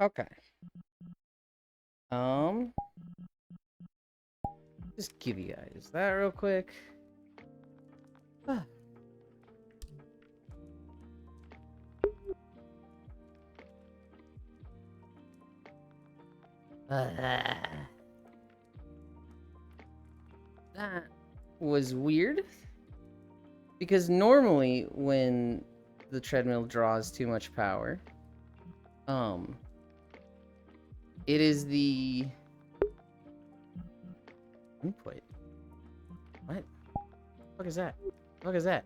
Okay. Um, just give you guys that real quick. That was weird because normally when the treadmill draws too much power, um, it is the input. What? What is that? What is that?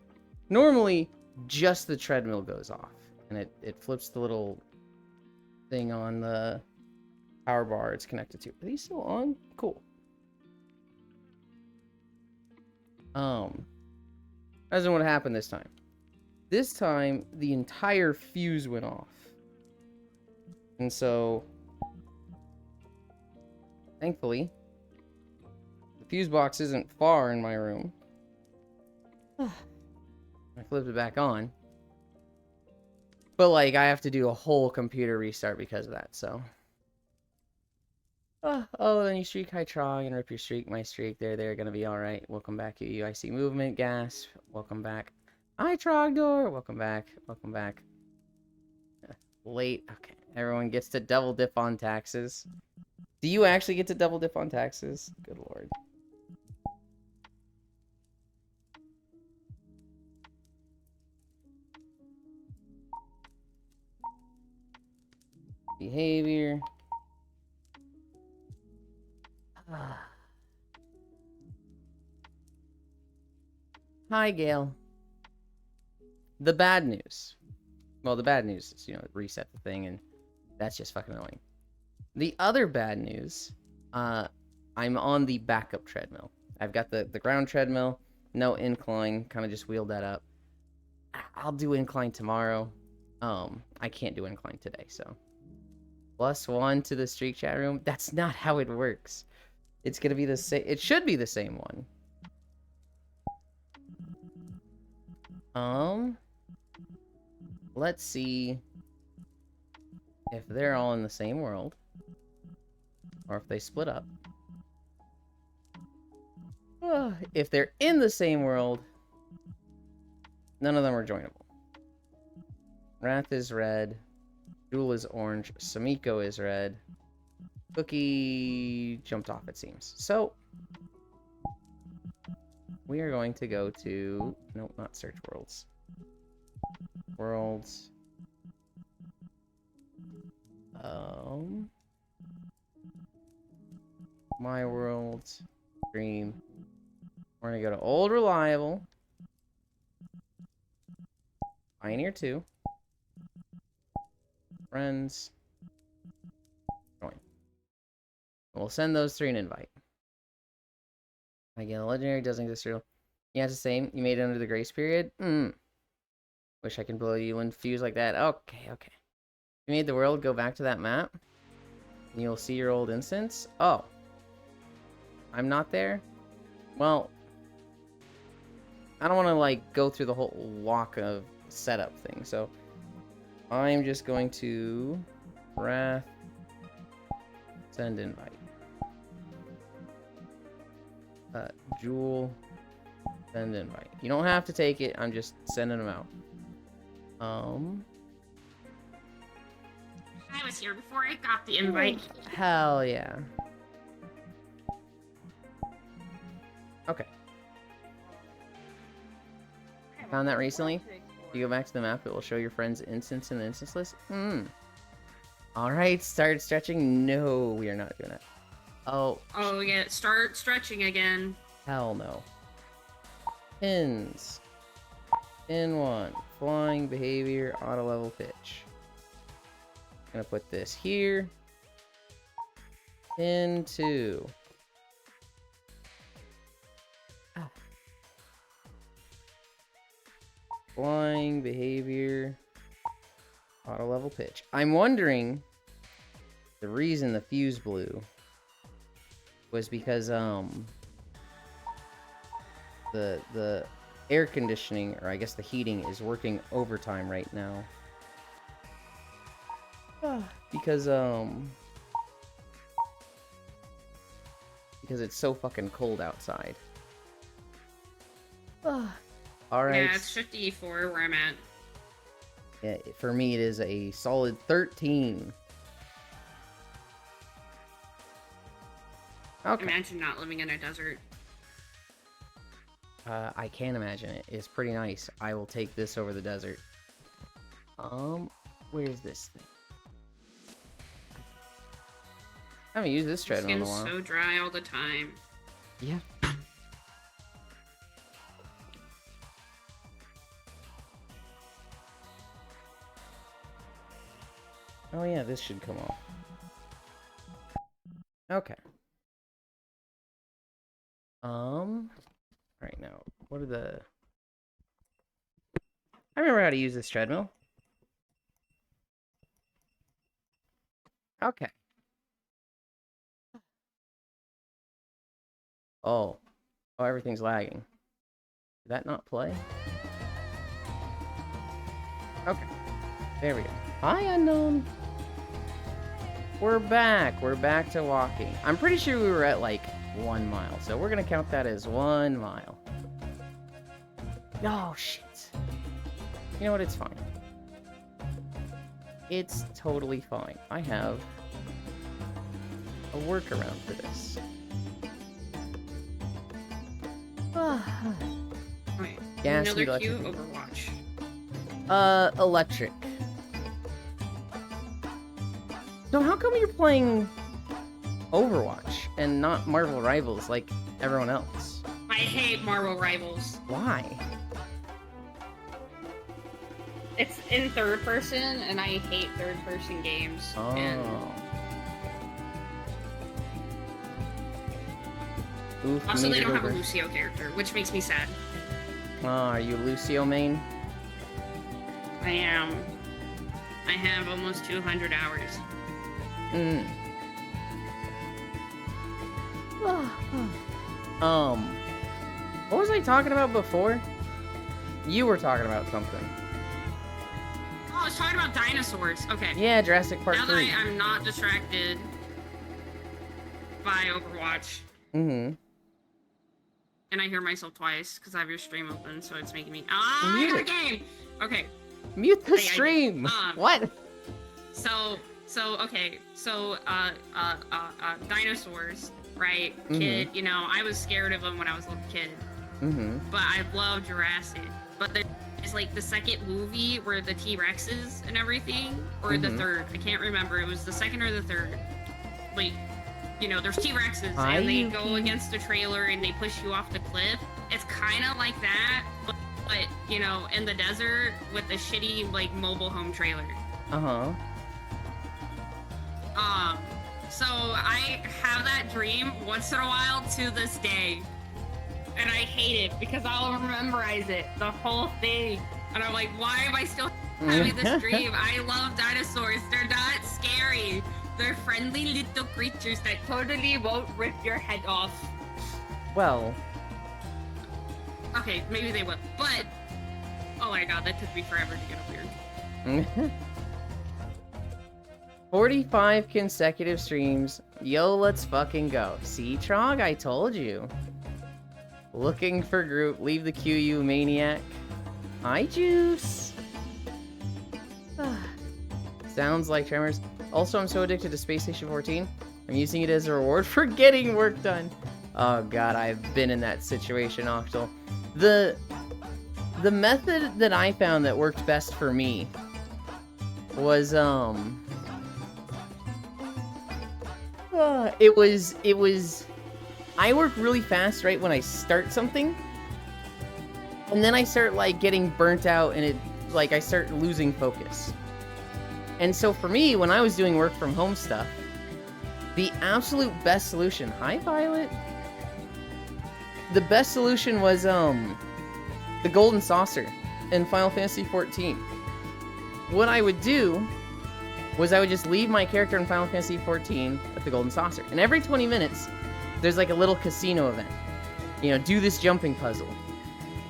Normally, just the treadmill goes off, and it flips the little thing on the power bar it's connected to. Are these still on? Cool. That's not what happened this time. This time, the entire fuse went off. And so, thankfully, the fuse box isn't far in my room. I flipped it back on. But, like, I have to do a whole computer restart because of that, so. Oh, then you streak high trog and rip your streak. My streak. They're gonna be alright. Welcome back, UIC movement. Gas. Welcome back. Hi, Trogdor. Welcome back. Welcome back. Late. Okay. Everyone gets to double dip on taxes. Do you actually get to double dip on taxes? Good lord. Behavior. Hi, Gail. The bad news. Well, the bad news is, reset the thing, and that's just fucking annoying. The other bad news, I'm on the backup treadmill. I've got the ground treadmill, no incline, kind of just wheeled that up. I'll do incline tomorrow. I can't do incline today, so. +1 to the streak chat room. That's not how it works. It's gonna be the same. It should be the same one. Let's see if they're all in the same world or if they split up. If they're in the same world, none of them are joinable. Wrath is red. Jewel is orange. Samiko is red. Cookie jumped off, it seems. So, we are going to go to... Nope, not search worlds. Worlds. My world. Dream. We're going to go to Old Reliable. Pioneer 2. Friends. Join. We'll send those 3 an invite. Again, the legendary doesn't exist real. Yeah, it's the same. You made it under the grace period? Wish I can blow you in fuse like that. Okay. You made the world go back to that map? And you'll see your old instance? Oh. I'm not there? Well, I don't want to, like, go through the whole walk of setup thing, so I'm just going to Wrath send invite. Jewel send invite. You don't have to take it, I'm just sending them out. I was here before I got the invite. Hell yeah. Okay. Found that recently. If you go back to the map, it will show your friend's instance in the instance list. Alright, start stretching. No, we are not doing it. Oh, yeah, start stretching again. hell no. Pins. Pin 1. Flying, behavior, auto level, pitch. Gonna put this here. Pin 2. Flying, behavior, auto level, pitch. I'm wondering the reason the fuse blew was because the air conditioning, or I guess the heating, is working overtime right now. Because it's so fucking cold outside. All right. Yeah, it's 54 where I'm at. Yeah, for me, it is a solid 13. Okay. Imagine not living in a desert. I can imagine it. It's pretty nice. I will take this over the desert. Where's this thing? I haven't used this treadmill in a Skin's while. so dry all the time. Yeah. Oh yeah, this should come off. Okay. Right now, what are the... I remember how to use this treadmill. Okay. Oh, everything's lagging. Did that not play? Okay. There we go. Hi, Unknown. We're back. We're back to walking. I'm pretty sure we were at like 1 mile, so we're gonna count that as 1 mile. Oh, shit. You know what? It's fine. It's totally fine. I have a workaround for this. Wait, Gas, another electric. cue, Overwatch. Electric. So how come you're playing Overwatch and not Marvel Rivals like everyone else? I hate Marvel Rivals. Why? It's in third person, and I hate third person games. Oh. And Oof, also, they meter don't have a over. Lucio character, which makes me sad. Oh, are you Lucio main? I am. I have almost 200 hours. Mm. What was I talking about before? You were talking about something. Oh, I was talking about dinosaurs. Okay. Yeah, Jurassic Park Now 3. that I'm not distracted by Overwatch, Mm-hmm. and I hear myself twice because I have your stream open, so it's making me. Ah, I Mute got it. a game. Okay. Mute the Hey, stream! I- What? So dinosaurs, right? Mhm. Kid, you know, I was scared of them when I was a little kid, Mm-hmm. but I love Jurassic. But there's like the second movie where the T-Rexes and everything, or the Mhm. third. I can't remember. It was the second or the third. Like, you know, there's T-Rexes Hi, and they Yuki. go against a trailer and they push you off the cliff. It's kind of like that, but you know, in the desert with a shitty like mobile home trailer. Uh-huh. So I have that dream once in a while to this day. And I hate it because I'll memorize it, the whole thing. And I'm like, why am I still having this dream? I love dinosaurs. They're not scary. They're friendly little creatures that totally won't rip your head off. Well, Okay, maybe they will. But, oh my god, that took me forever to get up here. 45 consecutive streams. Yo, let's fucking go. See, Trog, I told you. Looking for group. Leave the queue, you maniac. Hi, Juice. Sounds like Tremors. Also, I'm so addicted to Space Station 14. I'm using it as a reward for getting work done. Oh god, I've been in that situation, Octal. The method that I found that worked best for me was it was I work really fast right when I start something, and then I start like getting burnt out, and I start losing focus. And so for me, when I was doing work from home stuff, the absolute best solution, hi Violet, the best solution was the golden saucer in Final Fantasy XIV. What I would do was I would just leave my character in Final Fantasy XIV at the golden saucer, and every 20 minutes there's like a little casino event. You know, do this jumping puzzle,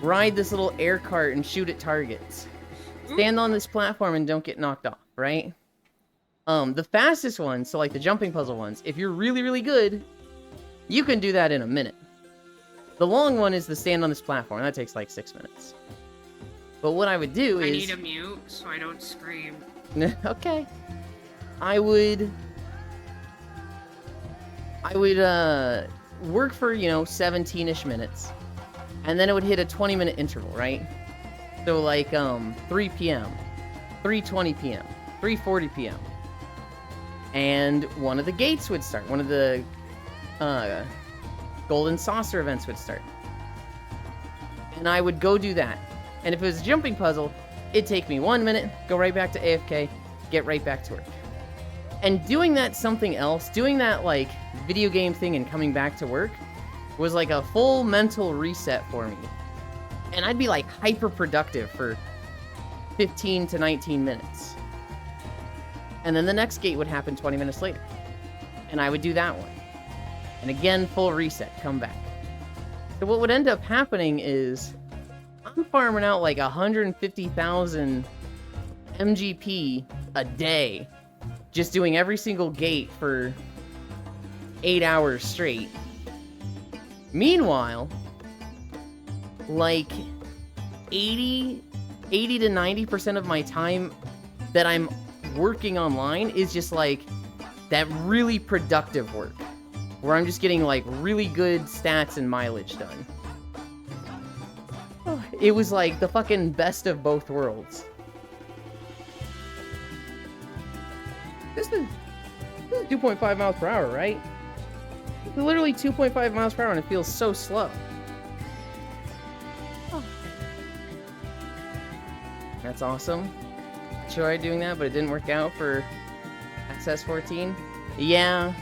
ride this little air cart and shoot at targets, stand on this platform and don't get knocked off, right? The fastest ones, so like the jumping puzzle ones, if you're really, really good, you can do that in a minute. The long one is the stand on this platform. That takes like 6 minutes. But what I would do is... I need a mute so I don't scream. Okay. I would work for, 17-ish minutes. And then it would hit a 20-minute interval, right? So like 3 p.m., 3:20 p.m., 3:40 p.m. And one of the gates would start. One of the golden saucer events would start. And I would go do that. And if it was a jumping puzzle, it'd take me 1 minute, go right back to AFK, get right back to work. And doing that something else, doing that like video game thing and coming back to work was like a full mental reset for me. And I'd be like hyper productive for 15 to 19 minutes. And then the next gate would happen 20 minutes later. And I would do that one. And again, full reset, come back. So what would end up happening is I'm farming out like 150,000 MGP a day, just doing every single gate for 8 hours straight. Meanwhile, like 80 to 90% of my time that I'm working online is just like that really productive work, where I'm just getting like really good stats and mileage done. It was like the fucking best of both worlds. This is 2.5 miles per hour, right? It's literally 2.5 miles per hour and it feels so slow. Oh. That's awesome. Tried doing that, but it didn't work out for Access 14. Yeah.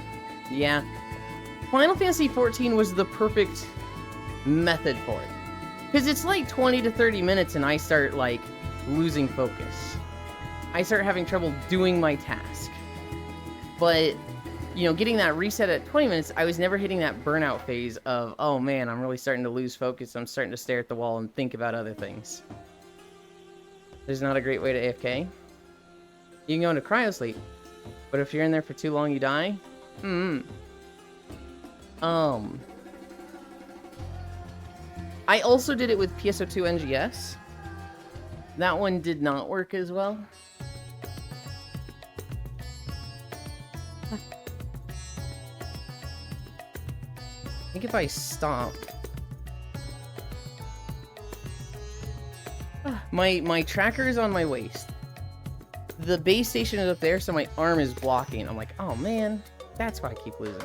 Final Fantasy 14 was the perfect method for it. Because it's like 20 to 30 minutes and I start, like, losing focus. I start having trouble doing my task. But, getting that reset at 20 minutes, I was never hitting that burnout phase of, oh man, I'm really starting to lose focus. I'm starting to stare at the wall and think about other things. There's not a great way to AFK. You can go into cryosleep. But if you're in there for too long, you die? I also did it with PSO2 NGS. That one did not work as well. I think if I stop... My tracker is on my waist. The base station is up there, so my arm is blocking. I'm like, oh man, that's why I keep losing.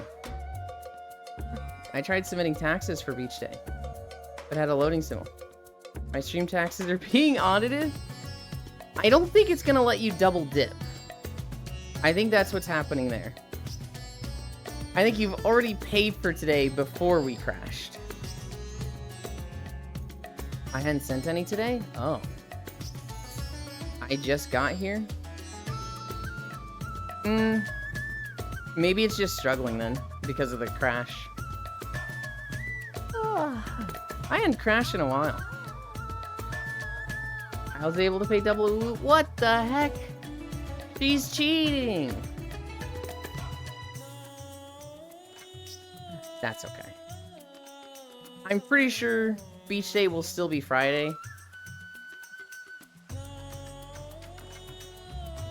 I tried submitting taxes for Beach Day, but had a loading symbol. My stream taxes are being audited? I don't think it's gonna let you double dip. I think that's what's happening there. I think you've already paid for today before we crashed. I hadn't sent any today? Oh. I just got here? Maybe it's just struggling then, because of the crash. I hadn't crashed in a while. I was able to pay double loot. What the heck? She's cheating! That's okay. I'm pretty sure Beach Day will still be Friday.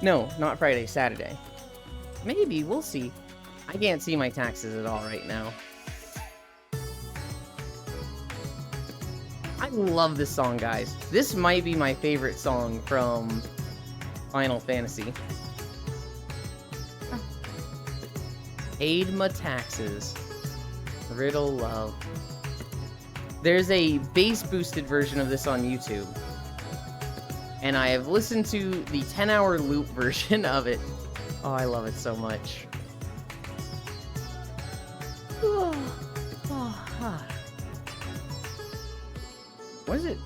No, not Friday, Saturday. Maybe, we'll see. I can't see my taxes at all right now. I love this song, guys. This might be my favorite song from Final Fantasy. Aid my taxes. Riddle love. There's a bass boosted version of this on YouTube. And I have listened to the 10-hour loop version of it. Oh, I love it so much. What is it?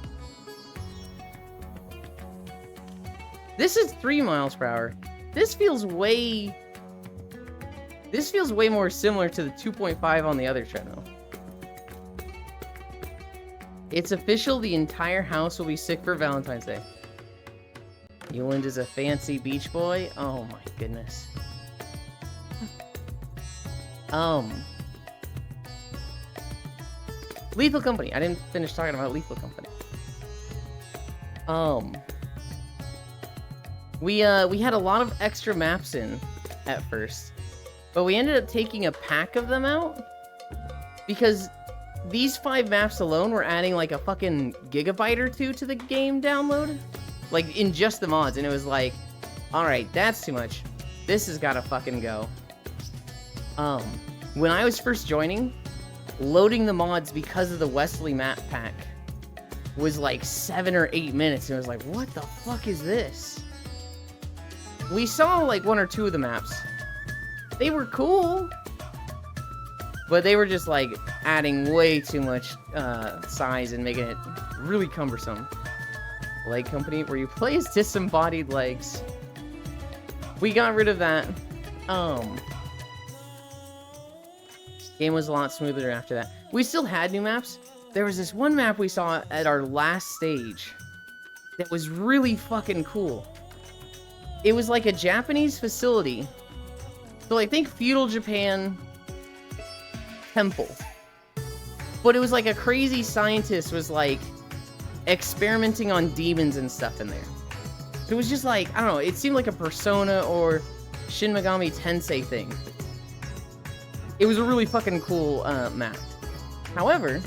This is 3 miles per hour. This feels way more similar to the 2.5 on the other treadmill. It's official, the entire house will be sick for Valentine's Day. Euland is a fancy beach boy? Oh my goodness. Lethal Company. I didn't finish talking about Lethal Company. We had a lot of extra maps in at first, but we ended up taking a pack of them out because these 5 maps alone were adding like a fucking gigabyte or 2 to the game download, like in just the mods, and it was like, all right, that's too much. This has got to fucking go. When I was first joining, loading the mods because of the Wesley map pack was like 7 or 8 minutes, and it was like, what the fuck is this? We saw like 1 or 2 of the maps. They were cool, but they were just like adding way too much size and making it really cumbersome. Leg Company, where you play as disembodied legs. We got rid of that. Game was a lot smoother after that. We still had new maps. There was this one map we saw at our last stage that was really fucking cool. It was like a Japanese facility. So I think feudal Japan temple. But it was like a crazy scientist was like experimenting on demons and stuff in there. So it was just like, I don't know, it seemed like a Persona or Shin Megami Tensei thing. It was a really fucking cool map. However,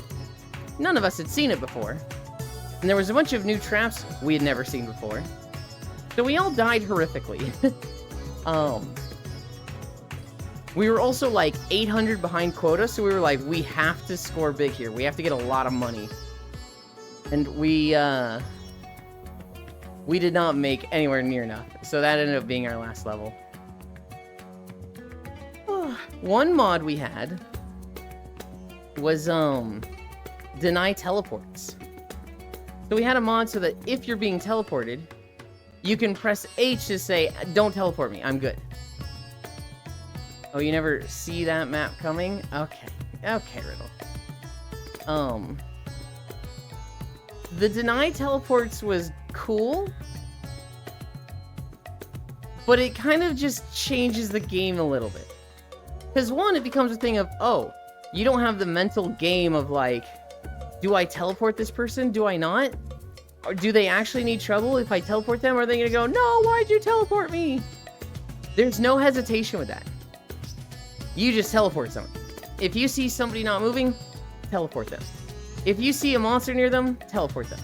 none of us had seen it before. And there was a bunch of new traps we had never seen before. So we all died horrifically. We were also like 800 behind quota, so we were like, we have to score big here. We have to get a lot of money. And we did not make anywhere near enough. So that ended up being our last level. One mod we had was deny teleports. So we had a mod so that if you're being teleported, you can press H to say, don't teleport me, I'm good. Oh, you never see that map coming? Okay. Okay, Riddle. The deny teleports was cool, but it kind of just changes the game a little bit. Because one, it becomes a thing of, oh, you don't have the mental game of like, do I teleport this person? Do I not? Or do they actually need trouble if I teleport them? Or are they gonna go, no, why'd you teleport me? There's no hesitation with that. You just teleport someone. If you see somebody not moving, teleport them. If you see a monster near them, teleport them.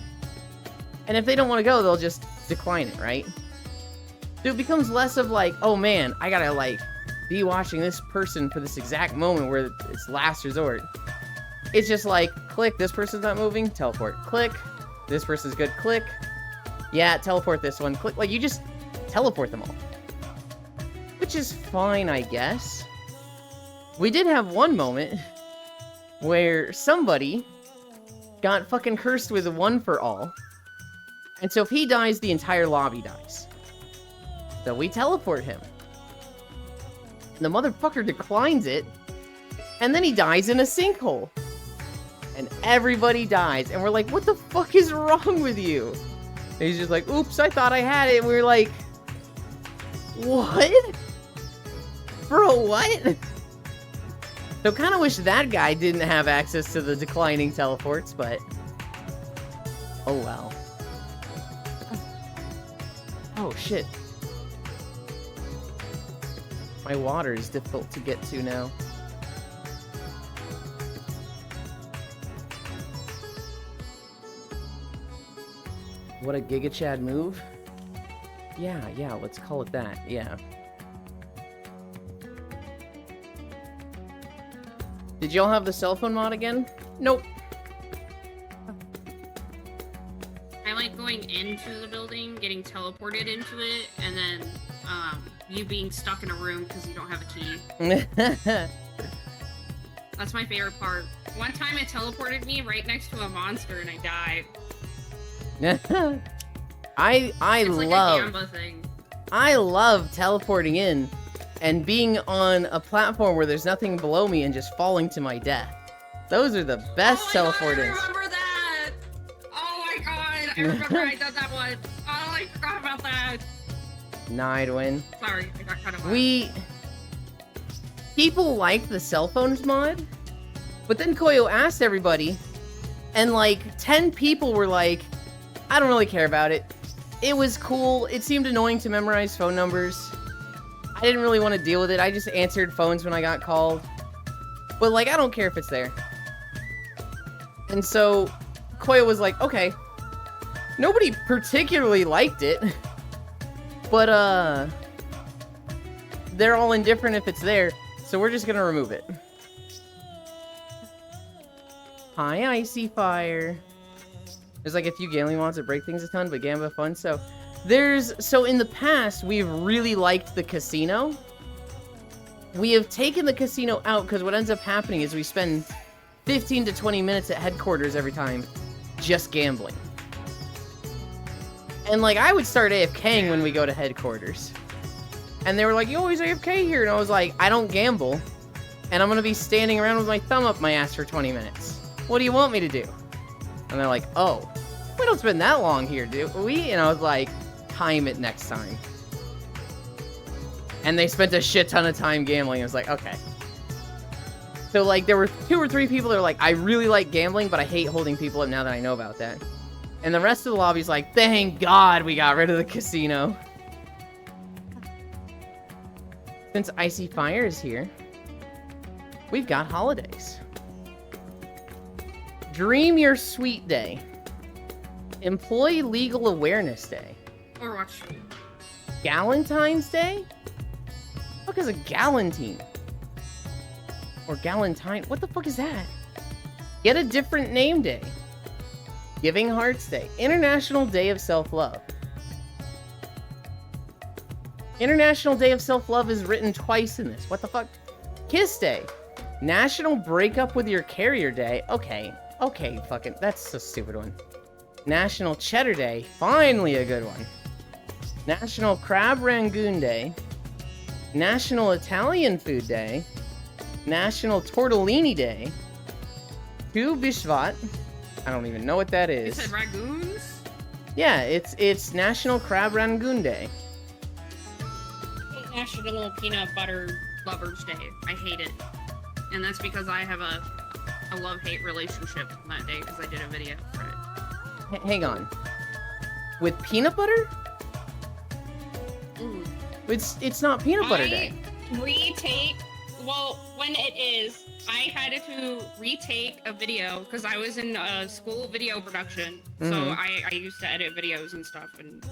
And if they don't want to go, they'll just decline it, right? So it becomes less of like, oh man, I gotta like be watching this person for this exact moment where it's last resort. It's just like, click, this person's not moving, teleport. Click, this person's good, click. Yeah, teleport this one, click. Like, you just teleport them all. Which is fine, I guess. We did have one moment where somebody got fucking cursed with a one for all. And so if he dies, the entire lobby dies. So we teleport him. And the motherfucker declines it. And then he dies in a sinkhole. And everybody dies. And we're like, what the fuck is wrong with you? And he's just like, oops, I thought I had it. And we were like, what? Bro, what? So kind of wish that guy didn't have access to the declining teleports, but oh well. Oh shit. My water is difficult to get to now. What a Giga Chad move. Yeah, let's call it that, yeah. Did y'all have the cell phone mod again? Nope. I like going into the building, getting teleported into it, and then you being stuck in a room because you don't have a key. That's my favorite part. One time it teleported me right next to a monster and I died. It's like a Gamba thing. I love teleporting in and being on a platform where there's nothing below me and just falling to my death. Those are the best teleporters. I remember that! Oh my god! I remember I done that one. Oh, I forgot about about that. Nidwin. Sorry, I got cut off. People liked the cell phones mod, but then Koyo asked everybody, and like 10 people were like, I don't really care about it. It was cool. It seemed annoying to memorize phone numbers. I didn't really want to deal with it. I just answered phones when I got called. But like, I don't care if it's there. And so Koyo was like, okay. Nobody particularly liked it. But they're all indifferent if it's there. So we're just gonna remove it. Hi, Icy Fire. There's like a few gambling mods that break things a ton, but Gamba fun. So in the past, we've really liked the casino. We have taken the casino out because what ends up happening is we spend 15 to 20 minutes at headquarters every time just gambling. And like, I would start AFKing when we go to headquarters. And they were like, you always AFK here. And I was like, I don't gamble. And I'm going to be standing around with my thumb up my ass for 20 minutes. What do you want me to do? And they're like, oh, we don't spend that long here, do we? And I was like, time it next time. And they spent a shit ton of time gambling. I was like, okay. So like, there were 2 or 3 people that were like, I really like gambling, but I hate holding people up now that I know about that. And the rest of the lobby's like, thank God we got rid of the casino. Since Icy Fire is here, we've got holidays. Dream Your Sweet Day. Employee Legal Awareness Day. Overwatch. Galentine's Day? What is a Galentine? Or Galentine? What the fuck is that? Get a Different Name Day. Giving Hearts Day. International Day of Self-Love. International Day of Self-Love is written twice in this. What the fuck? Kiss Day. National Break Up With Your Carrier Day. Okay, fucking, that's a stupid one. National Cheddar Day. Finally a good one. National Crab Rangoon Day. National Italian Food Day. National Tortellini Day. Tu Bishvat. I don't even know what that You is. said ragoons? Yeah, it's National Crab Rangoon Day. National Peanut Butter Lovers Day. I hate it. And that's because I have a love-hate relationship on that day because I did a video for it. Hang on. With peanut butter? Ooh. It's not peanut butter day. Well, when it is, I had to retake a video because I was in school video production. So I used to edit videos and stuff and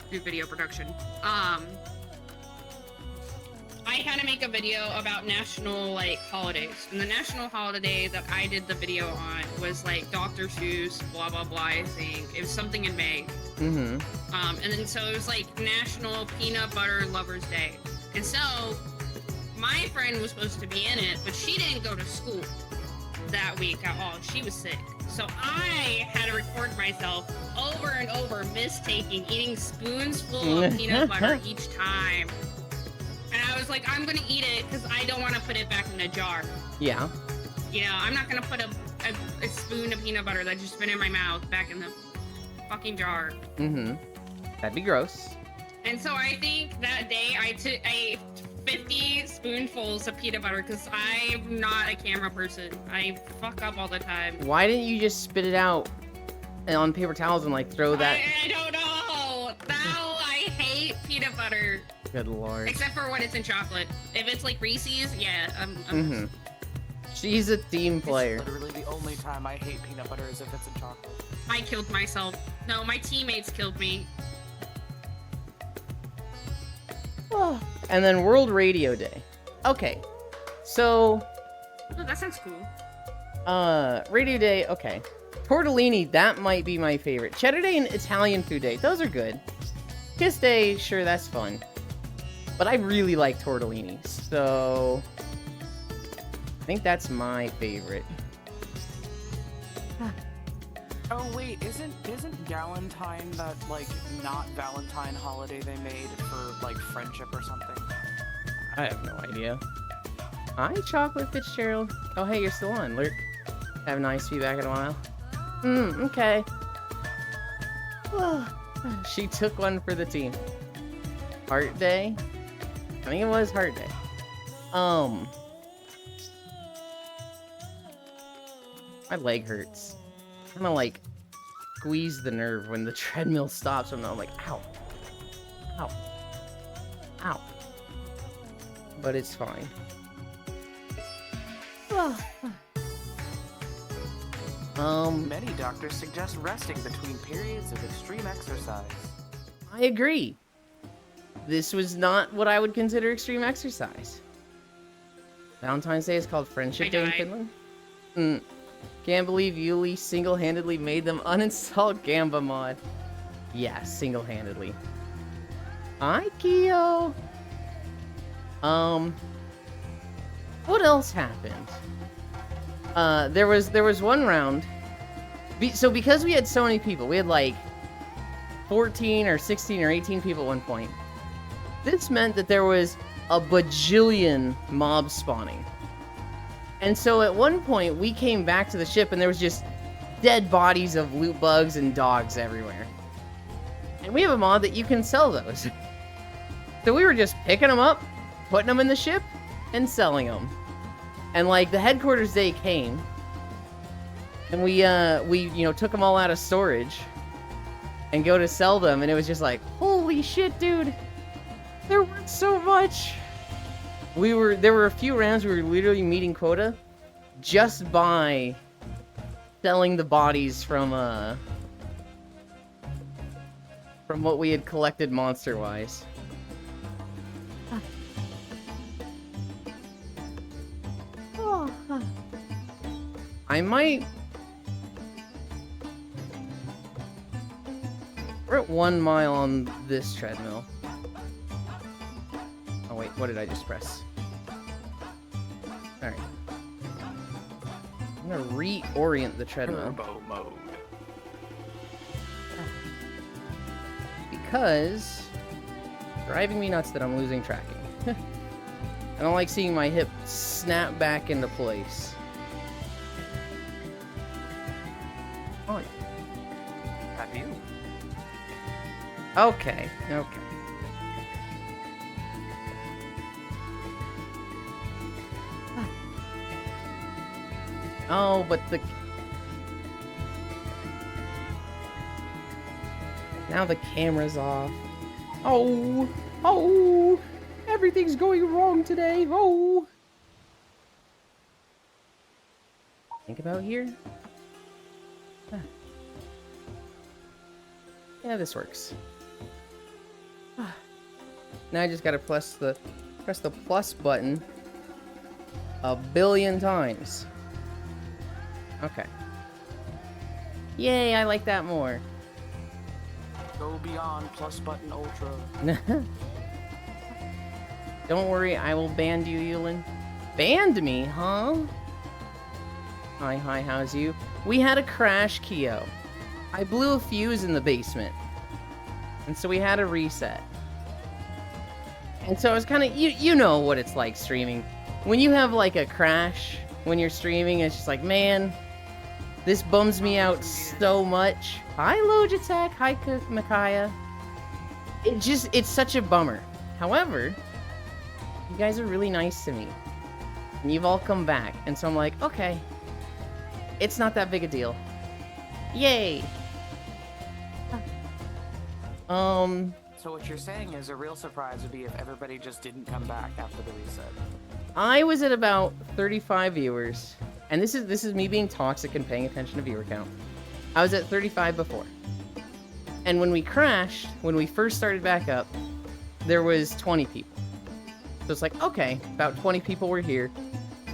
do video production. I had to make a video about national like holidays, and the national holiday that I did the video on was like Dr. Seuss, blah blah blah. I think it was something in May. And then so it was like National Peanut Butter Lovers Day, and so my friend was supposed to be in it, but she didn't go to school that week at all. She was sick, so I had to record myself over and over mistaking eating spoons full of peanut butter each time. And I was like, I'm gonna eat it because I don't want to put it back in the jar. Yeah. You know, I'm not gonna put a spoon of peanut butter that just been in my mouth back in the fucking jar. That'd be gross. And so I think that day I ate 50 spoonfuls of peanut butter because I'm not a camera person. I fuck up all the time. Why didn't you just spit it out on paper towels and like throw that? I don't know. Now I hate peanut butter. Good lord. Except for when it's in chocolate. If it's like Reese's, yeah, I'm She's a team player. It's literally the only time I hate peanut butter is if it's in chocolate. I killed myself. No, my teammates killed me. And then World Radio Day. Okay. So Oh, that sounds cool. Radio Day, okay. Tortellini, that might be my favorite. Cheddar Day and Italian Food Day, those are good. Kiss Day, sure, that's fun. But I really like tortellini, so I think that's my favorite. Oh wait, isn't Galentine that like not Valentine holiday they made for like friendship or something? I have no idea. Hi, Chocolate Fitzgerald. Oh, hey, you're still on. Lurk. Have nice feedback in a while. Okay. She took one for the team. Heart Day? I think it was Heart Day. My leg hurts. I'm gonna like squeeze the nerve when the treadmill stops. I'm like, ow. Ow. Ow. But it's fine. Many doctors suggest resting between periods of extreme exercise. I agree. This was not what I would consider extreme exercise. Valentine's Day is called Friendship Day in Finland. Can't believe Yuli single-handedly made them uninstall Gamba mod. Yeah, single-handedly. Hi, Kyo. What else happened? There was one round. So because we had so many people, we had like 14 or 16 or 18 people at one point. This meant that there was a bajillion mobs spawning. And so at one point, we came back to the ship and there was just dead bodies of loot bugs and dogs everywhere. And we have a mod that you can sell those. So we were just picking them up, putting them in the ship, and selling them. And like the headquarters day came, and we took them all out of storage and go to sell them, and it was just like, holy shit, dude, they're worth so much. There were a few rounds we were literally meeting quota just by selling the bodies from what we had collected monster-wise. I might... We're at 1 mile on this treadmill. Oh wait, what did I just press? Alright. I'm gonna reorient the treadmill. Turbo mode. Because... it's driving me nuts that I'm losing tracking. I don't like seeing my hip snap back into place. Oh. Have you? Okay. Oh, but the... now the camera's off. Oh! Everything's going wrong today. Oh! Think about here. Yeah, this works. Now I just gotta press the plus button a billion times. Okay. Yay, I like that more. Go beyond plus button ultra. Don't worry, I will ban you, Yulin. Banned me, huh? Hi, how's you? We had a crash, Kyo. I blew a fuse in the basement. And so we had a reset. And so I was kind of, you know what it's like streaming. When you have like a crash when you're streaming, it's just like, man, this bums me out so much. Hi, Logitech. Hi, Micaiah. It's such a bummer. However, you guys are really nice to me. And you've all come back. And so I'm like, okay. It's not that big a deal. Yay! So what you're saying is a real surprise would be if everybody just didn't come back after the reset. I was at about 35 viewers. And this is me being toxic and paying attention to viewer count. I was at 35 before. And when we crashed, when we first started back up, there was 20 people. So it's like, okay, about 20 people were here.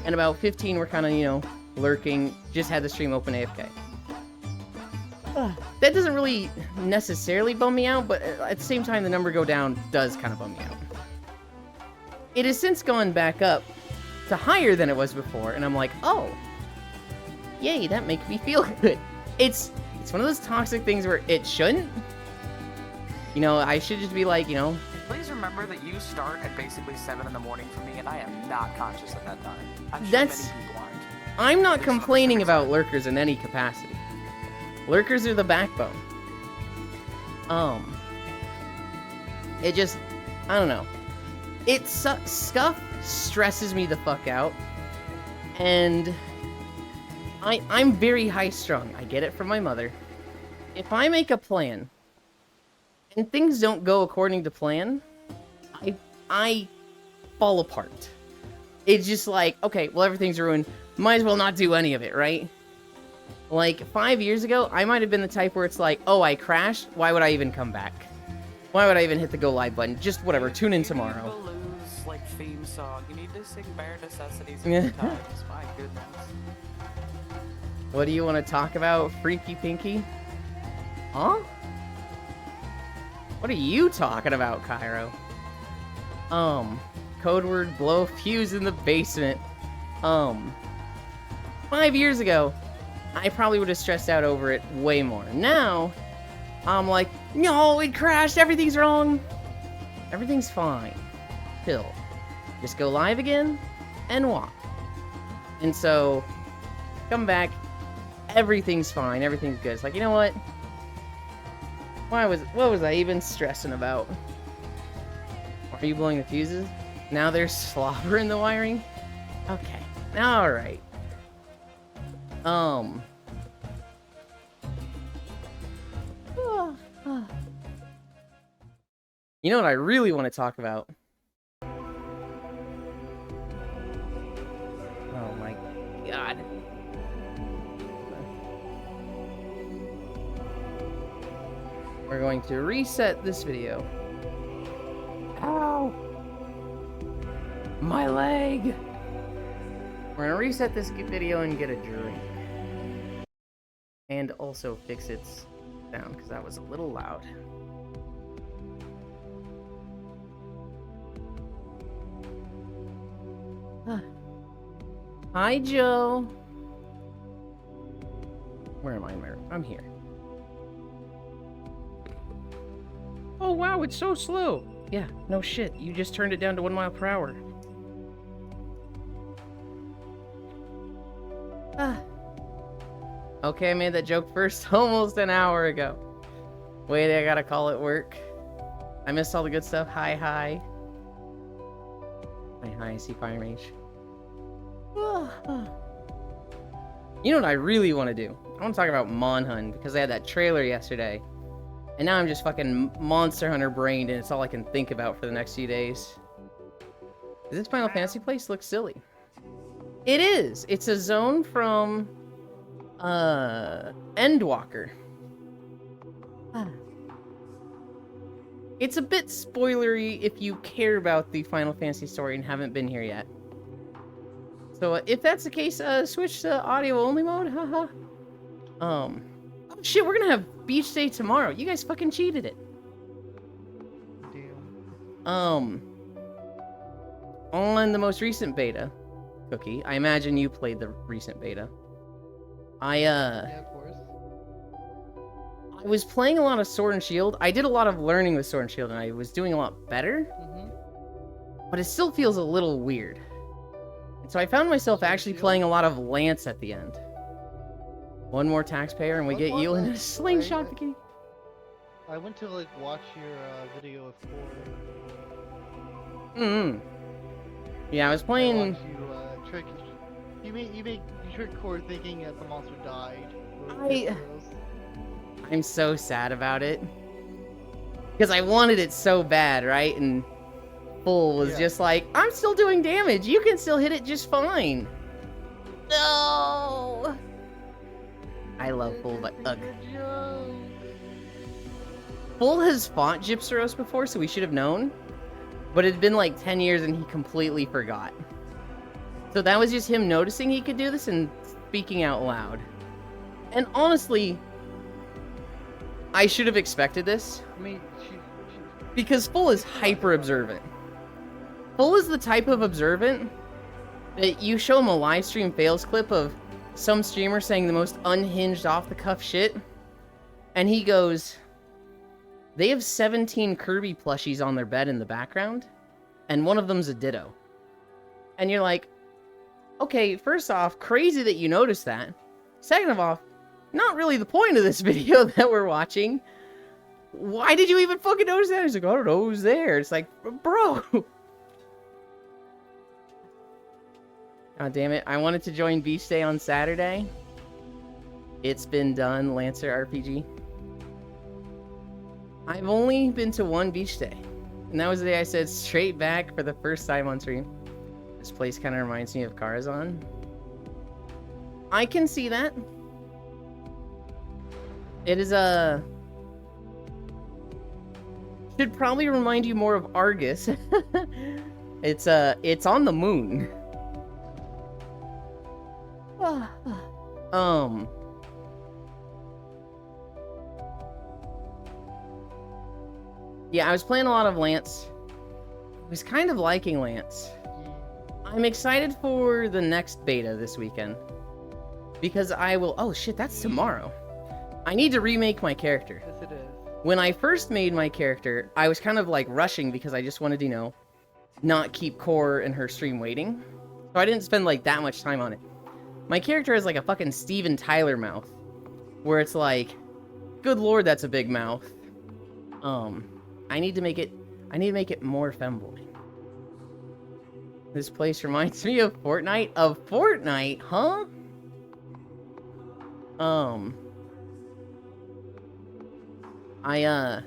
And about 15 were kind of, lurking, just had the stream open AFK. That doesn't really necessarily bum me out, but at the same time, the number go down does kind of bum me out. It has since gone back up to higher than it was before, and I'm like, oh, yay, that makes me feel good. It's one of those toxic things where it shouldn't. I should just be like, Please remember that you start at basically 7 in the morning for me, and I am not conscious at that time. I'm sure That's- many people aren't. I'm not complaining about lurkers in any capacity. Lurkers are the backbone. It just, I don't know. Scuff stresses me the fuck out, and I'm very high-strung. I get it from my mother. If I make a plan, and things don't go according to plan, I fall apart. It's just like, okay, well, everything's ruined. Might as well not do any of it, right? Like, 5 years ago, I might have been the type where it's like, oh, I crashed, why would I even come back? Why would I even hit the go live button? Just whatever, tune in tomorrow. Baloo's, like, theme song. You need to sing Bare Necessities a few times. My goodness. What do you want to talk about, Freaky Pinky? Huh? What are you talking about, Cairo? Code word blow fuse in the basement. 5 years ago, I probably would have stressed out over it way more. Now, I'm like, no, it crashed, everything's wrong. Everything's fine. Chill. Just go live again and walk. And so, come back, everything's fine, everything's good. It's like, you know what? What was I even stressing about? Are you blowing the fuses? Now there's slobber in the wiring? Okay. Alright. You know what I really want to talk about? Oh my god. We're going to reset this video. Ow! My leg! We're gonna reset this video and get a drink. And also fix its sound, because that was a little loud. Hi, Joe! Where am I in my room? I'm here. Oh wow, it's so slow! Yeah, no shit, you just turned it down to 1 mile per hour. Okay, I made that joke first almost an hour ago. Wait, I gotta call it work. I missed all the good stuff. Hi, hi. Hi, I see Fire Mage. You know what I really want to do? I want to talk about Monhun, because I had that trailer yesterday. And now I'm just fucking Monster Hunter brained, and it's all I can think about for the next few days. Does this Final Fantasy place look silly? It is! It's a zone from... Endwalker. It's a bit spoilery if you care about the Final Fantasy story and haven't been here yet. So if that's the case, switch to audio only mode, haha. Oh shit, we're gonna have beach day tomorrow. You guys fucking cheated it. Damn. On the most recent beta, Cookie, I imagine you played the recent beta. Yeah, of course. I was playing a lot of Sword and Shield. I did a lot of learning with Sword and Shield, and I was doing a lot better. But it still feels a little weird. And so I found myself actually playing a lot of Lance at the end. One more taxpayer, and we get you in a slingshot bikini. I went to like watch your video of 4. Yeah, I was playing. You trick Core thinking that the monster died. I'm so sad about it. Because I wanted it so bad, right? And Full was just like, I'm still doing damage. You can still hit it just fine. No! I love Full, but ugh. Full has fought Gypsaros before, so we should have known. But it had been like 10 years and he completely forgot. So that was just him noticing he could do this and speaking out loud. And honestly, I should have expected this. I mean, because Full is hyper observant. Full is the type of observant that you show him a live stream fails clip of some streamer saying the most unhinged off the cuff shit. And he goes, they have 17 Kirby plushies on their bed in the background. And one of them's a Ditto. And you're like, okay, first off, crazy that you noticed that. Second of all, not really the point of this video that we're watching. why did you even fucking notice that? He's like, I don't know who's there. It's like, bro. God damn it. I wanted to join Beach Day on Saturday. It's been done, Lancer RPG. I've only been to one Beach Day. And that was the day I said straight back for the first time on stream. This place kind of reminds me of Karazhan. I can see that. It is a... should probably remind you more of Argus. It's on the moon. Yeah, I was playing a lot of Lance. I was kind of liking Lance. I'm excited for the next beta this weekend. Because I will... oh shit, that's tomorrow. I need to remake my character. Yes, it is. When I first made my character, I was kind of like rushing because I just wanted to, you know, not keep Core and her stream waiting. So I didn't spend like that much time on it. My character has like a fucking Steven Tyler mouth. Where it's like, good lord, that's a big mouth. I need to make it more femboy. This place reminds me of Fortnite. Of Fortnite, huh? I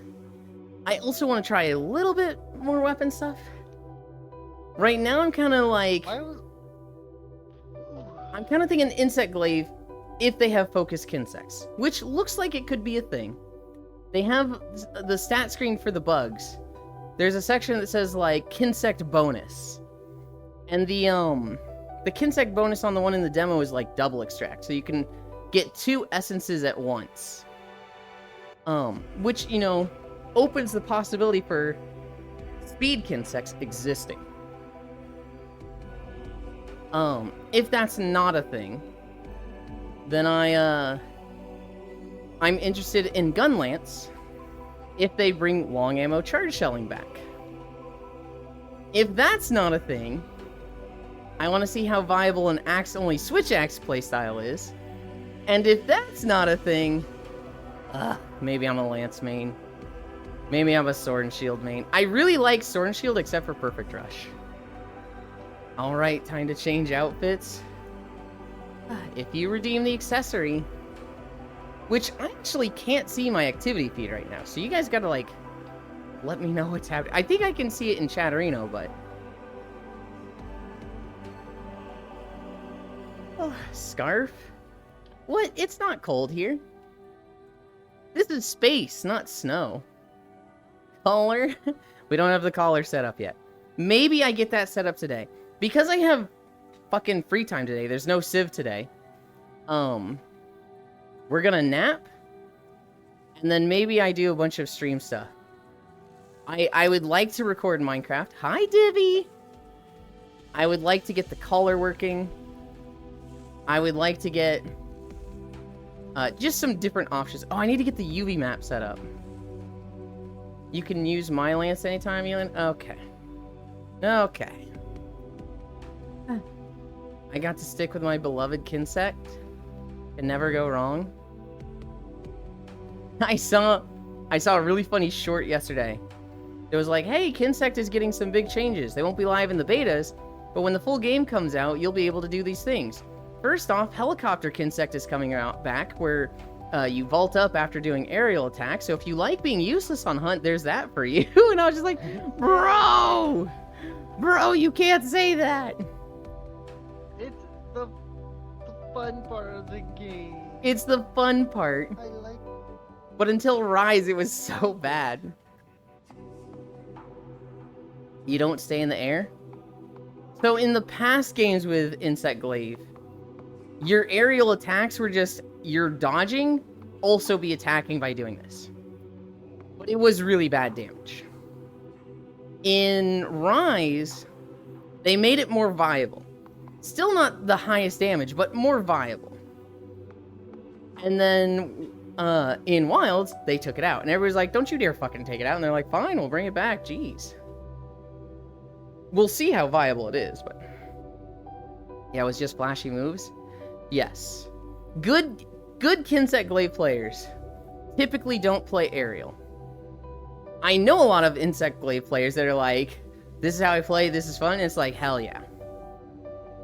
also want to try a little bit more weapon stuff. Right now, I'm kind of like... I'm kind of thinking Insect Glaive, if they have focused Kinsects, which looks like it could be a thing. They have the stat screen for the bugs. There's a section that says, like, Kinsect bonus. And the Kinsect bonus on the one in the demo is, like, double extract. So you can get 2 essences at once. Which, you know, opens the possibility for speed Kinsects existing. If that's not a thing, then I'm interested in Gun Lance if they bring long ammo charge shelling back. If that's not a thing, I want to see how viable an axe-only switch axe playstyle is. And if that's not a thing, maybe I'm a Lance main. Maybe I'm a Sword and Shield main. I really like Sword and Shield except for Perfect Rush. Alright, time to change outfits. If you redeem the accessory, which I actually can't see my activity feed right now, so you guys gotta, like, let me know what's happening. I think I can see it in Chatterino, but... oh, scarf? What? It's not cold here. This is space, not snow. Collar? We don't have the collar set up yet. Maybe I get that set up today. Because I have fucking free time today, there's no Civ today. We're gonna nap. And then maybe I do a bunch of stream stuff. I would like to record Minecraft. Hi, Divvy! I would like to get the collar working. I would like to get... just some different options. Oh, I need to get the UV map set up. You can use my Lance anytime, Elin? Okay. Okay. I got to stick with my beloved Kinsect. Can never go wrong. I saw a really funny short yesterday. It was like, hey, Kinsect is getting some big changes. They won't be live in the betas, but when the full game comes out, you'll be able to do these things. First off, Helicopter Kinsect is coming out back, where you vault up after doing aerial attacks. So if you like being useless on hunt, there's that for you. And I was just like, bro, you can't say that. It's the fun part of the game. It's the fun part. I like. But until Rise, it was so bad. You don't stay in the air? So in the past games with Insect Glaive, your aerial attacks were just, you're dodging, also be attacking by doing this. But it was really bad damage. In Rise, they made it more viable. Still not the highest damage, but more viable. And then, in Wilds, they took it out. And everybody's like, don't you dare fucking take it out. And they're like, fine, we'll bring it back. Jeez. We'll see how viable it is, but... yeah, it was just flashy moves. Yes. Good Kinsect Glaive players typically don't play aerial. I know a lot of Insect Glaive players that are like, this is how I play, this is fun. And it's like, hell yeah.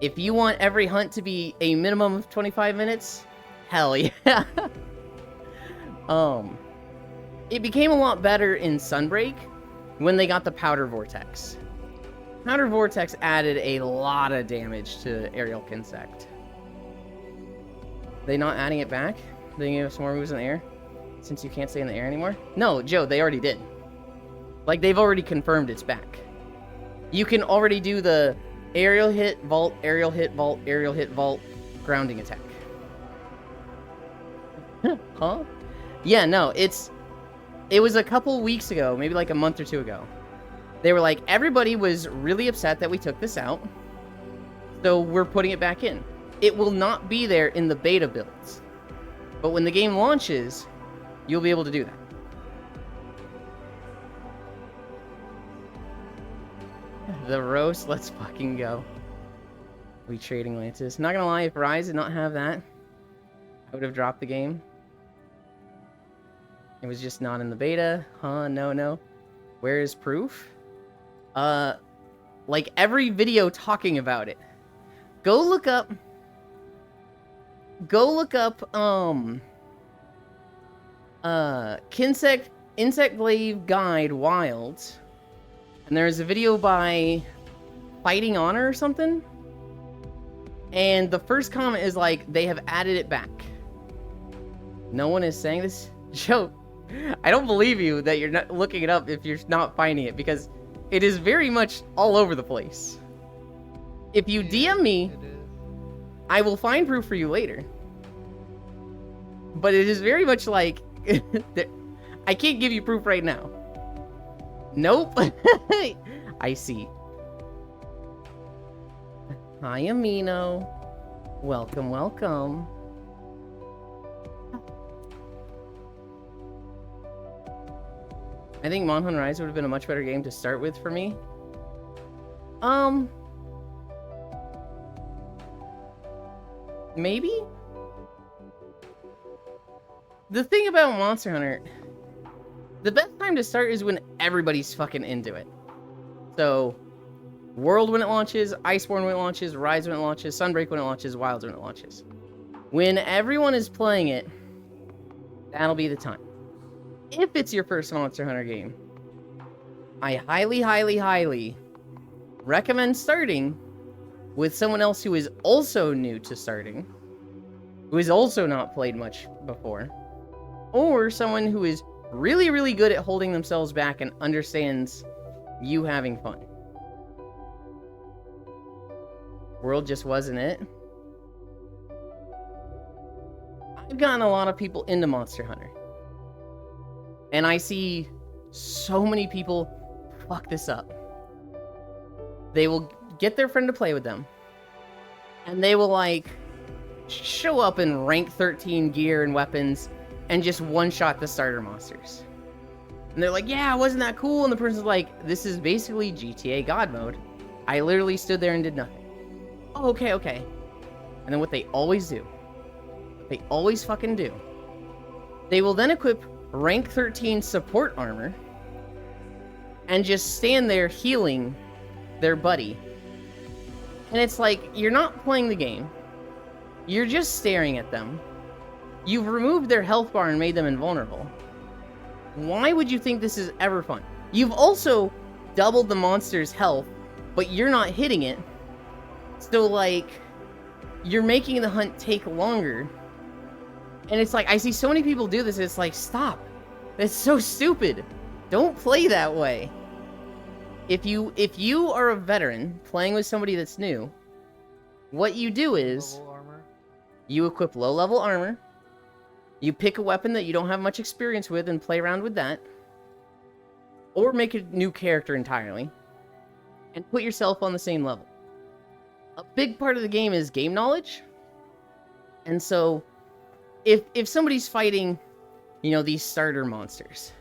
If you want every hunt to be a minimum of 25 minutes, hell yeah. It became a lot better in Sunbreak when they got the Powder Vortex. Powder Vortex added a lot of damage to Aerial Insect. They not adding it back? They give us more moves in the air? Since you can't stay in the air anymore? No, Joe, they already did. Like, they've already confirmed it's back. You can already do the aerial hit, vault, aerial hit, vault, aerial hit, vault, grounding attack. Huh? Yeah, no, it was a couple weeks ago, maybe like a month or two ago. They were like, everybody was really upset that we took this out, so we're putting it back in. It will not be there in the beta builds, but when the game launches, you'll be able to do that. The roast, let's fucking go. We trading lances. Not gonna lie, if Rise did not have that, I would have dropped the game. It was just not in the beta. Huh, no. Where is proof? Like every video talking about it. Go look up, Insect Glaive Guide Wilds. And there's a video by Fighting Honor or something. And the first comment is like, they have added it back. No one is saying this. Joe, I don't believe you that you're not looking it up if you're not finding it, because it is very much all over the place. If you DM me, I will find proof for you later. But it is very much like, I can't give you proof right now. Nope. I see. Hi, Amino. Welcome, welcome. I think Monhan Rise would have been a much better game to start with for me. Maybe? The thing about Monster Hunter, the best time to start is when everybody's fucking into it. So, World when it launches, Iceborne when it launches, Rise when it launches, Sunbreak when it launches, Wilds when it launches. When everyone is playing it, that'll be the time. If it's your first Monster Hunter game, I highly, highly, highly recommend starting with someone else who is also new to starting, who has also not played much before, or someone who is really, really good at holding themselves back and understands you having fun. World just wasn't it. I've gotten a lot of people into Monster Hunter. And I see so many people fuck this up. They will get their friend to play with them. And they will, like, show up in rank 13 gear and weapons and just one-shot the starter monsters. And they're like, yeah, wasn't that cool? And the person's like, this is basically GTA God mode. I literally stood there and did nothing. Oh, okay. And then what they always do, they always fucking do, they will then equip rank 13 support armor and just stand there healing their buddy. And it's like, you're not playing the game. You're just staring at them. You've removed their health bar and made them invulnerable. Why would you think this is ever fun? You've also doubled the monster's health, but you're not hitting it. So, like, you're making the hunt take longer. And it's like, I see so many people do this, it's like, stop. That's so stupid. Don't play that way. If you are a veteran playing with somebody that's new, what you do is you equip low-level armor, you pick a weapon that you don't have much experience with and play around with that, or make a new character entirely, and put yourself on the same level. A big part of the game is game knowledge, and so if somebody's fighting, you know, these starter monsters,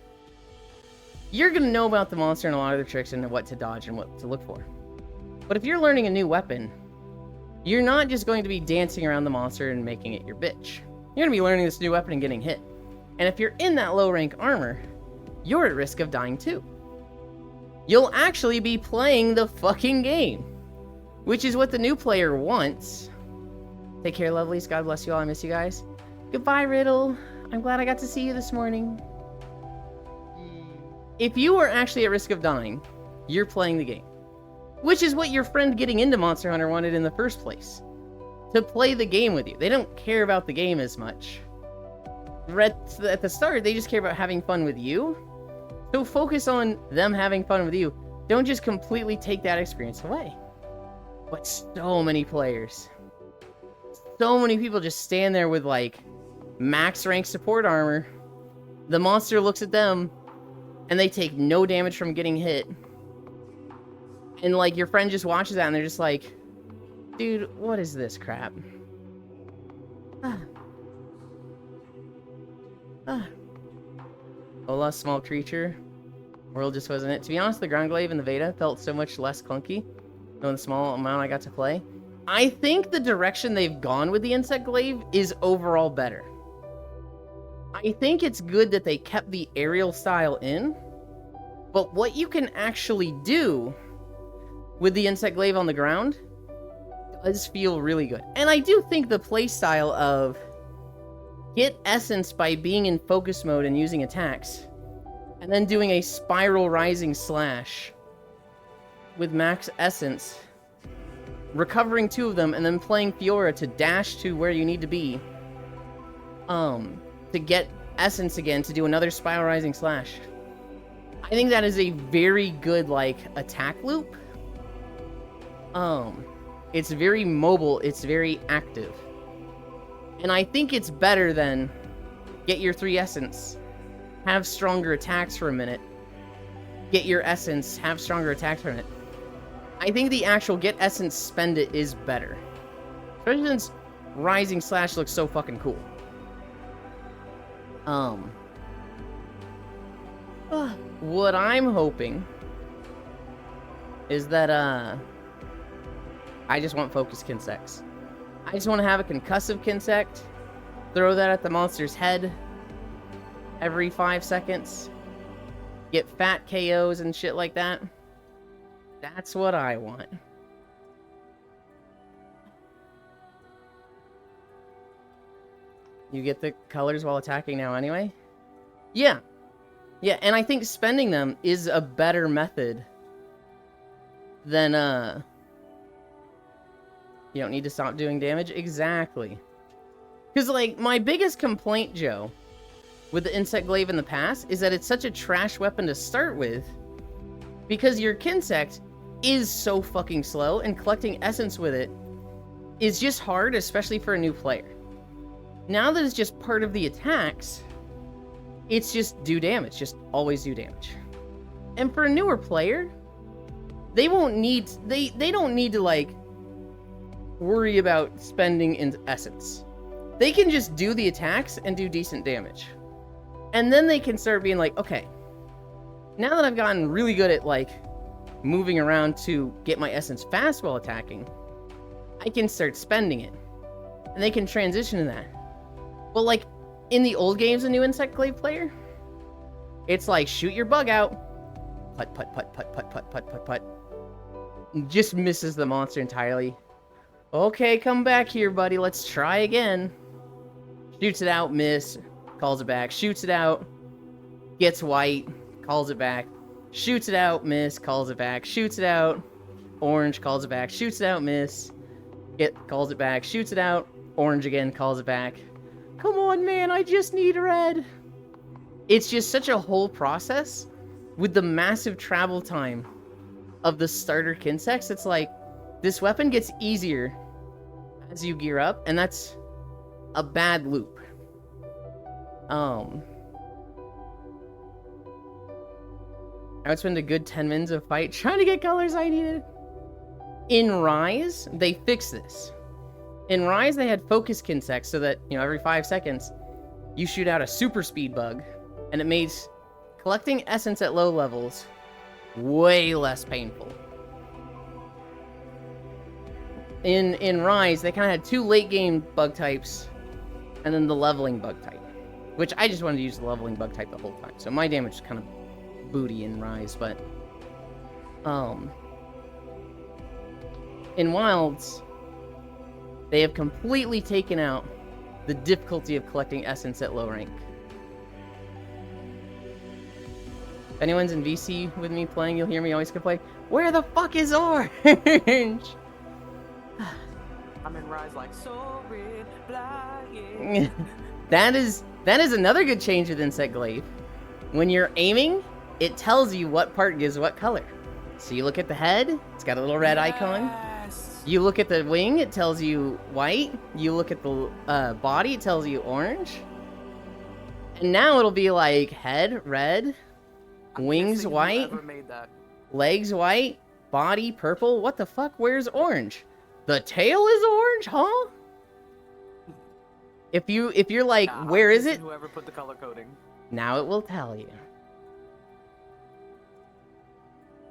you're going to know about the monster and a lot of the tricks and what to dodge and what to look for. But if you're learning a new weapon, you're not just going to be dancing around the monster and making it your bitch. You're going to be learning this new weapon and getting hit. And if you're in that low rank armor, you're at risk of dying too. You'll actually be playing the fucking game, which is what the new player wants. Take care, lovelies. God bless you all. I miss you guys. Goodbye, Riddle. I'm glad I got to see you this morning. If you are actually at risk of dying, you're playing the game. Which is what your friend getting into Monster Hunter wanted in the first place. To play the game with you. They don't care about the game as much. At the start, they just care about having fun with you. So focus on them having fun with you. Don't just completely take that experience away. But so many players. So many people just stand there with, like, max rank support armor. The monster looks at them, and they take no damage from getting hit. And, like, your friend just watches that, and they're just like, dude, what is this crap? Ola, small creature. World just wasn't it. To be honest, the ground glaive and the Veda felt so much less clunky than the small amount I got to play. I think the direction they've gone with the insect glaive is overall better. I think it's good that they kept the aerial style in, but what you can actually do with the insect glaive on the ground does feel really good. And I do think the playstyle of get essence by being in focus mode and using attacks, and then doing a spiral rising slash with max essence, recovering 2 of them, and then playing Fiora to dash to where you need to be, to get essence again to do another spiral rising slash. I think that is a very good, like, attack loop. It's very mobile, it's very active. And I think it's better than get your 3 essence, have stronger attacks for a minute, get your essence, have stronger attacks for a minute. I think the actual get essence, spend it is better. Especially since Rising Slash looks so fucking cool. What I'm hoping is that, I just want Focus Kinsects. I just want to have a concussive Kinsect, throw that at the monster's head every 5 seconds, get fat KOs and shit like that. That's what I want. You get the colors while attacking now anyway? Yeah. Yeah, and I think spending them is a better method than, you don't need to stop doing damage? Exactly. Because, like, my biggest complaint, Joe, with the Insect Glaive in the past is that it's such a trash weapon to start with because your Kinsect is so fucking slow, and collecting essence with it is just hard, especially for a new player. Now that it's just part of the attacks, it's just do damage, just always do damage. And for a newer player, they won't need, they don't need to, like, worry about spending in essence. They can just do the attacks and do decent damage. And then they can start being like, okay, now that I've gotten really good at, like, moving around to get my essence fast while attacking, I can start spending it. And they can transition to that. But, like, in the old games, a new Insect Glaive player, it's like, shoot your bug out. Put, put, put, put, put, put, put, put, put. Just misses the monster entirely. Okay, come back here, buddy. Let's try again. Shoots it out, miss. Calls it back. Shoots it out. Gets white. Calls it back. Shoots it out, miss. Calls it back. Shoots it out. Orange. Calls it back. Shoots it out, miss. Calls it back. Shoots it out. Orange again. Calls it back. Come on, man. I just need red. It's just such a whole process with the massive travel time of the starter Kinsects. It's like, this weapon gets easier as you gear up, and that's a bad loop. I would spend a good 10 minutes of fight trying to get colors I needed. In Rise, they fixed this. In Rise, they had focus Kinsects so that, you know, every 5 seconds, you shoot out a super speed bug, and it made collecting essence at low levels way less painful. In Rise, they kind of had 2 late game bug types, and then the leveling bug type. which I just wanted to use the leveling bug type the whole time. So my damage is kind of booty in Rise, but in Wilds, they have completely taken out the difficulty of collecting essence at low rank. If anyone's in VC with me playing, you'll hear me always complain, where the fuck is Orange? I'm in Rise like soaring, flying. That is another good change with Insect Glaive. When you're aiming, it tells you what part gives what color. So you look at the head, it's got a little red icon. Yes. You look at the wing, it tells you white. You look at the body, it tells you orange. And now it'll be like head, red, I'm wings, guessing white, whoever made that. legs, white, body, purple. What the fuck? Where's orange? The tail is orange, huh? If you're like, Nah, where I'm is guessing it? Whoever put the color coding. Now it will tell you.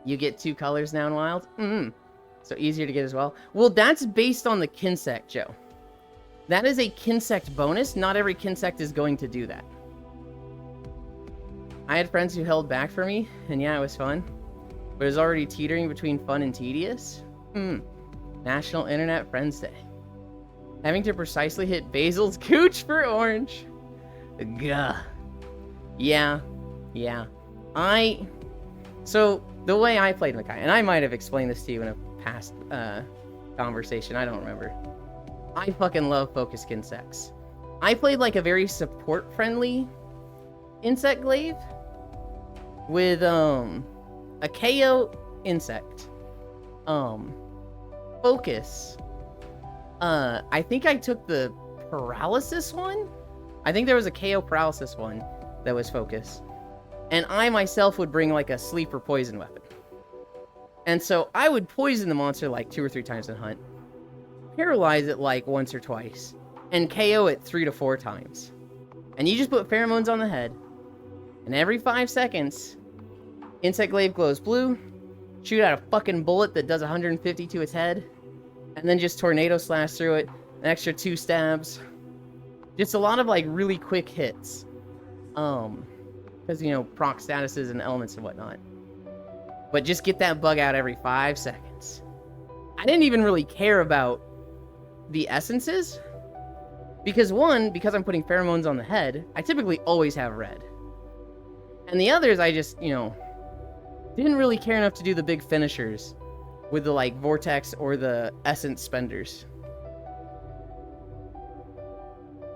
You get 2 colors now in Wild? So easier to get as well. Well, that's based on the Kinsect, Joe. That is a Kinsect bonus. Not every Kinsect is going to do that. I had friends who held back for me, and yeah, it was fun. But it was already teetering between fun and tedious. National Internet Friends Day. Having to precisely hit Basil's cooch for orange. Gah. Yeah. So, the way I played Makai, and I might have explained this to you in a past conversation, I don't remember. I fucking love Focus Insects. I played like a very support-friendly Insect Glaive with a KO Insect. Focus. I think I took the Paralysis one? I think there was a KO Paralysis one that was Focus. And I myself would bring like a sleeper poison weapon. And so I would poison the monster like 2 or 3 times in Hunt. Paralyze it like once or twice. And KO it 3 to 4 times. And you just put pheromones on the head. And every 5 seconds, Insect Glaive glows blue. Shoot out a fucking bullet that does 150 to its head. And then just tornado slash through it. An extra 2 stabs. Just a lot of like really quick hits. Because, you know, proc statuses and elements and whatnot. But just get that bug out every 5 seconds. I didn't even really care about the essences. Because one, because I'm putting pheromones on the head, I typically always have red. And the others, I just, you know, didn't really care enough to do the big finishers with the, like, Vortex or the Essence Spenders.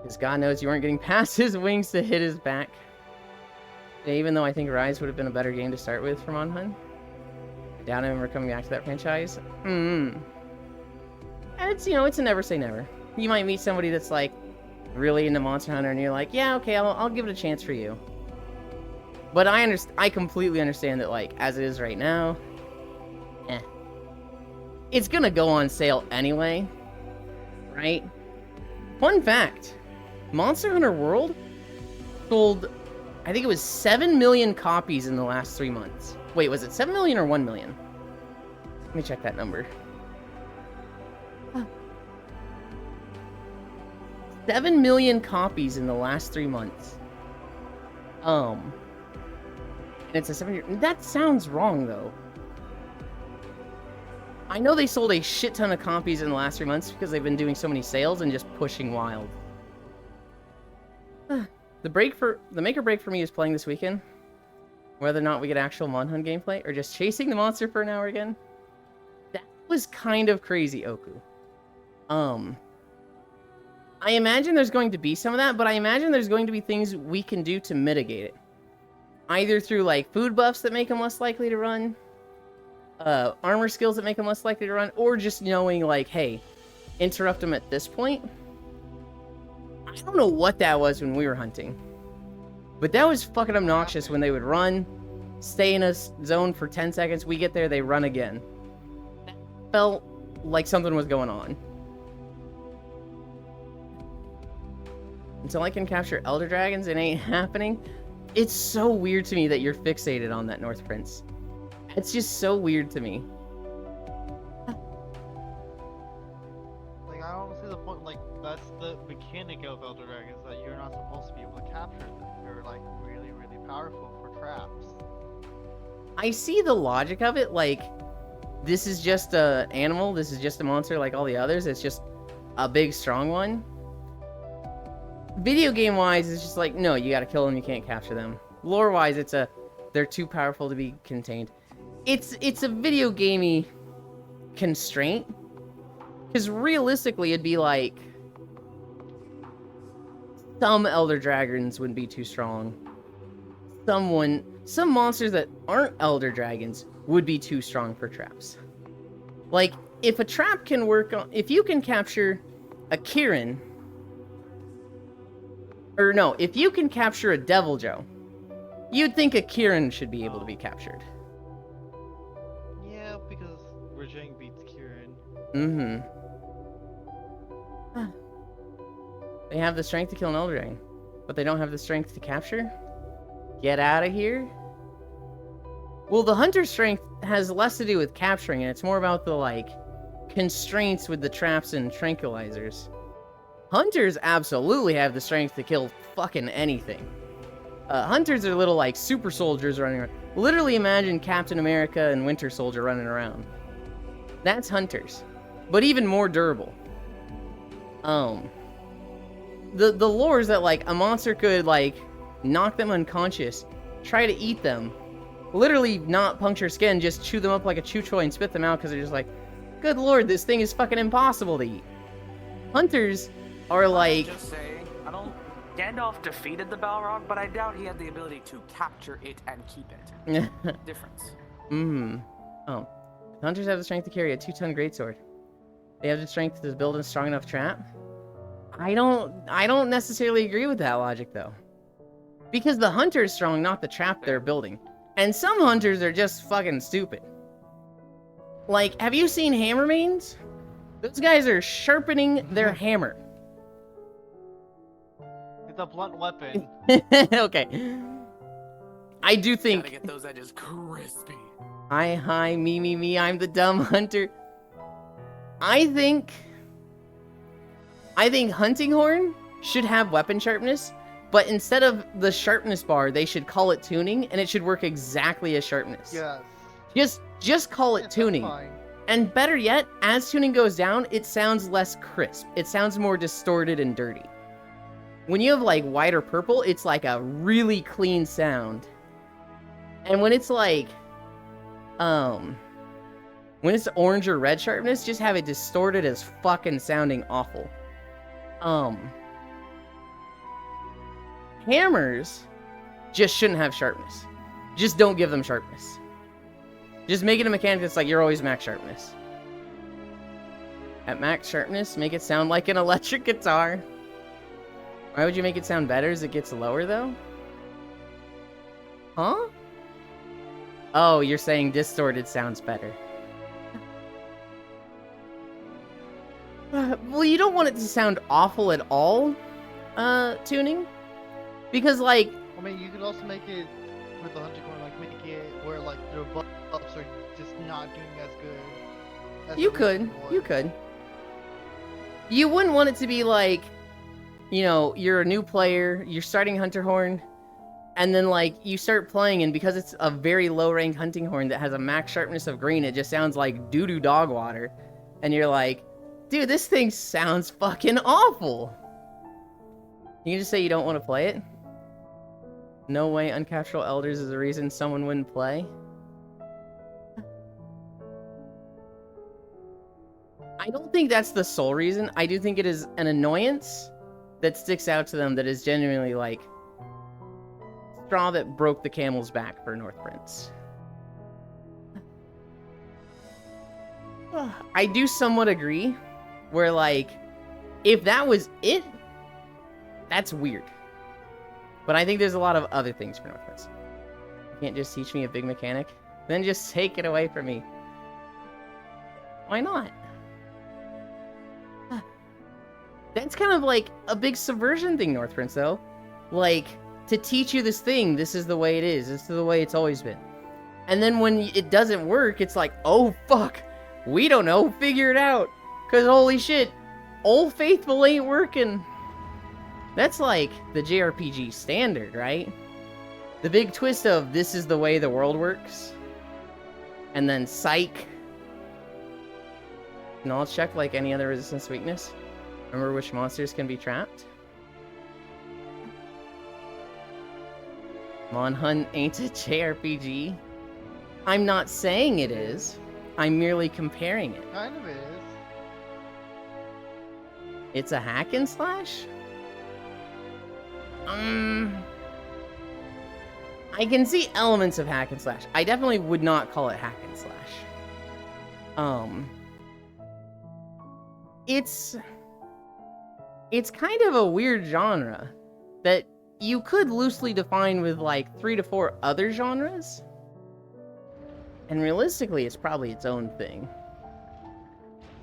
Because God knows you weren't getting past his wings to hit his back. Even though I think Rise would have been a better game to start with for Monhun. I doubt I'm ever coming back to that franchise. And it's, you know, it's a never say never. You might meet somebody that's, like, really into Monster Hunter and you're like, yeah, okay, I'll give it a chance for you. But I completely understand that, like, as it is right now, it's gonna go on sale anyway, right? Fun fact, Monster Hunter World sold, I think it was 7 million copies in the last 3 months. Wait, was it 7 million or 1 million? Let me check that number. 7 million copies in the last 3 months. And it's a 7-year... That sounds wrong, though. I know they sold a shit ton of copies in the last 3 months because they've been doing so many sales and just pushing wild. The make or break for me is playing this weekend. Whether or not we get actual Monhun gameplay or just chasing the monster for an hour again. That was kind of crazy, Oku. I imagine there's going to be some of that, but I imagine there's going to be things we can do to mitigate it. Either through, like, food buffs that make them less likely to run, armor skills that make them less likely to run, or just knowing, like, hey, interrupt them at this point. I don't know what that was when we were hunting, but that was fucking obnoxious when they would run, stay in a zone for 10 seconds, we get there, they run again. That felt like something was going on. Until I can capture Elder Dragons, it ain't happening. It's so weird to me that you're fixated on that North Prince. It's just so weird to me. Like, I don't see the point. Like, that's the mechanic of Elder Dragons, that you're not supposed to be able to capture them. They're like really, really powerful for traps. I see the logic of it. Like, this is just a animal. This is just a monster like all the others. It's just a big, strong one. Video game wise, it's just like, no, you gotta kill them. You can't capture them. Lore wise, they're too powerful to be contained. It's a video gamey constraint. Because realistically, it'd be like some Elder Dragons wouldn't be too strong. Some monsters that aren't Elder Dragons would be too strong for traps. Like, if a trap can work on... If you can capture a Kirin... Or no, if you can capture a Deviljho, you'd think a Kirin should be able to be captured. Yeah, because Rajang beats Kirin. Mm-hmm. They have the strength to kill an Elder Dragon, but they don't have the strength to capture? Get out of here? Well, the Hunter's strength has less to do with capturing, and it's more about the, like, constraints with the traps and tranquilizers. Hunters absolutely have the strength to kill fucking anything. Hunters are little, like, super soldiers running around. Literally imagine Captain America and Winter Soldier running around. That's Hunters. But even more durable. The lore is that, like, a monster could, like, knock them unconscious, try to eat them, literally not puncture skin, just chew them up like a chew toy and spit them out because they're just like, good lord, this thing is fucking impossible to eat. Hunters are like... Just saying, Gandalf defeated the Balrog, but I doubt he had the ability to capture it and keep it. Difference. Oh. Hunters have the strength to carry a 2-ton greatsword. They have the strength to build a strong enough trap. I don't necessarily agree with that logic, though. Because the hunter is strong, not the trap they're building. And some hunters are just fucking stupid. Like, have you seen Hammermains? Those guys are sharpening their hammer. It's a blunt weapon. Okay. I do think... Gotta get those edges crispy. Hi, me, I'm the dumb hunter. I think Hunting Horn should have weapon sharpness, but instead of the sharpness bar, they should call it tuning, and it should work exactly as sharpness. Yes. Just call it That's tuning. fine. And better yet, as tuning goes down, it sounds less crisp. It sounds more distorted and dirty. When you have, like, white or purple, it's like a really clean sound. And when it's like, when it's orange or red sharpness, just have it distorted as fucking sounding awful. Hammers just shouldn't have sharpness. Just don't give them sharpness. Just make it a mechanic that's like, you're always max sharpness. At max sharpness, make it sound like an electric guitar. Why would you make it sound better as it gets lower, though? Huh? Oh, you're saying distorted sounds better. Well, you don't want it to sound awful at all, tuning. Because, like... I mean, you could also make it, with the Hunting Horn, like, make it where, like, their buffs are just not doing as good. As You the could. original one. You could. You wouldn't want it to be like, you know, you're a new player, you're starting Hunter Horn, and then, like, you start playing, and because it's a very low-rank Hunting Horn that has a max sharpness of green, it just sounds like doo-doo dog water. And you're like, dude, this thing sounds fucking awful. You can just say you don't want to play it. No way uncapturable elders is the reason someone wouldn't play. I don't think that's the sole reason. I do think it is an annoyance that sticks out to them that is genuinely like straw that broke the camel's back for North Prince. I do somewhat agree, where like, if that was it, that's weird. But I think there's a lot of other things for North Prince. You can't just teach me a big mechanic, then just take it away from me. Why not? That's kind of like a big subversion thing, North Prince, though. Like, to teach you this thing, this is the way it is. This is the way it's always been. And then when it doesn't work, it's like, oh, fuck. We don't know. Figure it out. Because holy shit, Old Faithful ain't working. That's like the JRPG standard, right? The big twist of this is the way the world works. And then psych. Knowledge check like any other resistance weakness. Remember which monsters can be trapped. Monhunt ain't a JRPG. I'm not saying it is. I'm merely comparing it. Kind of is. It's a hack and slash? I can see elements of hack and slash. I definitely would not call it hack and slash. It's kind of a weird genre that you could loosely define with like 3 to 4 other genres. And realistically, it's probably its own thing.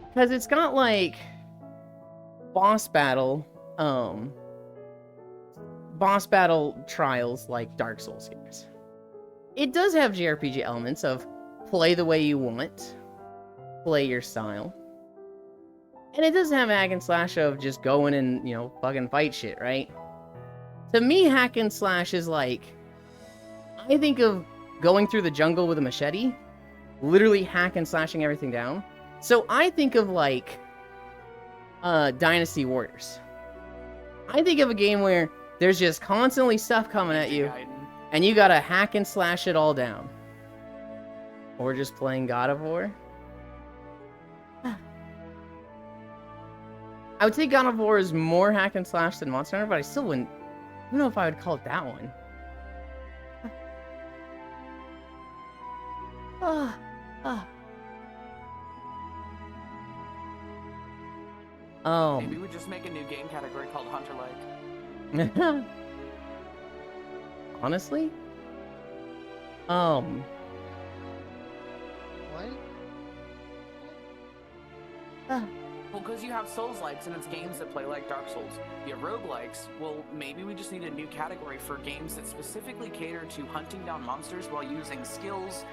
Because it's got like boss battle trials like Dark Souls games. It does have JRPG elements of play the way you want, play your style. And it does have hack and slash of just going and, you know, fucking fight shit, right? To me, hack and slash is like, I think of going through the jungle with a machete, literally hack and slashing everything down. So I think of like Dynasty Warriors. I think of a game where there's just constantly stuff coming at you, and you gotta hack and slash it all down. Or just playing God of War. I would say God of War is more hack and slash than Monster Hunter, but I still wouldn't. I don't know if I would call it that one. Maybe we just make a new game category called Hunter-like. Honestly? What? Well, because you have Souls-likes and it's games that play like Dark Souls. You have roguelikes. Well, maybe we just need a new category for games that specifically cater to hunting down monsters while using skills,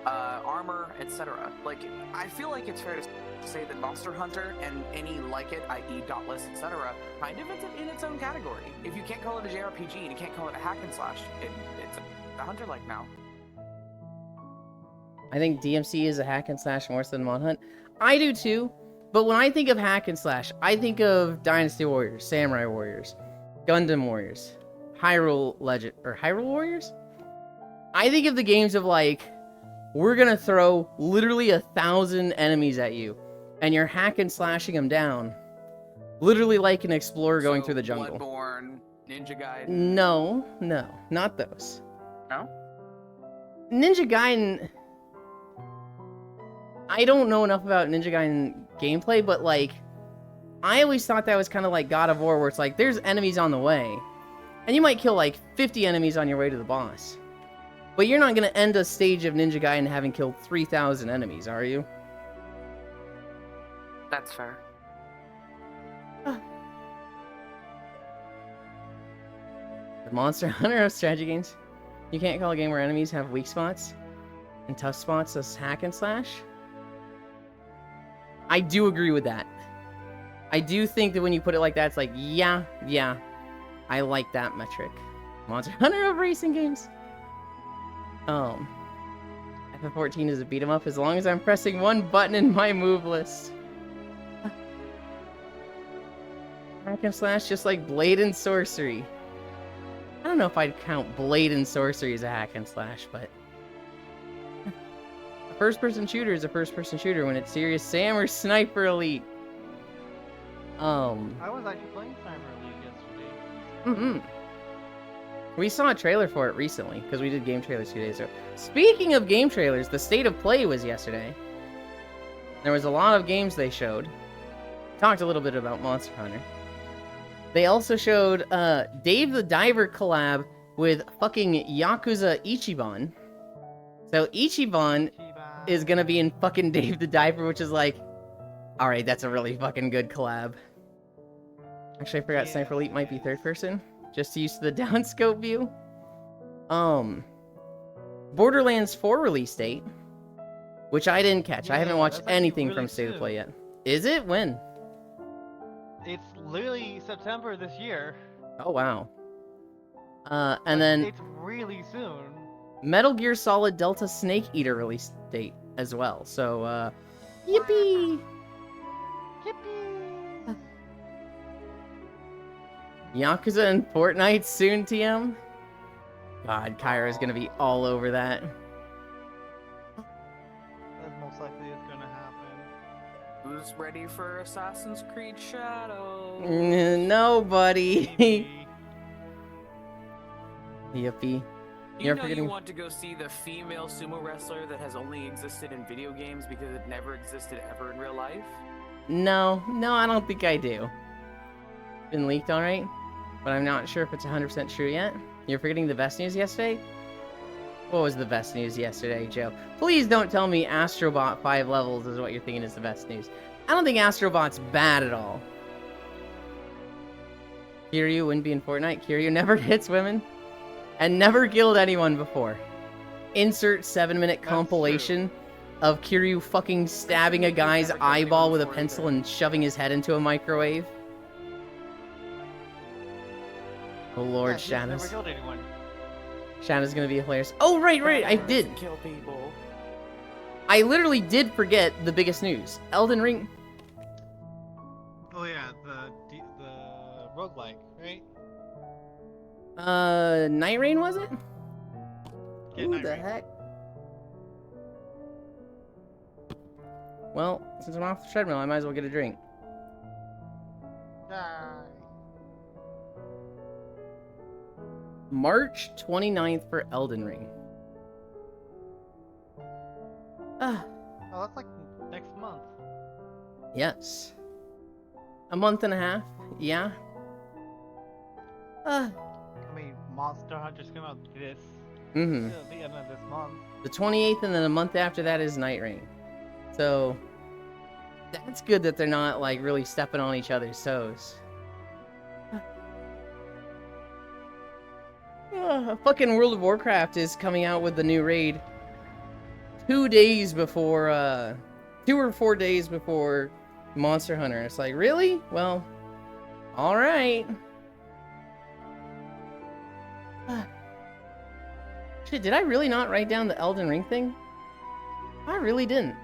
armor, etc. Like, I feel like it's fair to say that Monster Hunter and any like it, i.e. Dauntless, etc., kind of is in its own category. If you can't call it a JRPG and you can't call it a hack and slash, it's a Hunter-like now. I think DMC is a hack and slash more so than Monhunt. I do too, but when I think of hack and slash, I think of Dynasty Warriors, Samurai Warriors, Gundam Warriors, Hyrule Warriors? I think of the games of like, we're gonna throw literally 1,000 enemies at you, and you're hack and slashing them down. Literally like an explorer going through the jungle. Bloodborne, Ninja Gaiden. No, not those. No? Ninja Gaiden... I don't know enough about Ninja Gaiden gameplay, but like, I always thought that was kind of like God of War, where it's like, there's enemies on the way, and you might kill like 50 enemies on your way to the boss. But you're not going to end a stage of Ninja Gaiden having killed 3,000 enemies, are you? That's fair. The Monster Hunter of strategy games. You can't call a game where enemies have weak spots and tough spots as hack and slash? I do agree with that. I do think that when you put it like that, it's like, yeah, I like that metric. Monster Hunter of racing games. FF14 is a beat 'em up as long as I'm pressing one button in my move list. Hack and slash just like Blade and Sorcery. I don't know if I'd count Blade and Sorcery as a hack and slash, but... A first-person shooter is a first-person shooter when it's Serious Sam or Sniper Elite. I was actually playing Sniper Elite yesterday. We saw a trailer for it recently, because we did game trailers 2 days ago. Speaking of game trailers, the State of Play was yesterday. There was a lot of games they showed. Talked a little bit about Monster Hunter. They also showed Dave the Diver collab with fucking Yakuza Ichiban. So Ichiban is gonna be in fucking Dave the Diver, which is like, alright, that's a really fucking good collab. Actually, I forgot Sniper Elite might be third person. Just used to the downscope view. Borderlands 4 release date, which I didn't catch. I haven't watched anything from State of Play yet. Is it? When? It's literally September this year. Oh wow. And Like, then it's really soon. Metal Gear Solid Delta Snake Eater release date as well. So, yippee! Yippee! Yakuza and Fortnite soon, TM? God, Kyra's gonna be all over that. That's most likely it's gonna happen. Who's ready for Assassin's Creed Shadow? Nobody. Maybe. Yippee. You You're know forgetting- you want to go see the female sumo wrestler that has only existed in video games because it never existed ever in real life? No, I don't think I do. Been leaked, alright? But I'm not sure if it's 100% true yet. You're forgetting the best news yesterday? What was the best news yesterday, Joe? Please don't tell me Astrobot 5 levels is what you're thinking is the best news. I don't think Astrobot's bad at all. Kiryu wouldn't be in Fortnite. Kiryu never hits women. And never killed anyone before. Insert 7-minute That's compilation of Kiryu fucking stabbing a guy's Never killed anyone eyeball with a before pencil either. and shoving his head into a microwave. Oh lord, Yeah, he's never Shadows. killed anyone. Shadows gonna be hilarious. Oh right, I Batman did. doesn't kill people. I literally did forget the biggest news. Elden Ring. Oh yeah, the roguelike, right? Night Rain was it? Yeah, Who Night the Rain. heck? Well, since I'm off the treadmill, I might as well get a drink. Die. March 29th for Elden Ring. Ah, Oh, that's like next month. yes. A month and a half, yeah. I mean, Monster Hunter's coming out this Mm-hmm. the end of this month. The 28th, and then a month after that is Night Rain. So, that's good that they're not, like, really stepping on each other's toes. Fucking World of Warcraft is coming out with the new raid 2 days before, 2 or 4 days before Monster Hunter. It's like, really? Well, alright. Shit, did I really not write down the Elden Ring thing? I really didn't.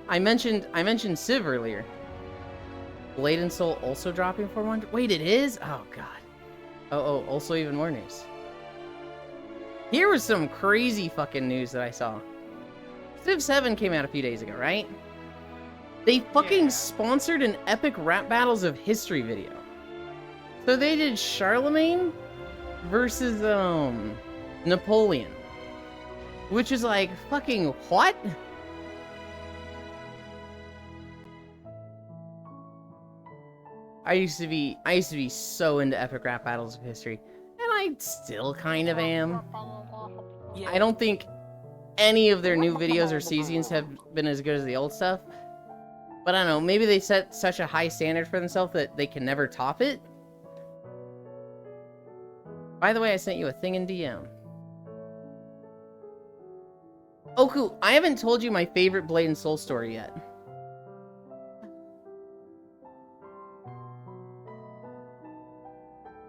I mentioned Civ earlier. Blade and Soul also dropping for one. Wait, it is? Oh god. Oh, also even more news. Here was some crazy fucking news that I saw. Civ 7 came out a few days ago, right? They fucking Yeah. sponsored an epic rap battles of history video. So they did Charlemagne versus Napoleon. Which is like fucking what? I used to be so into epic rap battles of history, and I still kind of am. Yeah. I don't think any of their new videos or seasons have been as good as the old stuff. But I don't know, maybe they set such a high standard for themselves that they can never top it. By the way, I sent you a thing in DM. Oku, I haven't told you my favorite Blade and Soul story yet.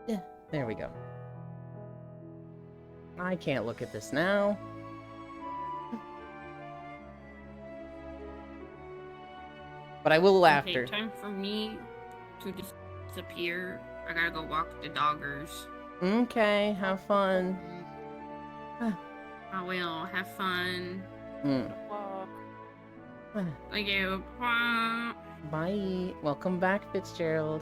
Yeah, there we go. I can't look at this now. But I will after. Okay, time for me to disappear. I gotta go walk the doggers. Okay, have fun. I will have fun. Mm. Fuck. Thank you. Bye. Bye. Welcome back, Fitzgerald.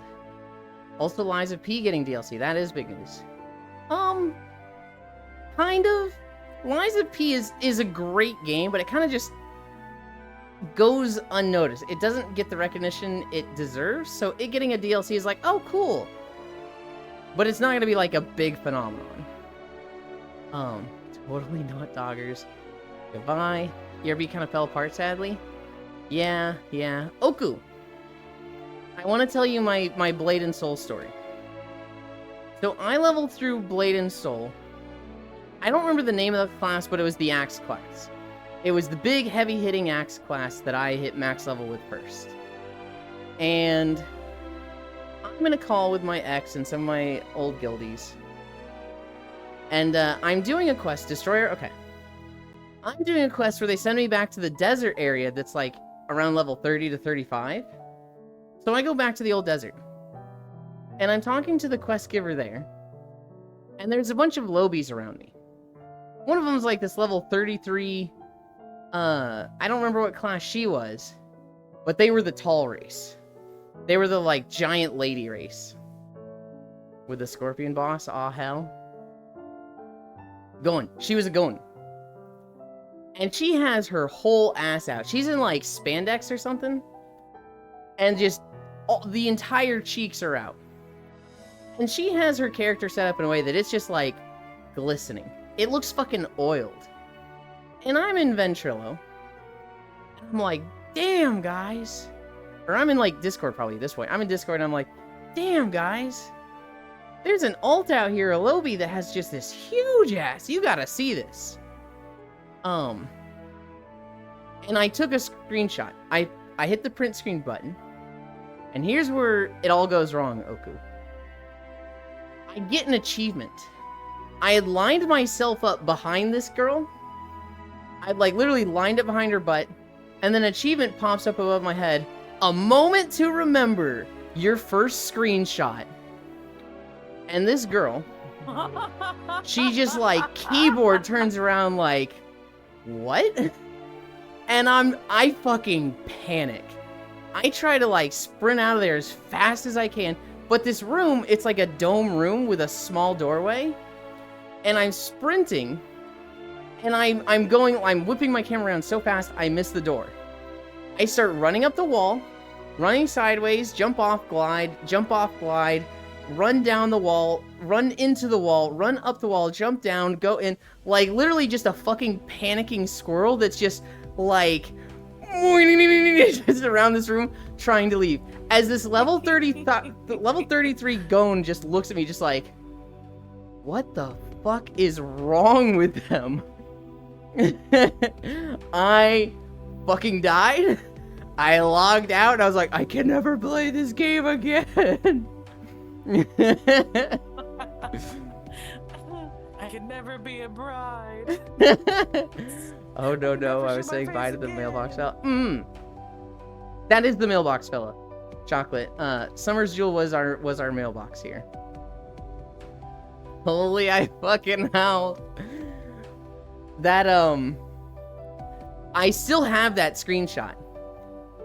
Also, Lies of P getting DLC. That is big news. Kind of. Lies of P is a great game, but it kind of just goes unnoticed. It doesn't get the recognition it deserves, so it getting a DLC is like, oh, cool. But it's not going to be like a big phenomenon. Totally not Doggers. Goodbye. ERB kind of fell apart, sadly. Yeah. Oku! I want to tell you my Blade and Soul story. So I leveled through Blade and Soul. I don't remember the name of the class, but it was the Axe class. It was the big, heavy-hitting Axe class that I hit max level with first. And I'm gonna call with my ex and some of my old guildies. And I'm doing a quest, Destroyer. Okay. I'm doing a quest where they send me back to the desert area that's like around level 30 to 35. So I go back to the old desert. And I'm talking to the quest giver there. And there's a bunch of lobies around me. One of them's like this level 33. I don't remember what class she was. But they were the tall race. They were the like giant lady race. With the scorpion boss. Aw, hell. Going. She was a going. And she has her whole ass out. She's in like spandex or something. And just the entire cheeks are out. And she has her character set up in a way that it's just like glistening. It looks fucking oiled. And I'm in Ventrilo. And I'm like, damn, guys. Or I'm in like Discord probably at this point. I'm in Discord and I'm like, damn, guys. There's an alt out here, a Lobby, that has just this huge ass. You gotta see this. And I took a screenshot. I hit the print screen button. And here's where it all goes wrong, Oku. I get an achievement. I had lined myself up behind this girl. I'd like literally lined up behind her butt. And then an achievement pops up above my head. A moment to remember your first screenshot. And this girl, she just like keyboard turns around like, what? And I fucking panic. I try to like sprint out of there as fast as I can. But this room, it's like a dome room with a small doorway. And I'm sprinting. And I'm whipping my camera around so fast, I miss the door. I start running up the wall, running sideways, jump off glide, run down the wall, run into the wall, run up the wall, jump down, go in, like literally just a fucking panicking squirrel that's just like just around this room trying to leave. As this level 33 Gon just looks at me just like, what the fuck is wrong with them? I fucking died. I logged out and I was like, I can never play this game again. I can never be a bride. Oh no, I was saying bye to the mailbox fella. That is the mailbox fella. Chocolate. Summer's Jewel was our mailbox here. Holy I fucking hell. That I still have that screenshot.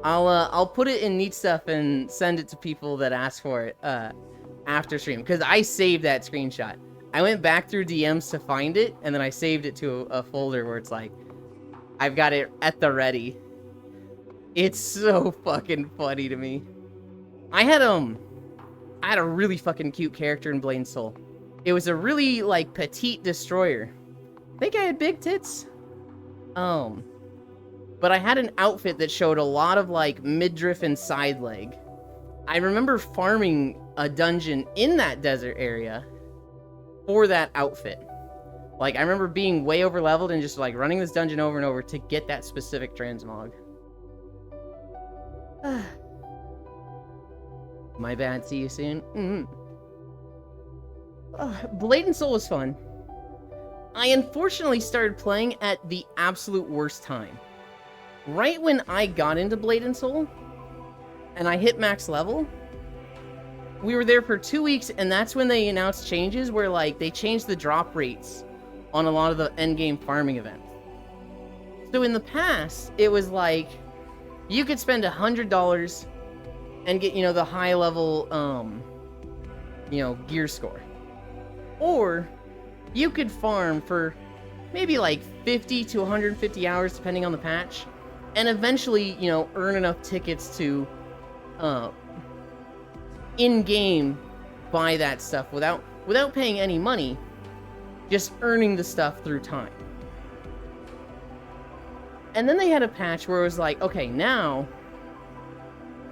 I'll put it in Neat Stuff and send it to people that ask for it after stream, because I saved that screenshot. I went back through DMs to find it, and then I saved it to a folder where it's like, I've got it at the ready. It's so fucking funny to me. I had a really fucking cute character in Blade and Soul. It was a really like petite destroyer. I think I had big tits. But I had an outfit that showed a lot of like midriff and side leg. I remember farming a dungeon in that desert area for that outfit. Like, I remember being way over leveled and just like running this dungeon over and over to get that specific transmog. My bad, see you soon. Blade and Soul was fun. I unfortunately started playing at the absolute worst time. Right when I got into Blade and Soul, and I hit max level, we were there for 2 weeks, and that's when they announced changes where, like, they changed the drop rates on a lot of the endgame farming events. So in the past, it was like, you could spend $100 and get, you know, the high level, gear score. Or you could farm for maybe like 50 to 150 hours, depending on the patch, and eventually, you know, earn enough tickets to, in-game buy that stuff without paying any money, just earning the stuff through time. And then they had a patch where it was like, okay, now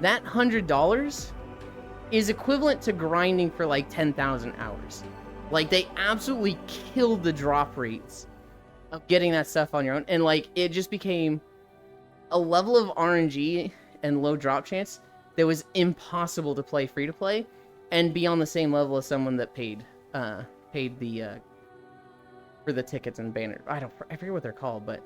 that $100 is equivalent to grinding for like 10,000 hours. Like, they absolutely killed the drop rates of getting that stuff on your own. And like, it just became a level of RNG and low drop chance that was impossible to play free to play and be on the same level as someone that paid the for the tickets and banner. I forget what they're called, but.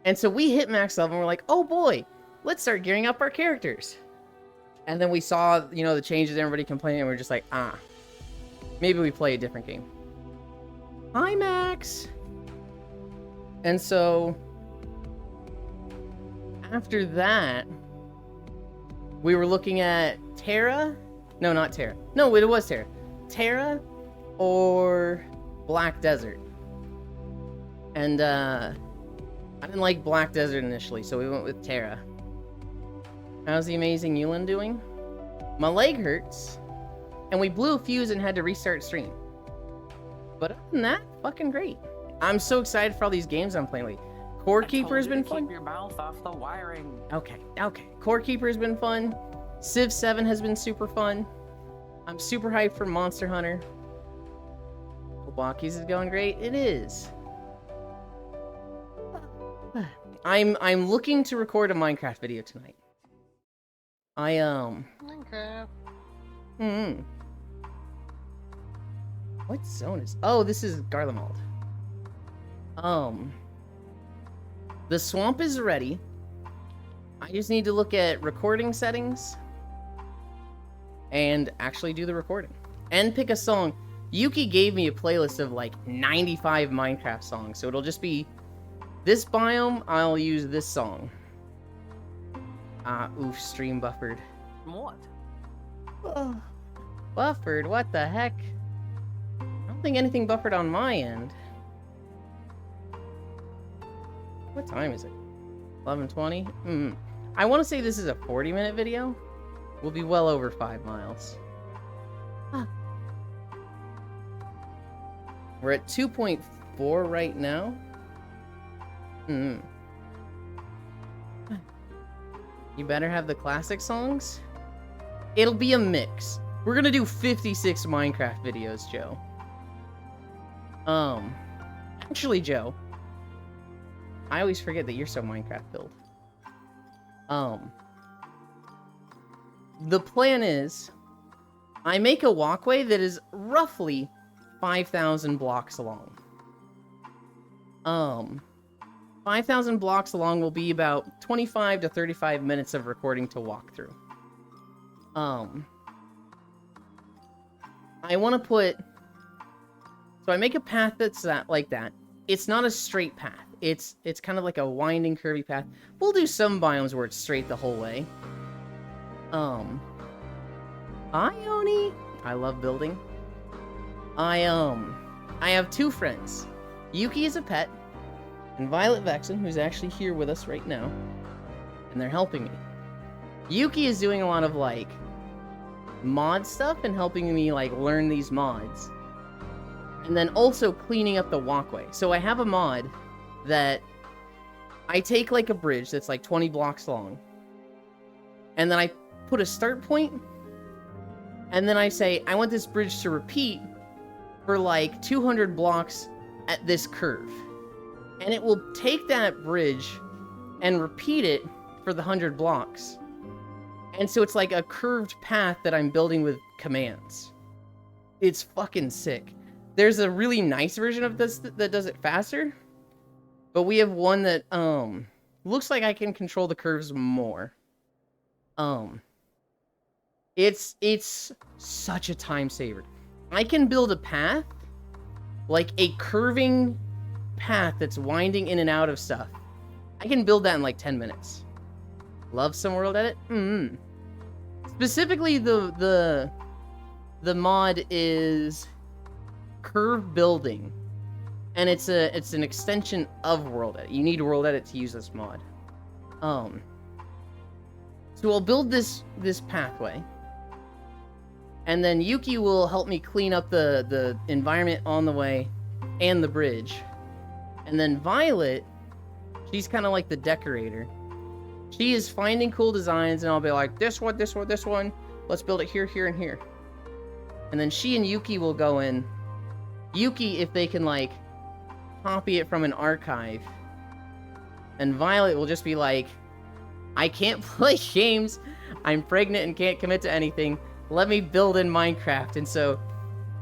And so we hit max level and we're like, oh boy, let's start gearing up our characters. And then we saw, you know, the changes, everybody complaining, and we're just like, maybe we play a different game. Hi, Max! And so, after that, we were looking at Terra? No, not Terra. No, it was Terra. Terra or Black Desert. And, I didn't like Black Desert initially, so we went with Terra. How's the amazing Yulin doing? My leg hurts, and we blew a fuse and had to restart stream. But other than that, fucking great. I'm so excited for all these games I'm playing lately. Core Keeper has been fun. Keep your mouth off the wiring. Okay. Core Keeper has been fun. Civ 7 has been super fun. I'm super hyped for Monster Hunter. Walkies is going great. It is. I'm looking to record a Minecraft video tonight. Minecraft. What zone is? Oh, this is Garlemald. The swamp is ready. I just need to look at recording settings and actually do the recording and pick a song. Yuki gave me a playlist of like 95 Minecraft songs, so it'll just be this biome. I'll use this song. Oof, stream buffered. What? Oh, buffered? What the heck? I don't think anything buffered on my end. What time is it? 11:20? I want to say this is a 40-minute video. We'll be well over 5 miles. We're at 2.4 right now. You better have the classic songs. It'll be a mix. We're gonna do 56 Minecraft videos, Joe. Actually, Joe, I always forget that you're so Minecraft build. The plan is, I make a walkway that is roughly 5,000 blocks long. 5,000 blocks long will be about 25 to 35 minutes of recording to walk through. I want to put... So I make a path that's like that. It's not a straight path. It's kind of like a winding, curvy path. We'll do some biomes where it's straight the whole way. Hi, Oni! I love building. I have 2 friends. Yuki is a pet, and Violet Vexen, who's actually here with us right now. And they're helping me. Yuki is doing a lot of, like, mod stuff and helping me, like, learn these mods. And then also cleaning up the walkway. So I have a mod that I take, like, a bridge that's, like, 20 blocks long. And then I put a start point. And then I say, I want this bridge to repeat for, like, 200 blocks at this curve. And it will take that bridge and repeat it for the 100 blocks. And so it's like a curved path that I'm building with commands. It's fucking sick. There's a really nice version of this that does it faster. But we have one that looks like I can control the curves more. It's such a time saver. I can build a path, like a curving path that's winding in and out of stuff. I can build that in like 10 minutes. Love some world edit? Specifically, the mod is curve building, and it's an extension of world edit. You need world edit to use this mod. So I'll build this pathway, and then Yuki will help me clean up the environment on the way and the bridge. And then Violet, she's kind of like the decorator. She is finding cool designs, and I'll be like, this one, this one, this one. let's build it here, here, and here. And then she and Yuki will go in. Yuki, if they can, like, copy it from an archive. And Violet will just be like, I can't play games. I'm pregnant and can't commit to anything. Let me build in Minecraft. And so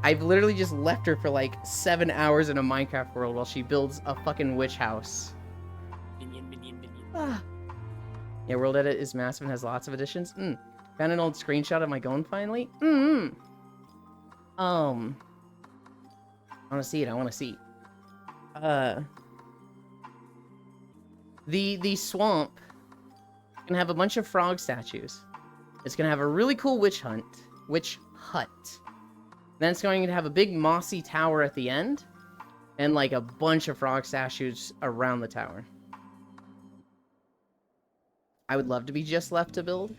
I've literally just left her for like 7 hours in a Minecraft world while she builds a fucking witch house. Yeah, World Edit is massive and has lots of additions. Found an old screenshot of my Gone finally. I want to see it. I want to see. The swamp can have a bunch of frog statues. It's gonna have a really cool witch hut. Then it's going to have a big mossy tower at the end, and like a bunch of frog statues around the tower. I would love to be just left to build.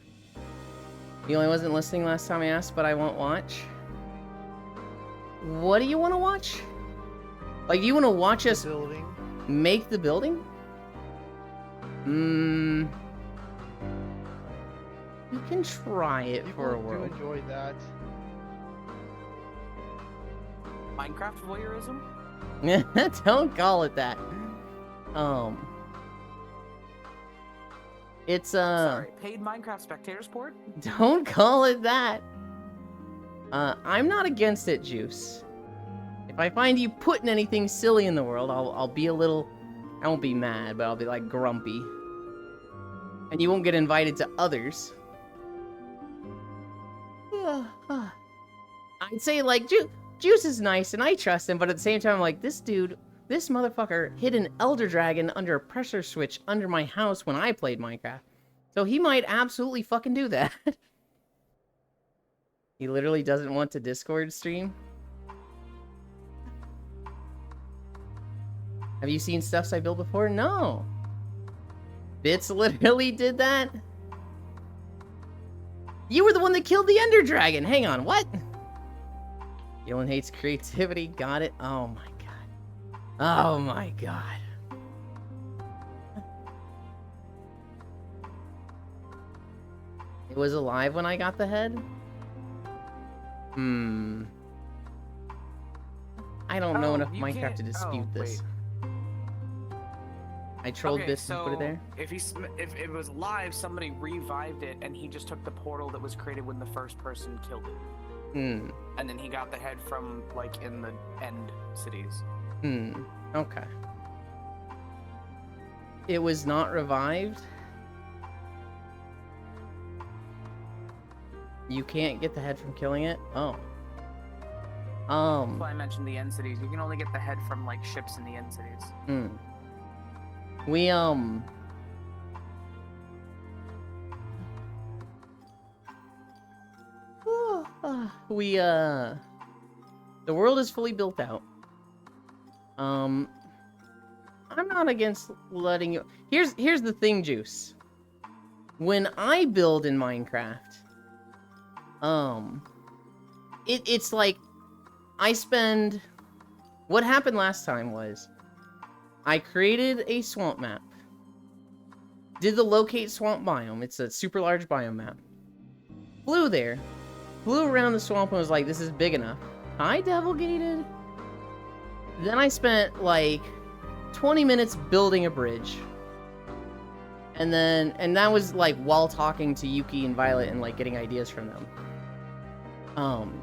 You only wasn't listening last time I asked, but I won't watch. What do you want to watch? Like, do you want to watch us Building. make the building? We can try it for a People do world. enjoy that. Minecraft voyeurism? Don't call it that. It's Sorry, paid Minecraft spectator sport? don't call it that. I'm not against it, Juice. If I find you putting anything silly in the world, I'll be a little, I won't be mad, but I'll be like grumpy. And you won't get invited to others. I'd say like Juice is nice and I trust him, but at the same time, like, this motherfucker hid an Elder Dragon under a pressure switch under my house when I played Minecraft. So he might absolutely fucking do that. He literally doesn't want to Discord stream. Have you seen stuffs I built before? No. Bits literally did that? You were the one that killed the Ender Dragon. Hang on, what? Gillen hates creativity. Got it. Oh my god. Oh my god. It was alive when I got the head? I don't know enough you Minecraft can't- to dispute this. wait. I trolled Okay, Bits and put it there. If it was live, somebody revived it, and he just took the portal that was created when the first person killed it, and then he got the head from like in the end cities. Okay. It was not revived. You can't get the head from killing it? Oh. That's why I mentioned the end cities. You can only get the head from like ships in the end cities. We, the world is fully built out. I'm not against letting you... Here's the thing, Juice. When I build in Minecraft, it's like, I spend... What happened last time was, I created a swamp map. Did the locate swamp biome. It's a super large biome map. Flew there. Flew around the swamp and was like, this is big enough. I devil-gated. Then I spent like 20 minutes building a bridge. And that was like while talking to Yuki and Violet and like getting ideas from them.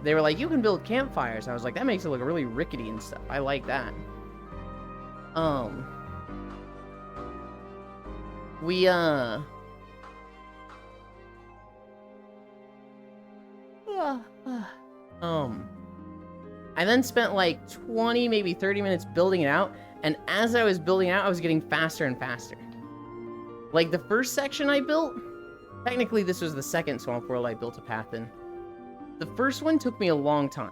They were like, you can build campfires. I was like, that makes it look really rickety and stuff. I like that. I then spent like 20, maybe 30 minutes building it out, and as I was building it out, I was getting faster and faster. Like, the first section I built, technically this was the second swamp world I built a path in. The first one took me a long time.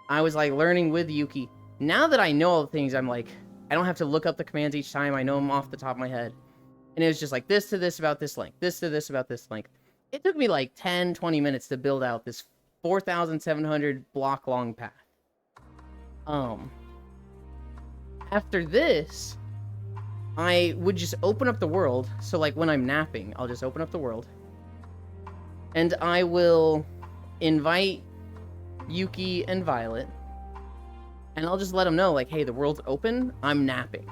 I was like learning with Yuki. Now that I know all the things, I'm like, I don't have to look up the commands each time, I know them off the top of my head. And it was just like, this to this about this length, this to this about this length. It took me like 10, 20 minutes to build out this 4,700 block long path. After this, I would just open up the world. So like when I'm napping, I'll just open up the world. And I will invite Yuki and Violet. And I'll just let them know, like, hey, the world's open. I'm napping.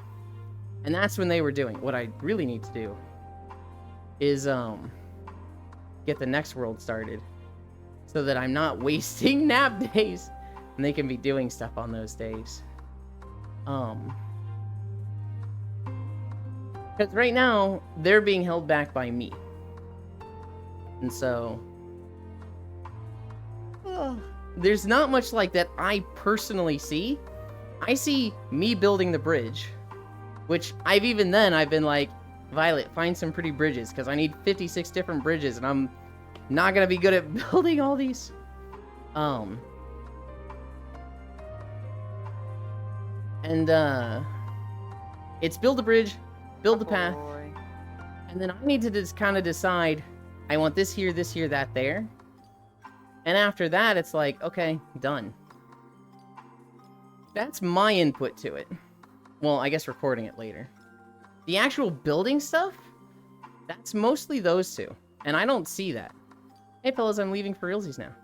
And that's when they were doing. What I really need to do is get the next world started. So that I'm not wasting nap days. And they can be doing stuff on those days. Because right now, they're being held back by me. And so... there's not much like that I personally see. I see me building the bridge. Which, I've been like, Violet, find some pretty bridges. Because I need 56 different bridges. And I'm not going to be good at building all these. It's build a bridge, build the path, and then I need to just kind of decide, I want this here, that there. And after that, it's like, okay, done. That's my input to it. Well, I guess recording it later. The actual building stuff, that's mostly those two. And I don't see that. Hey, fellas, I'm leaving for realsies now.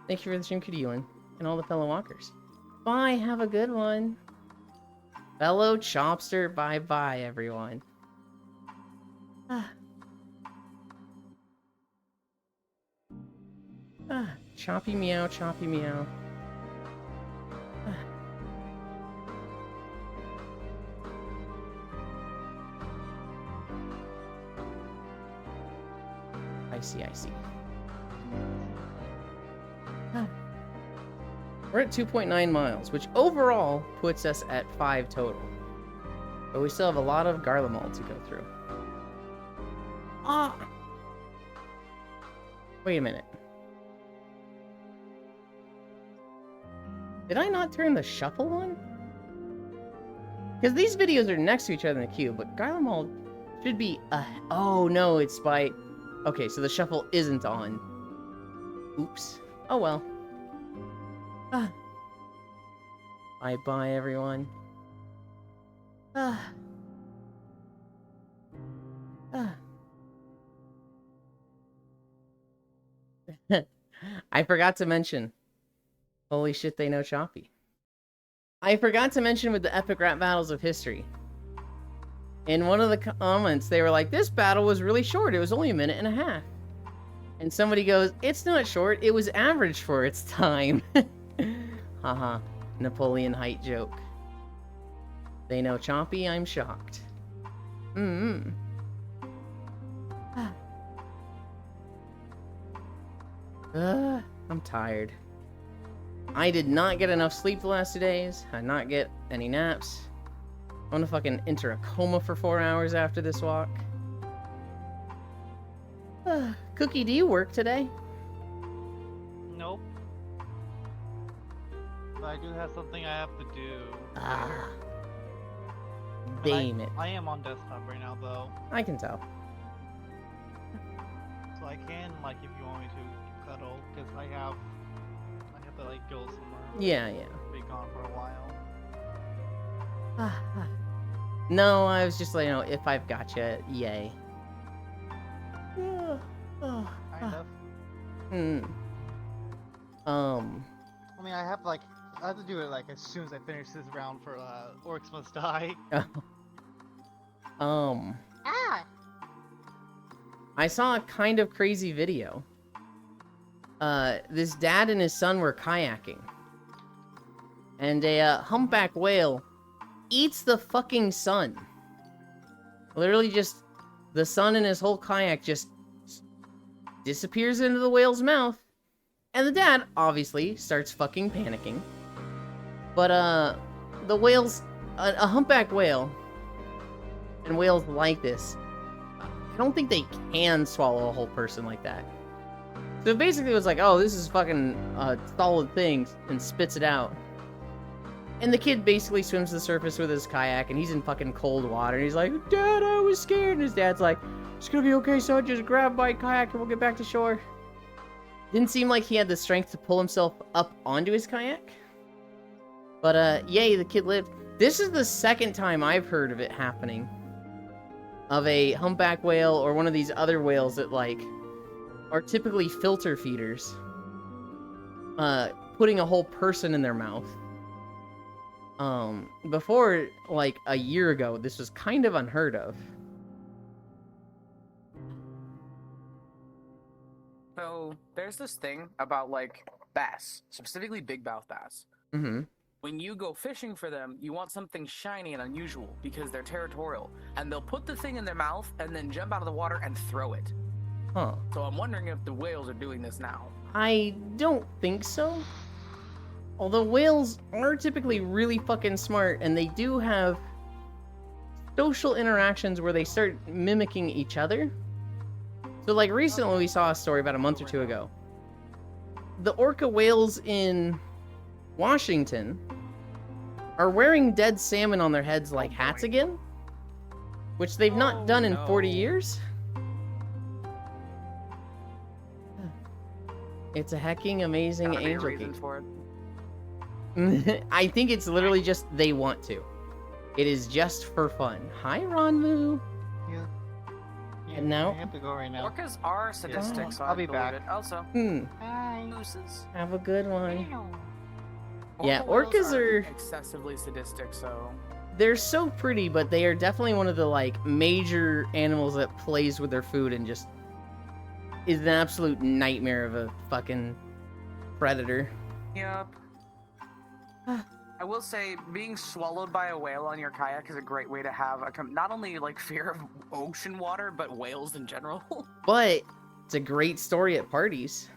Thank you for the stream, Kadewin, and all the fellow walkers. Bye, have a good one. Fellow Chopster, bye-bye, everyone. Choppy meow, choppy meow. I see. We're at 2.9 miles, which overall puts us at 5 total. But we still have a lot of Garlemald to go through. Wait a minute. Did I not turn the shuffle on? Because these videos are next to each other in the queue, but Garlemald should be oh no, it's by... Okay, so the shuffle isn't on. Oops. Oh well. Bye-bye, everyone. I forgot to mention. Holy shit, they know Choppy. I forgot to mention with the epic rap battles of history. In one of the comments, they were like, this battle was really short. It was only 1.5 minutes. And somebody goes, it's not short. It was average for its time. Haha. Napoleon height joke. They know Choppy, I'm shocked. I'm tired. I did not get enough sleep the last 2 days. I did not get any naps. I'm gonna fucking enter a coma for 4 hours after this walk. Cookie, do you work today? Nope. But I do have something I have to do. Damn it. I am on desktop right now, though. I can tell. So I can, like, if you want me to cuddle, because I have to, like, go somewhere. Yeah. Be gone for a while. No, I was just like, you know, if I've got you, yay. Kind of. I mean, I have to do it, like, as soon as I finish this round for, Orcs Must Die. I saw a kind of crazy video. This dad and his son were kayaking. And a humpback whale eats the fucking son. Literally just, the son and his whole kayak just disappears into the whale's mouth. And the dad, obviously, starts fucking panicking. But, the whale's, a humpback whale, and whales like this, I don't think they can swallow a whole person like that. So basically it was like, oh, this is fucking a solid thing, and spits it out. And the kid basically swims to the surface with his kayak, and he's in fucking cold water, and he's like, Dad, I was scared. And his dad's like, it's gonna be okay, son, just grab my kayak and we'll get back to shore. Didn't seem like he had the strength to pull himself up onto his kayak. But, yay, the kid lived. This is the second time I've heard of it happening. Of a humpback whale or one of these other whales that, like, are typically filter feeders, putting a whole person in their mouth. Before, like, a year ago, this was kind of unheard of. So there's this thing about like bass, specifically big mouth bass. Mm-hmm. When you go fishing for them, you want something shiny and unusual because they're territorial, and they'll put the thing in their mouth and then jump out of the water and throw it. Huh. So I'm wondering if the whales are doing this now. I don't think so. Although whales are typically really fucking smart, and they do have social interactions where they start mimicking each other. So, like, recently we saw a story about a month or two ago. The orca whales in Washington are wearing dead salmon on their heads like hats again, which they've not done in 40 years. It's a hecking amazing Gotta be a angel reason cake. for it. I think it's literally just they want to. It is just for fun. Hi, Ronmu. Yeah. And now- I have to go right now. Orcas are sadistic, so I'll I be believe back. it. Also, Hi. mooses. Have a good one. Yeah, Orca whales orcas are- excessively sadistic, so They're so pretty, but they are definitely one of the, like, major animals that plays with their food and just is an absolute nightmare of a fucking predator. yep. I will say, being swallowed by a whale on your kayak is a great way to have not only like fear of ocean water, but whales in general. But it's a great story at parties.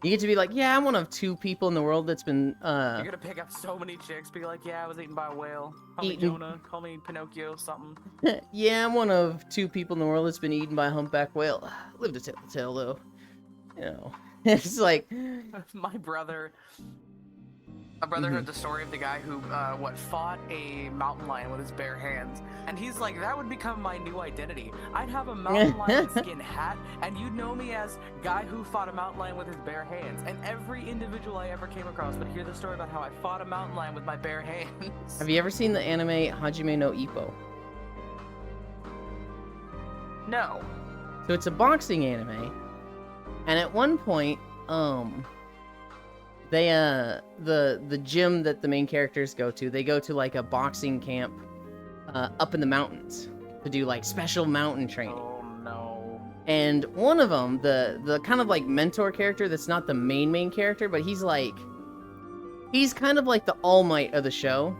You get to be like, yeah, I'm one of 2 people in the world that's been, You're gonna pick up so many chicks, be like, yeah, I was eaten by a whale. Call me Eaten- Jonah, call me Pinocchio, something. yeah, I'm one of 2 people in the world that's been eaten by a humpback whale. Live to tell the tale, though. You know, it's like, My brother heard the story of the guy who fought a mountain lion with his bare hands, and he's like, that would become my new identity. I'd have a mountain lion skin hat, and you'd know me as guy who fought a mountain lion with his bare hands. And every individual I ever came across would hear the story about how I fought a mountain lion with my bare hands. have you ever seen the anime Hajime no Ippo? No. So it's a boxing anime, and at one point, they the gym that the main characters go to, they go to like a boxing camp up in the mountains to do like special mountain training. Oh no. And one of them, the kind of like mentor character that's not the main character, but he's kind of like the All Might of the show,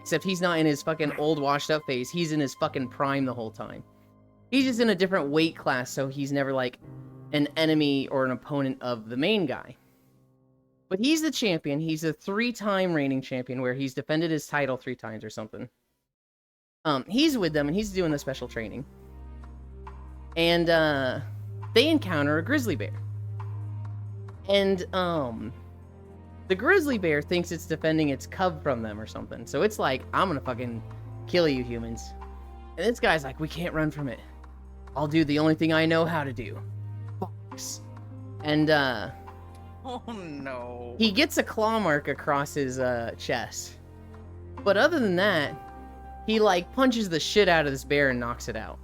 except he's not in his fucking old washed up phase. He's in his fucking prime the whole time. He's just in a different weight class, so he's never like an enemy or an opponent of the main guy. But he's the champion. He's a 3-time reigning champion where he's defended his title 3 times or something. He's with them and he's doing the special training. And they encounter a grizzly bear. And the grizzly bear thinks it's defending its cub from them or something. So it's like, I'm gonna fucking kill you humans. And this guy's like, we can't run from it. I'll do the only thing I know how to do. Box. And Oh no. he gets a claw mark across his chest. But other than that, he like punches the shit out of this bear and knocks it out.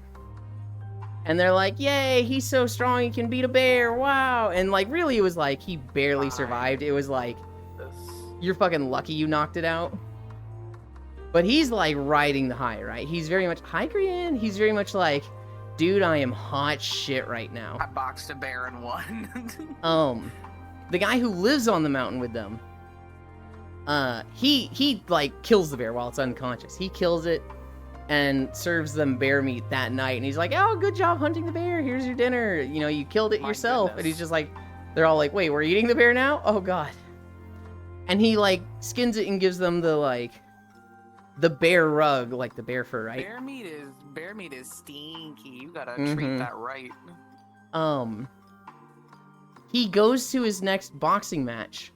And they're like, yay, he's so strong, he can beat a bear, wow. And like really it was like he barely survived. It was like, you're fucking lucky you knocked it out. But he's like riding the high, right? He's very much, hi Grian, he's very much like, dude, I am hot shit right now. I boxed a bear and won. The guy who lives on the mountain with them, he like kills the bear while it's unconscious. He kills it and serves them bear meat that night. And he's like, oh, good job hunting the bear. Here's your dinner. You know, you killed it My yourself. goodness. And he's just like, they're all like, wait, we're eating the bear now? Oh God. And he like skins it and gives them the like, the bear rug, like the bear fur, right? Bear meat is stinky. You gotta Mhm. treat that right. He goes to his next boxing match,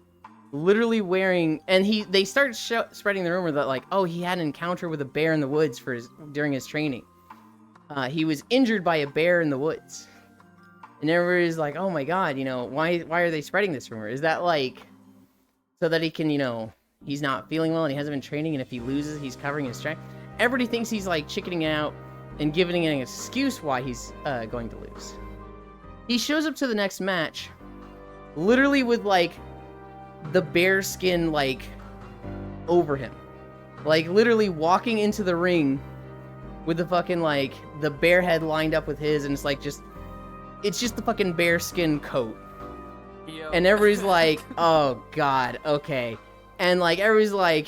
literally wearing, and they start spreading the rumor that like, oh, he had an encounter with a bear in the woods during his training. He was injured by a bear in the woods, and everybody's like, oh my God, you know, why are they spreading this rumor? Is that like so that he can, you know, he's not feeling well and he hasn't been training, and if he loses, he's covering his strength? Everybody thinks he's like chickening out and giving an excuse why he's going to lose. He shows up to the next match, literally with, like, the bear skin, like, over him. Like, literally walking into the ring with the fucking, like, the bear head lined up with his, and it's, like, it's just the fucking bear skin coat. Yep. And everybody's like, oh, God, okay. And, like, everybody's like,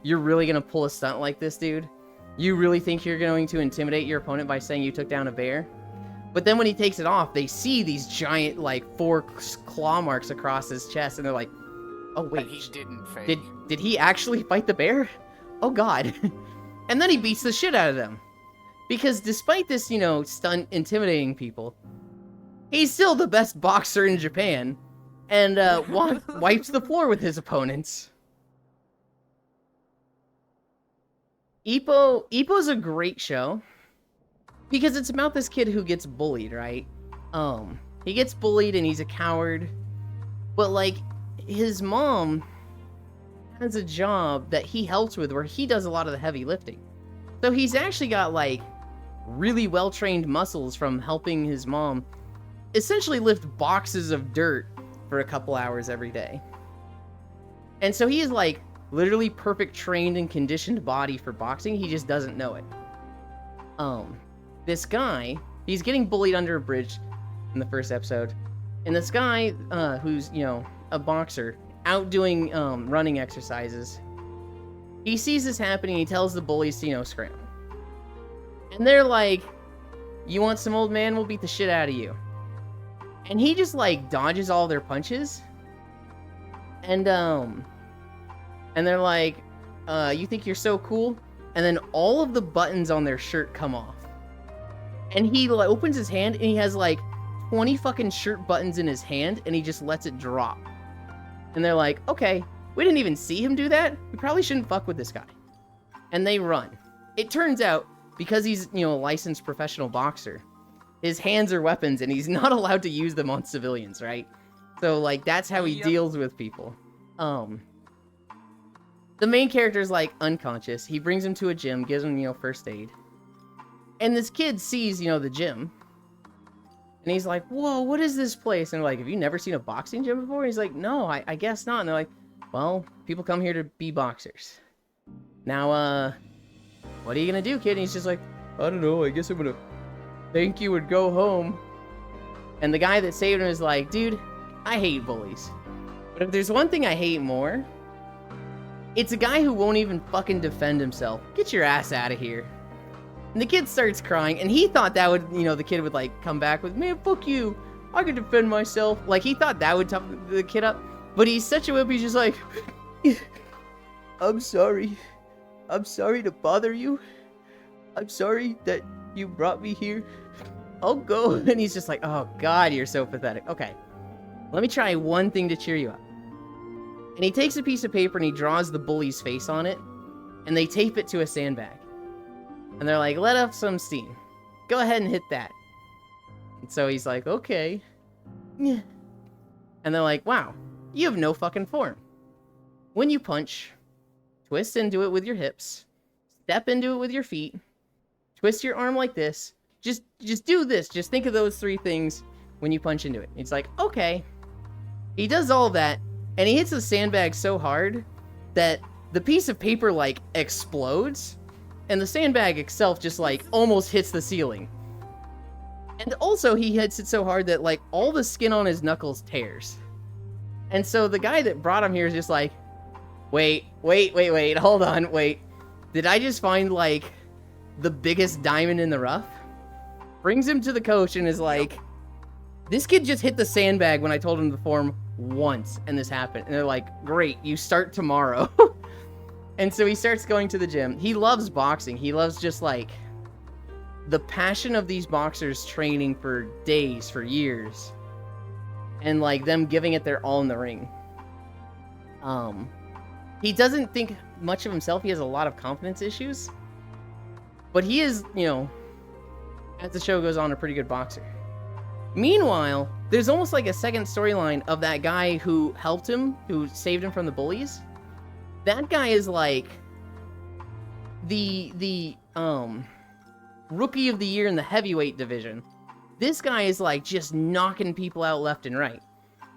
you're really gonna pull a stunt like this, dude? You really think you're going to intimidate your opponent by saying you took down a bear? But then when he takes it off, they see these giant, like, 4 claw marks across his chest, and they're like, oh, wait. He didn't fake. Did he actually fight the bear? Oh, God. And then he beats the shit out of them. Because despite this, stunt intimidating people, he's still the best boxer in Japan, and wipes the floor with his opponents. Ippo's a great show because it's about this kid who gets bullied, right? He gets bullied and he's a coward, but like his mom has a job that he helps with where he does a lot of the heavy lifting. So he's actually got like really well-trained muscles from helping his mom essentially lift boxes of dirt for a couple hours every day. And so he is like literally perfect trained and conditioned body for boxing. He just doesn't know it. This guy, he's getting bullied under a bridge in the first episode. And this guy, who's, a boxer, out doing running exercises, he sees this happening. He tells the bullies to, scram. And they're like, you want some old man? We'll beat the shit out of you. And he just, like, dodges all their punches. And they're like, you think you're so cool? And then all of the buttons on their shirt come off. And he like, opens his hand and he has like 20 fucking shirt buttons in his hand and he just lets it drop. And they're like, okay, we didn't even see him do that. We probably shouldn't fuck with this guy. And they run. It turns out, because he's, a licensed professional boxer, his hands are weapons and he's not allowed to use them on civilians, right? So like, that's how he deals with people. The main character's like unconscious. He brings him to a gym, gives him, first aid. And this kid sees, the gym. And he's like, whoa, what is this place? And they're like, have you never seen a boxing gym before? And he's like, no, I guess not. And they're like, well, people come here to be boxers. Now, what are you gonna do, kid? And he's just like, I don't know, I guess I'm gonna thank you and go home. And the guy that saved him is like, dude, I hate bullies. But if there's one thing I hate more, it's a guy who won't even fucking defend himself. Get your ass out of here. And the kid starts crying, and he thought that would, the kid would, like, come back with, man, fuck you. I can defend myself. Like, he thought that would toughen the kid up. But he's such a whip, he's just like, I'm sorry. I'm sorry to bother you. I'm sorry that you brought me here. I'll go. And he's just like, oh, God, you're so pathetic. Okay, let me try one thing to cheer you up. And he takes a piece of paper and he draws the bully's face on it. And they tape it to a sandbag. And they're like, let off some steam. Go ahead and hit that. And so he's like, okay. Yeah. And they're like, wow, you have no fucking form. When you punch, twist into it with your hips. Step into it with your feet. Twist your arm like this. Just do this. Just think of those 3 things when you punch into it. He's like, okay. He does all of that. And he hits the sandbag so hard that the piece of paper, like, explodes. And the sandbag itself just, like, almost hits the ceiling. And also, he hits it so hard that, like, all the skin on his knuckles tears. And so the guy that brought him here is just like, wait, hold on, wait. Did I just find, like, the biggest diamond in the rough? Brings him to the coach and is like, this kid just hit the sandbag when I told him to form once, and this happened. And they're like, great, you start tomorrow. And so he starts going to the gym. He loves boxing. He loves just, like, the passion of these boxers training for days, for years. And, like, them giving it their all in the ring. He doesn't think much of himself. He has a lot of confidence issues. But he is, as the show goes on, a pretty good boxer. Meanwhile, there's almost like a second storyline of that guy who helped him, who saved him from the bullies. That guy is like the rookie of the year in the heavyweight division. This guy is like just knocking people out left and right.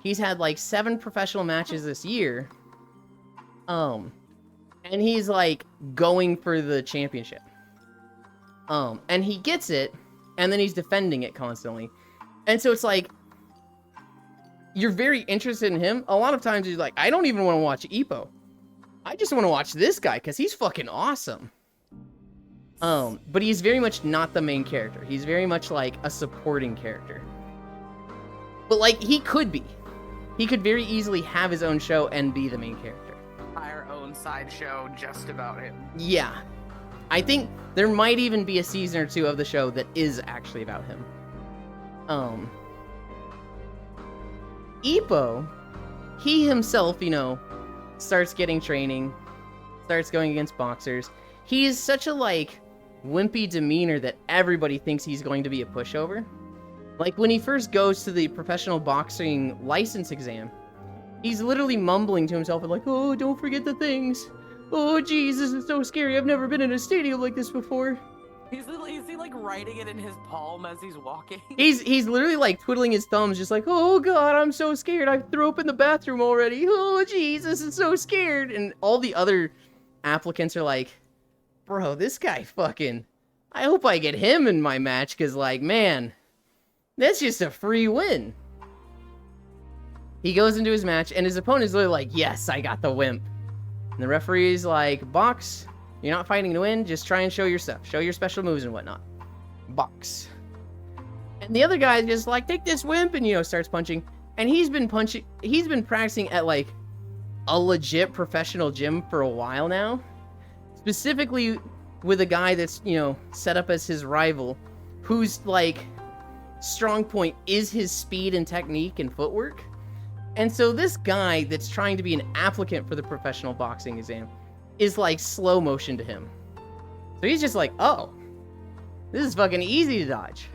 He's had like 7 professional matches this year. And he's like going for the championship. And he gets it, and then he's defending it constantly. And so it's like, you're very interested in him. A lot of times he's like, I don't even want to watch Ippo. I just want to watch this guy because he's fucking awesome. But he's very much not the main character. He's very much like a supporting character. But like, he could be. He could very easily have his own show and be the main character. Our own sideshow just about him. Yeah. I think there might even be a season or 2 of the show that is actually about him. Ippo, he himself, you know, starts getting training, starts going against boxers. He is such a, like, wimpy demeanor that everybody thinks he's going to be a pushover. Like, when he first goes to the professional boxing license exam, he's literally mumbling to himself and like, oh, don't forget the things. Oh, jeez, this is so scary. I've never been in a stadium like this before. Is he like writing it in his palm as he's walking? He's literally like twiddling his thumbs, just like, oh god, I'm so scared. I threw up in the bathroom already. Oh jeez, this is so scared. And all the other applicants are like, bro, this guy fucking, I hope I get him in my match, because like, man, that's just a free win. He goes into his match, and his opponent's literally like, yes, I got the wimp. And the referee's like, box. You're not fighting to win, just try and show your stuff. Show your special moves and whatnot. Box. And the other guy just like, take this wimp, and, you know, starts punching. And he's been practicing at, like, a legit professional gym for a while now. Specifically with a guy that's, you know, set up as his rival, whose, like, strong point is his speed and technique and footwork. And so this guy that's trying to be an applicant for the professional boxing exam is like slow motion to him. So he's just like, oh, this is fucking easy to dodge.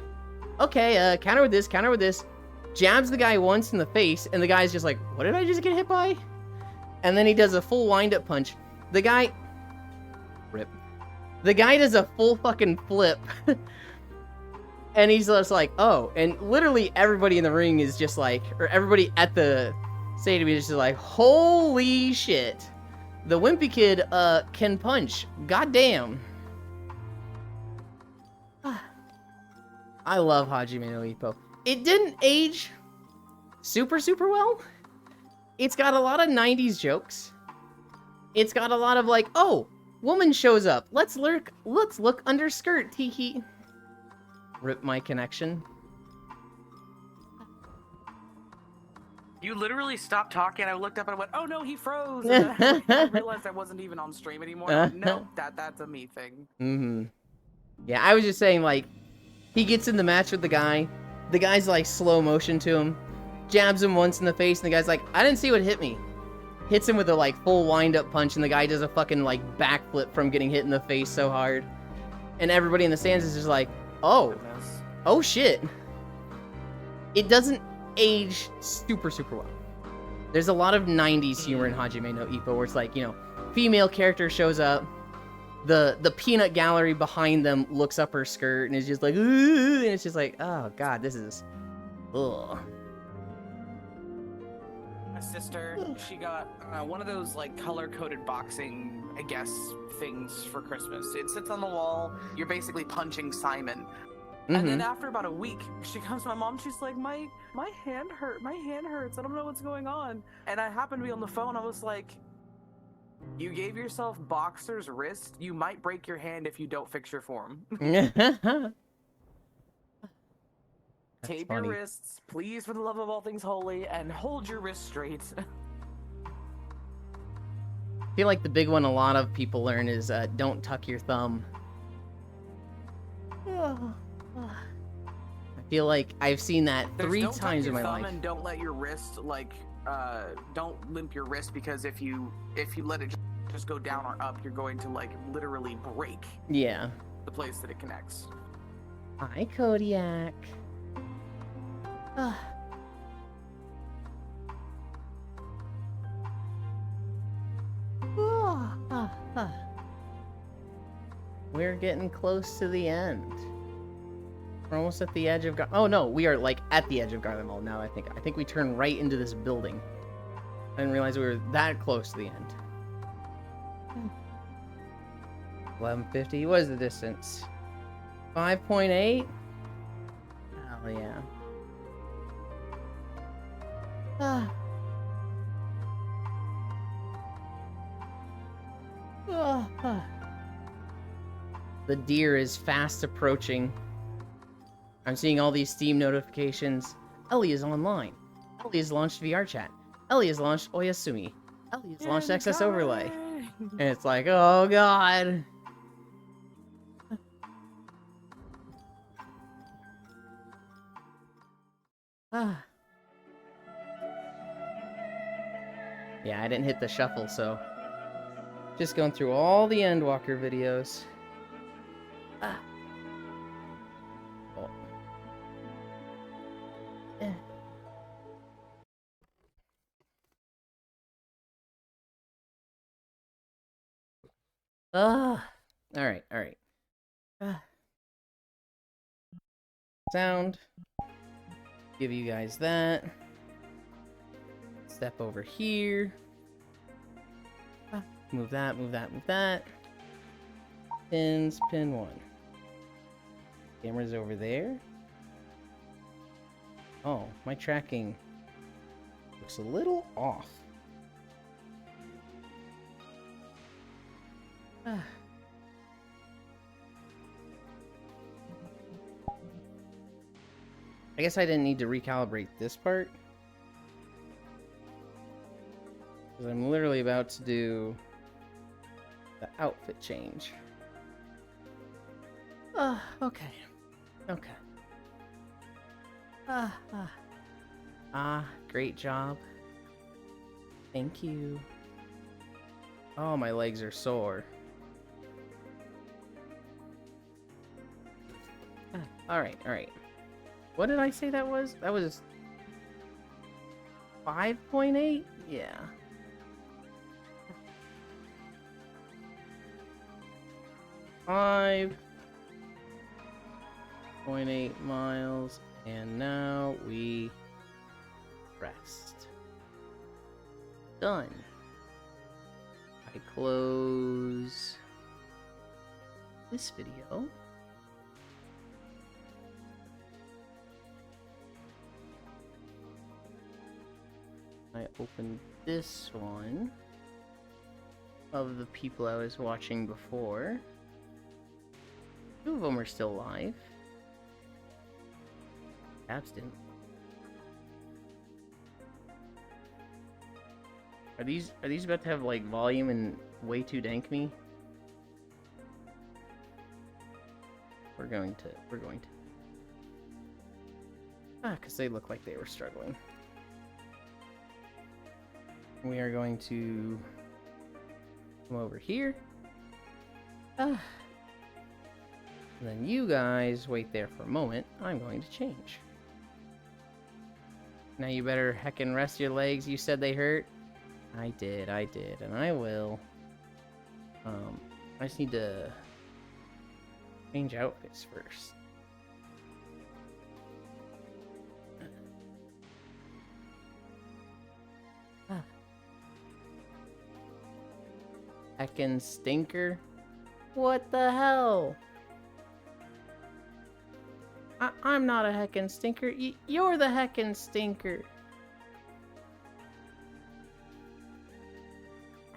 Okay, counter with this. Jabs the guy once in the face, and the guy's just like, what did I just get hit by? And then he does a full wind-up punch. The guy... Rip. The guy does a full fucking flip. And he's just like, oh. And literally everybody in the ring is just like, or everybody at the stadium is just like, holy shit. The wimpy kid, can punch. Goddamn. I love Hajime no Ippo. It didn't age super well. It's got a lot of 90s jokes. It's got a lot of like, oh, woman shows up. Let's look under skirt, tee. Rip my connection. You literally stopped talking. I looked up and I went, oh no, he froze. And I realized I wasn't even on stream anymore. No, that's a me thing. Mm-hmm. Yeah, I was just saying, like, he gets in the match with the guy. The guy's like slow motion to him. Jabs him once in the face, and the guy's like, I didn't see what hit me. Hits him with a like full wind-up punch, and the guy does a fucking like backflip from getting hit in the face so hard. And everybody in the stands is just like, oh. Goodness. Oh shit. It doesn't age super well. There's a lot of 90s humor in Hajime no Ippo where it's like, you know, female character shows up, the peanut gallery behind them looks up her skirt and is just like, ooh, and it's just like, oh god, this is, ugh. My sister, she got one of those like color-coded boxing, I guess, things for Christmas. It sits on the wall. You're basically punching Simon. And then after about a week, she comes to my mom. She's like, my hand hurt. My hand hurts. I don't know what's going on. And I happened to be on the phone. I was like, you gave yourself boxer's wrist. You might break your hand if you don't fix your form. Tape your wrists, please, for the love of all things holy, and hold your wrists straight. I feel like the big one a lot of people learn is don't tuck your thumb. I feel like I've seen that three times in my life. And don't let your wrist don't limp your wrist, because if you let it just go down or up, you're going to like literally break. Yeah. The place that it connects. Hi, Kodiak. We're getting close to the end. We're almost at the edge of oh no, we are like at the edge of Garden Mall now. I think we turn right into this building. I didn't realize we were that close to the end. 1150. What is the distance? 5.8. Oh yeah. Ah. The deer is fast approaching. I'm seeing all these Steam notifications. Ellie is online. Ellie has launched VR chat. Ellie has launched Oyasumi. Ellie has launched XS Overlay. And it's like, oh god. Ah. Yeah, I didn't hit the shuffle, so just going through all the Endwalker videos. Ah. Oh. Eh. Ah. All right, all right. Ah. Sound. Give you guys that. Step over here. Ah. Move that, move that, move that. Pins, pin 1. Camera's over there. Oh, my tracking looks a little off. Ah. I guess I didn't need to recalibrate this part. Because I'm literally about to do the outfit change. Okay. Okay. Great job. Thank you. Oh, my legs are sore. Alright, alright. What did I say that was? That was 5.8? Yeah. 5.8 miles, and now we rest. Done. I close this video. I open this one of the people I was watching before. 2 of them are still alive. Tabs didn't. Are these about to have like volume and way too dank me? We're going to. Because they look like they were struggling. We are going to come over here. And then you guys wait there for a moment. I'm going to change. Now you better heckin' rest your legs. You said they hurt. I did, and I will. I just need to change outfits first. Heckin' stinker? What the hell? I'm not a heckin' stinker. You're the heckin' stinker.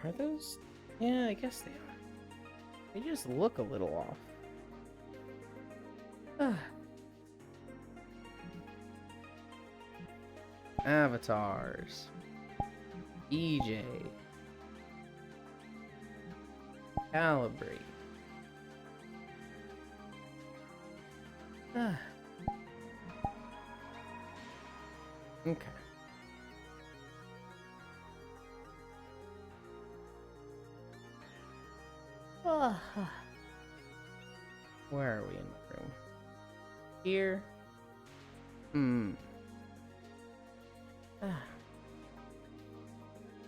Are those? Yeah, I guess they are. They just look a little off. Avatars. EJ. Calibrate. Okay. Where are we in the room? Here?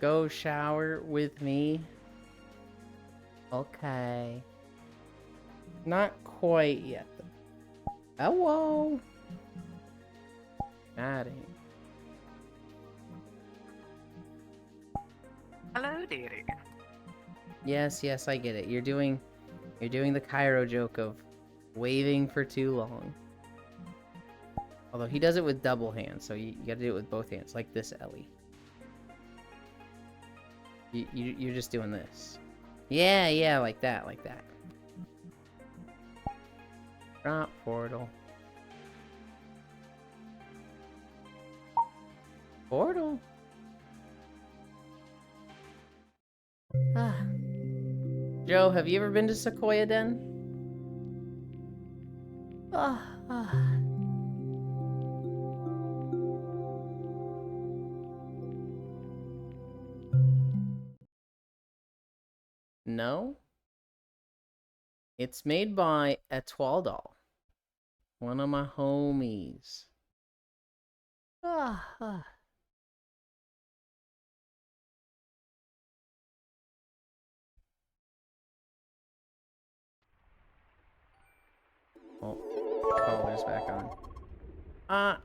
Go shower with me? Okay. Not quite yet, though. Hello. Chatting. Hello, dearie. Yes, yes, I get it. You're doing the Cairo joke of waving for too long. Although he does it with double hands, so you gotta do it with both hands, like this, Ellie. You're just doing this. Yeah, yeah, like that, like that. Drop portal. Portal. Ah. Joe, have you ever been to Sequoia Den? Ah. No? It's made by Etoile Doll. One of my homies. Ah. Oh, collar's back on.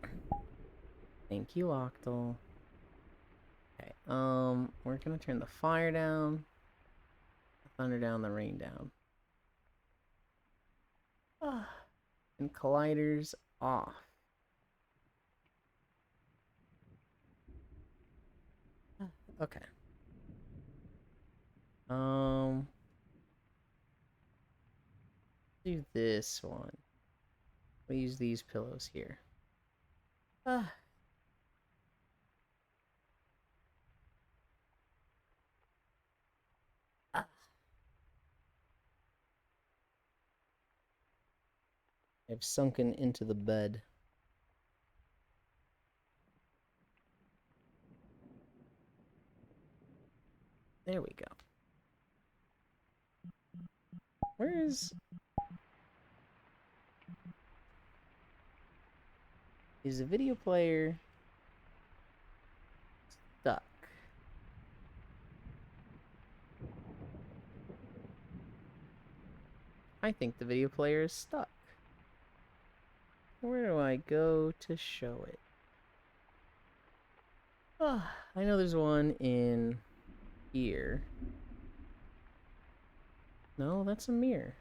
Thank you, Octal. Okay, we're gonna turn the fire down, the thunder down, the rain down. And colliders off. Okay. Do this one. We use these pillows here. I've sunken into the bed. There we go. Where is the video player stuck? I think the video player is stuck. Where do I go to show it? I know there's one in here. No, that's a mirror.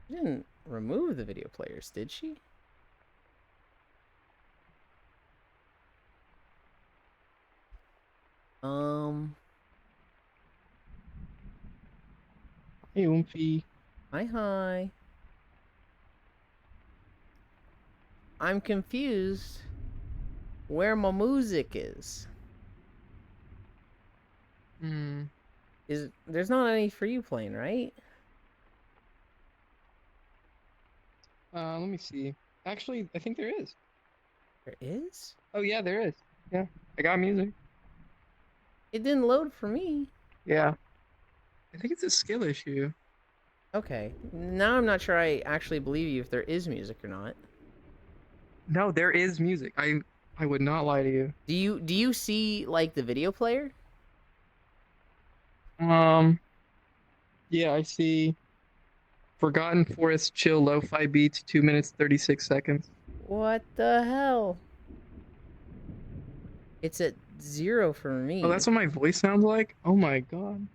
She didn't remove the video players, did she? Hey, Oomphy. Hi. I'm confused where my music is. There's not any for you playing, right? Let me see. Actually, I think there is. There is? Oh, yeah, there is. Yeah, I got music. It didn't load for me. Yeah. I think it's a skill issue. Okay. Now I'm not sure I actually believe you if there is music or not. No, there is music. I would not lie to you. Do you see like the video player? Yeah, I see. Forgotten Forest Chill Lo-Fi Beats, 2 minutes 36 seconds. What the hell? It's at 0 for me. Oh, that's what my voice sounds like? Oh my god.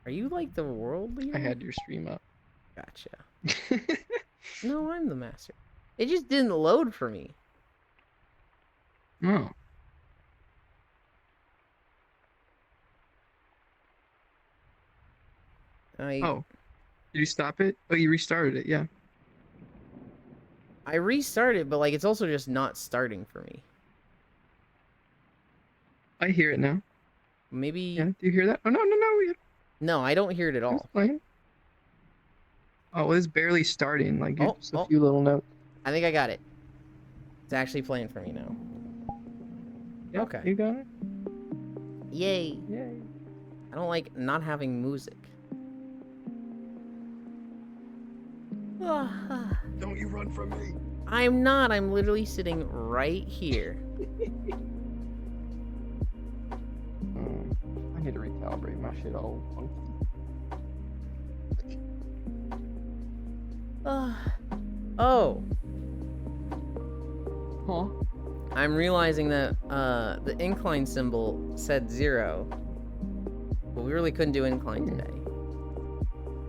Are you like the world leader? I had your stream up. Gotcha. No, I'm the master. It just didn't load for me. Oh. Oh. Did you stop it? Oh, you restarted it, yeah. I restarted, but like it's also just not starting for me. I hear it now. Maybe. Yeah, do you hear that? Oh, no. No, I don't hear it at all. Oh, well, it's barely starting. Like, just a oh. few little notes. I think I got it. It's actually playing for me now. Yeah, okay. You got it? Yay. Yay. I don't like not having music. Don't you run from me. I'm not. I'm literally sitting right here. I need to recalibrate my shit all funky. Oh, Huh? I'm realizing that the incline symbol said 0, but we really couldn't do incline today.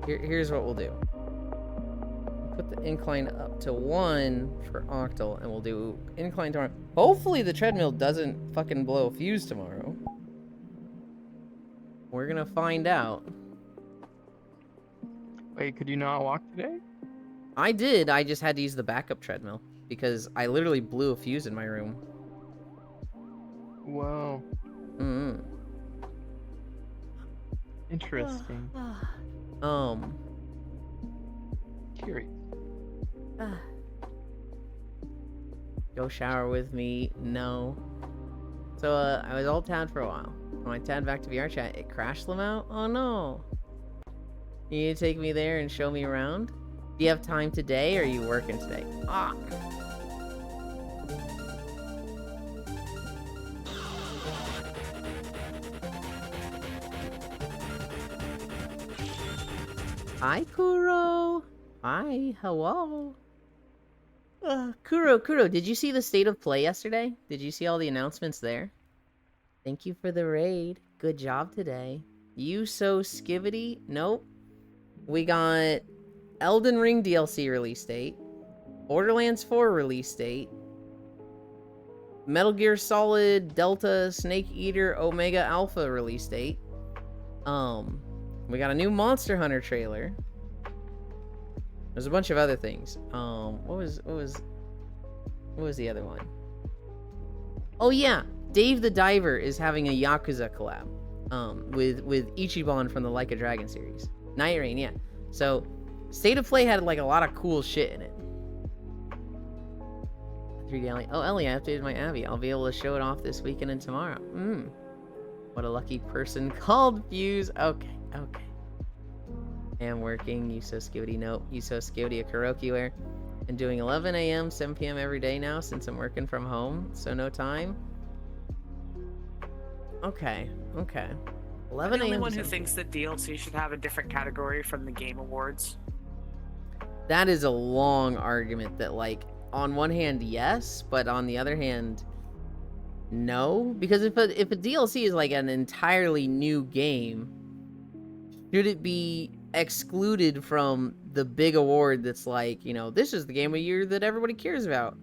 Here's what we'll do. Put the incline up to 1 for Octal, and we'll do incline tomorrow. Hopefully the treadmill doesn't fucking blow a fuse tomorrow. We're gonna find out. Wait, could you not walk today? I did, I just had to use the backup treadmill, because I literally blew a fuse in my room. Whoa. Interesting. Curious. Go shower with me? No. So, I was alt tabbed for a while. When I tabbed back to VRChat, it crashed them out? Oh no. You need to take me there and show me around? Do you have time today, or are you working today? Ah. Hi, Kuro. Hi, hello. Kuro, did you see the state of play yesterday? Did you see all the announcements there? Thank you for the raid. Good job today. You so skivity? Nope. We got Elden Ring DLC release date, Borderlands 4 release date, Metal Gear Solid Delta Snake Eater Omega Alpha release date. We got a new Monster Hunter trailer. There's a bunch of other things. What was the other one? Oh yeah, Dave the Diver is having a Yakuza collab. With Ichiban from the Like a Dragon series. Night Rain, yeah. So, State of Play had like a lot of cool shit in it. 3D Ellie. Oh, Ellie, I updated my Abby. I'll be able to show it off this weekend and tomorrow. What a lucky person called Fuse. Okay. Am working. You so skivity. Nope. You so skivity a karaoke wear. And doing 11 a.m., 7 p.m. every day now since I'm working from home. So no time. Okay. 11 I'm a.m. the only one who thinks that DLC should have a different category from the Game Awards. That is a long argument that, like, on one hand, yes, but on the other hand, no. Because if a DLC is, like, an entirely new game, should it be excluded from the big award that's like, you know, this is the game of the year that everybody cares about?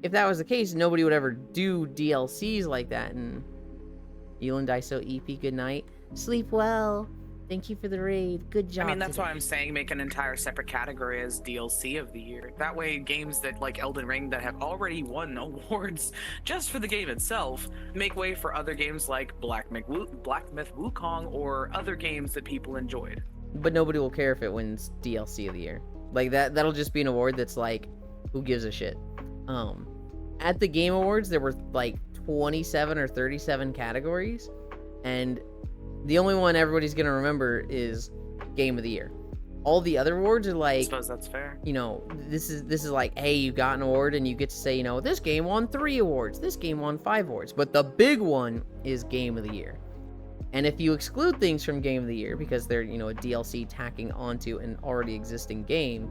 If that was the case, nobody would ever do DLCs like that. And Elon Daiso EP, good night. Sleep well. Thank you for the raid. Good job. I mean, that's today. why I'm saying make an entire separate category as DLC of the year. That way, games that like Elden Ring that have already won awards just for the game itself make way for other games like Black Myth Wukong or other games that people enjoyed. But nobody will care if it wins DLC of the year. Like that'll just be an award that's like, who gives a shit? At the Game Awards, there were like 27 or 37 categories, and the only one everybody's gonna remember is Game of the Year. All the other awards are like, I suppose that's fair. you know, this is like, hey, you got an award and you get to say, you know, this game won 3 awards, this game won 5 awards, but the big one is Game of the Year. And if you exclude things from Game of the Year because they're, you know, a DLC tacking onto an already existing game,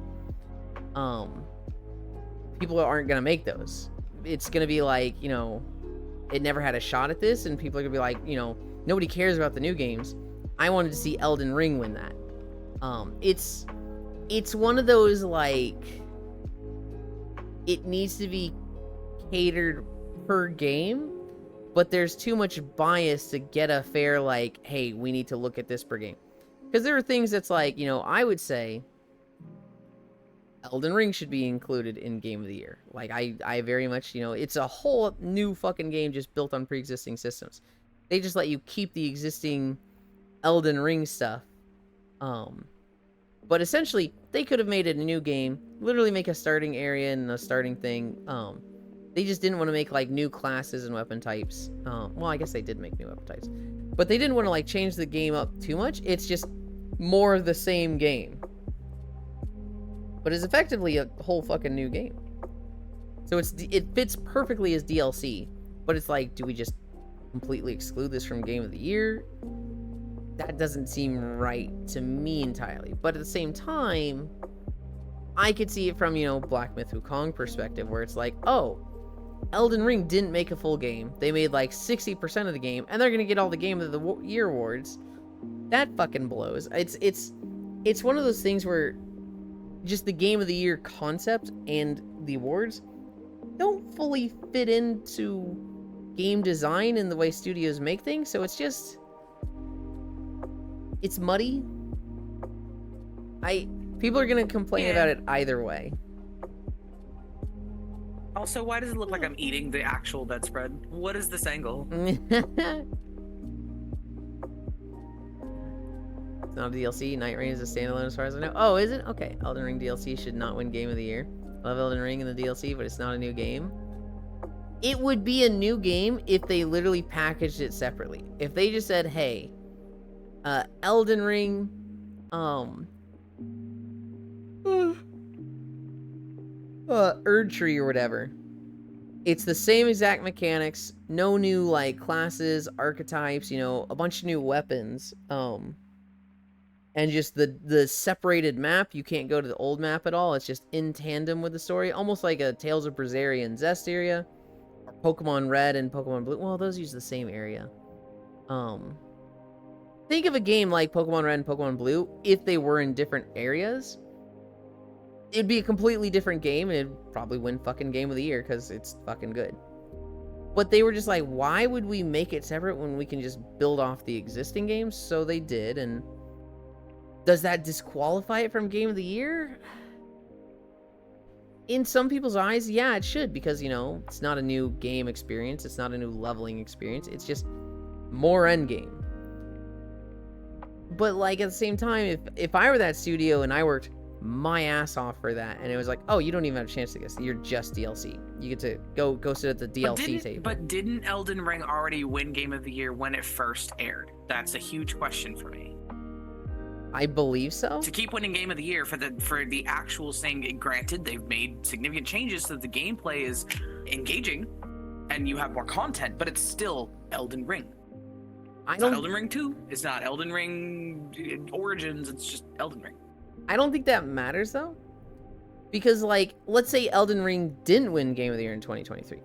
people aren't gonna make those. It's gonna be like, you know, it never had a shot at this, and people are gonna be like, you know, nobody cares about the new games. I wanted to see Elden Ring win that. It's one of those, like, it needs to be catered per game, but there's too much bias to get a fair, like, hey, we need to look at this per game. Because there are things that's like, you know, I would say Elden Ring should be included in Game of the Year. Like, I very much, you know, it's a whole new fucking game just built on pre-existing systems. They just let you keep the existing Elden Ring stuff. But essentially, they could have made it a new game, literally make a starting area and a starting thing. They just didn't want to make, like, new classes and weapon types. Well, I guess they did make new weapon types. But they didn't want to, like, change the game up too much. It's just more of the same game. But it's effectively a whole fucking new game. So it fits perfectly as DLC. But it's like, do we just completely exclude this from Game of the Year, that doesn't seem right to me entirely. But at the same time, I could see it from, you know, Black Myth Wukong perspective, where it's like, oh, Elden Ring didn't make a full game. They made like 60% of the game, and they're gonna get all the Game of the Year awards. That fucking blows. It's one of those things where just the Game of the Year concept and the awards don't fully fit into game design and the way studios make things, so it's muddy. People are gonna complain about it either way. Also, why does it look like I'm eating the actual bedspread? What is this angle? It's not a DLC. Night Rain is a standalone as far as I know. Oh, is it? Okay. Elden Ring DLC should not win Game of the Year. Love Elden Ring in the DLC, but it's not a new game. It would be a new game if they literally packaged it separately. If they just said, hey, Elden Ring, Erdtree or whatever. It's the same exact mechanics, no new like classes, archetypes, you know, a bunch of new weapons, and just the separated map. You can't go to the old map at all. It's just in tandem with the story, almost like a Tales of Berseria and Zestiria, or Pokemon Red and Pokemon Blue. Well, those use the same area. Think of a game like Pokemon Red and Pokemon Blue if they were in different areas. It'd be a completely different game, and it'd probably win fucking Game of the Year because it's fucking good. But they were just like, why would we make it separate when we can just build off the existing games? So they did, and does that disqualify it from Game of the Year? In some people's eyes, yeah, it should, because, you know, it's not a new game experience, it's not a new leveling experience, it's just more endgame. But, like, at the same time, if I were that studio and I worked my ass off for that, and it was like, oh, you don't even have a chance to guess, you're just DLC. You get to go sit at the DLC table. But didn't Elden Ring already win Game of the Year when it first aired? That's a huge question for me. I believe so. To keep winning Game of the Year for the actual thing, granted, they've made significant changes so the gameplay is engaging and you have more content, but it's still Elden Ring. It's not Elden Ring 2. It's not Elden Ring Origins. It's just Elden Ring. I don't think that matters, though. Because, like, let's say Elden Ring didn't win Game of the Year in 2023.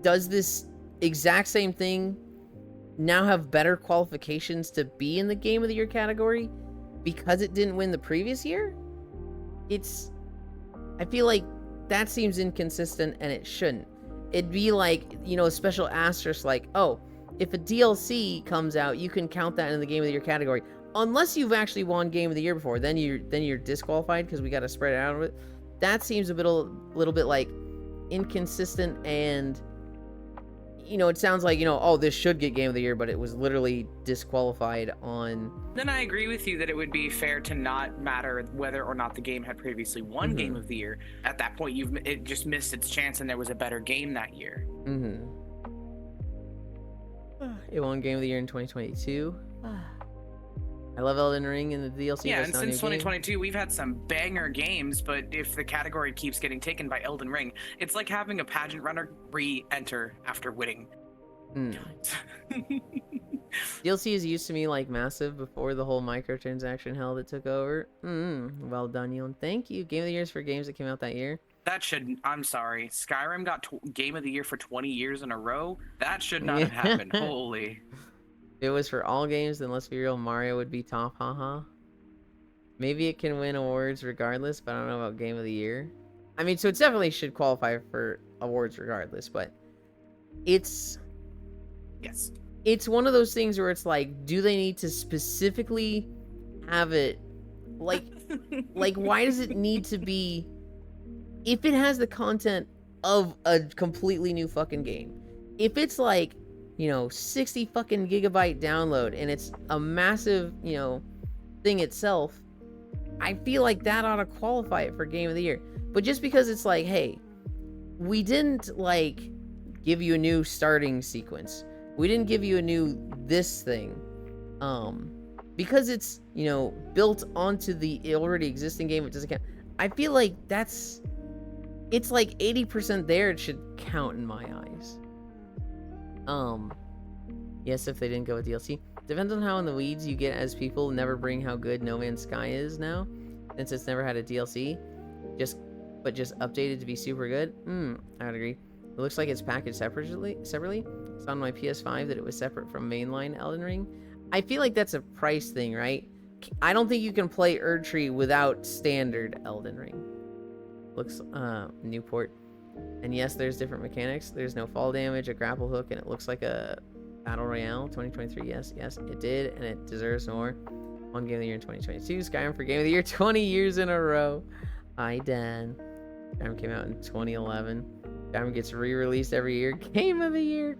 Does this exact same thing now have better qualifications to be in the Game of the Year category because it didn't win the previous year? I feel like that seems inconsistent, and it shouldn't. It'd be like, you know, a special asterisk like, oh, if a DLC comes out, you can count that in the Game of the Year category. Unless you've actually won Game of the Year before, then you're disqualified because we got to spread it out a bit. That seems a little bit like inconsistent, and, you know, it sounds like, you know, oh, this should get Game of the Year, but it was literally disqualified on. Then I agree with you that it would be fair to not matter whether or not the game had previously won Game of the Year. At that point, it just missed its chance, and there was a better game that year. It won Game of the Year in 2022. I love Elden Ring and the DLC. Yeah, and since 2022, we've had some banger games, but if the category keeps getting taken by Elden Ring, it's like having a pageant runner re-enter after winning. DLC is used to me like massive before the whole microtransaction hell that took over. Well done, Yoon. Thank you. Game of the Year for games that came out that year. That shouldn't. I'm sorry. Skyrim got Game of the Year for 20 years in a row. That should not have happened. Holy. If it was for all games, then let's be real, Mario would be top, haha. Maybe it can win awards regardless, but I don't know about Game of the Year. I mean, so it definitely should qualify for awards regardless, but it's one of those things where it's like, do they need to specifically have it, like, why does it need to be, if it has the content of a completely new fucking game, if it's like, you know, 60 fucking gigabyte download and it's a massive, you know, thing itself, I feel like that ought to qualify it for Game of the Year. But just because it's like, hey, we didn't like give you a new starting sequence, we didn't give you a new this thing, because it's, you know, built onto the already existing game, it doesn't count. I feel like it's like 80% there, it should count in my eyes. Yes, if they didn't go with DLC. Depends on how in the weeds you get as people never bring how good No Man's Sky is now, since it's never had a DLC. But just updated to be super good. I would agree. It looks like it's packaged separately. It's on my PS5 that it was separate from mainline Elden Ring. I feel like that's a price thing, right? I don't think you can play Erdtree without standard Elden Ring. Looks Newport. And yes, there's different mechanics. There's no fall damage, a grapple hook, and it looks like a Battle Royale 2023. Yes, it did, and it deserves more. One Game of the Year in 2022. Skyrim for Game of the Year 20 years in a row. I done. Skyrim came out in 2011. Skyrim gets re-released every year. Game of the Year.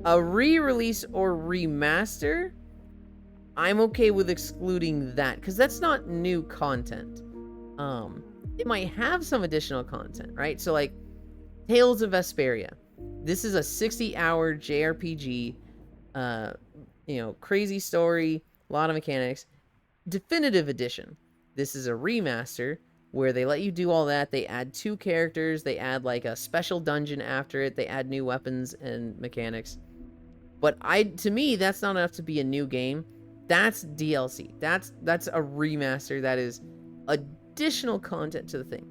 A re-release or remaster, I'm okay with excluding that, because that's not new content. It might have some additional content, right? So like Tales of Vesperia. This is a 60-hour JRPG, crazy story, a lot of mechanics. Definitive Edition. This is a remaster where they let you do all that. They add 2 characters. They add like a special dungeon after it. They add new weapons and mechanics. But to me, that's not enough to be a new game. That's DLC. That's a remaster. That is additional content to the thing.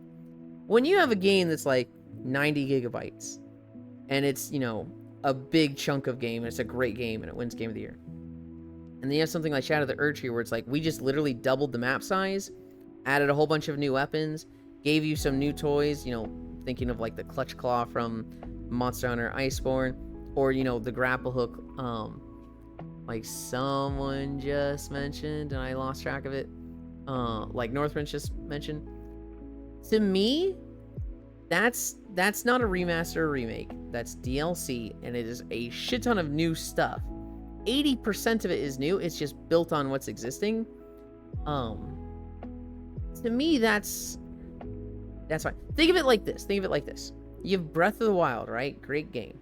When you have a game that's like 90 gigabytes and it's, a big chunk of game and it's a great game and it wins Game of the Year. And then you have something like Shadow of the Erdtree where it's like, we just literally doubled the map size, added a whole bunch of new weapons, gave you some new toys, thinking of like the Clutch Claw from Monster Hunter Iceborne, or, the grapple hook, like someone just mentioned and I lost track of it. Like Northridge just mentioned. To me, that's not a remaster or remake. That's DLC, and it is a shit ton of new stuff. 80% of it is new. It's just built on what's existing. To me, that's fine. Think of it like this. You have Breath of the Wild, right? Great game.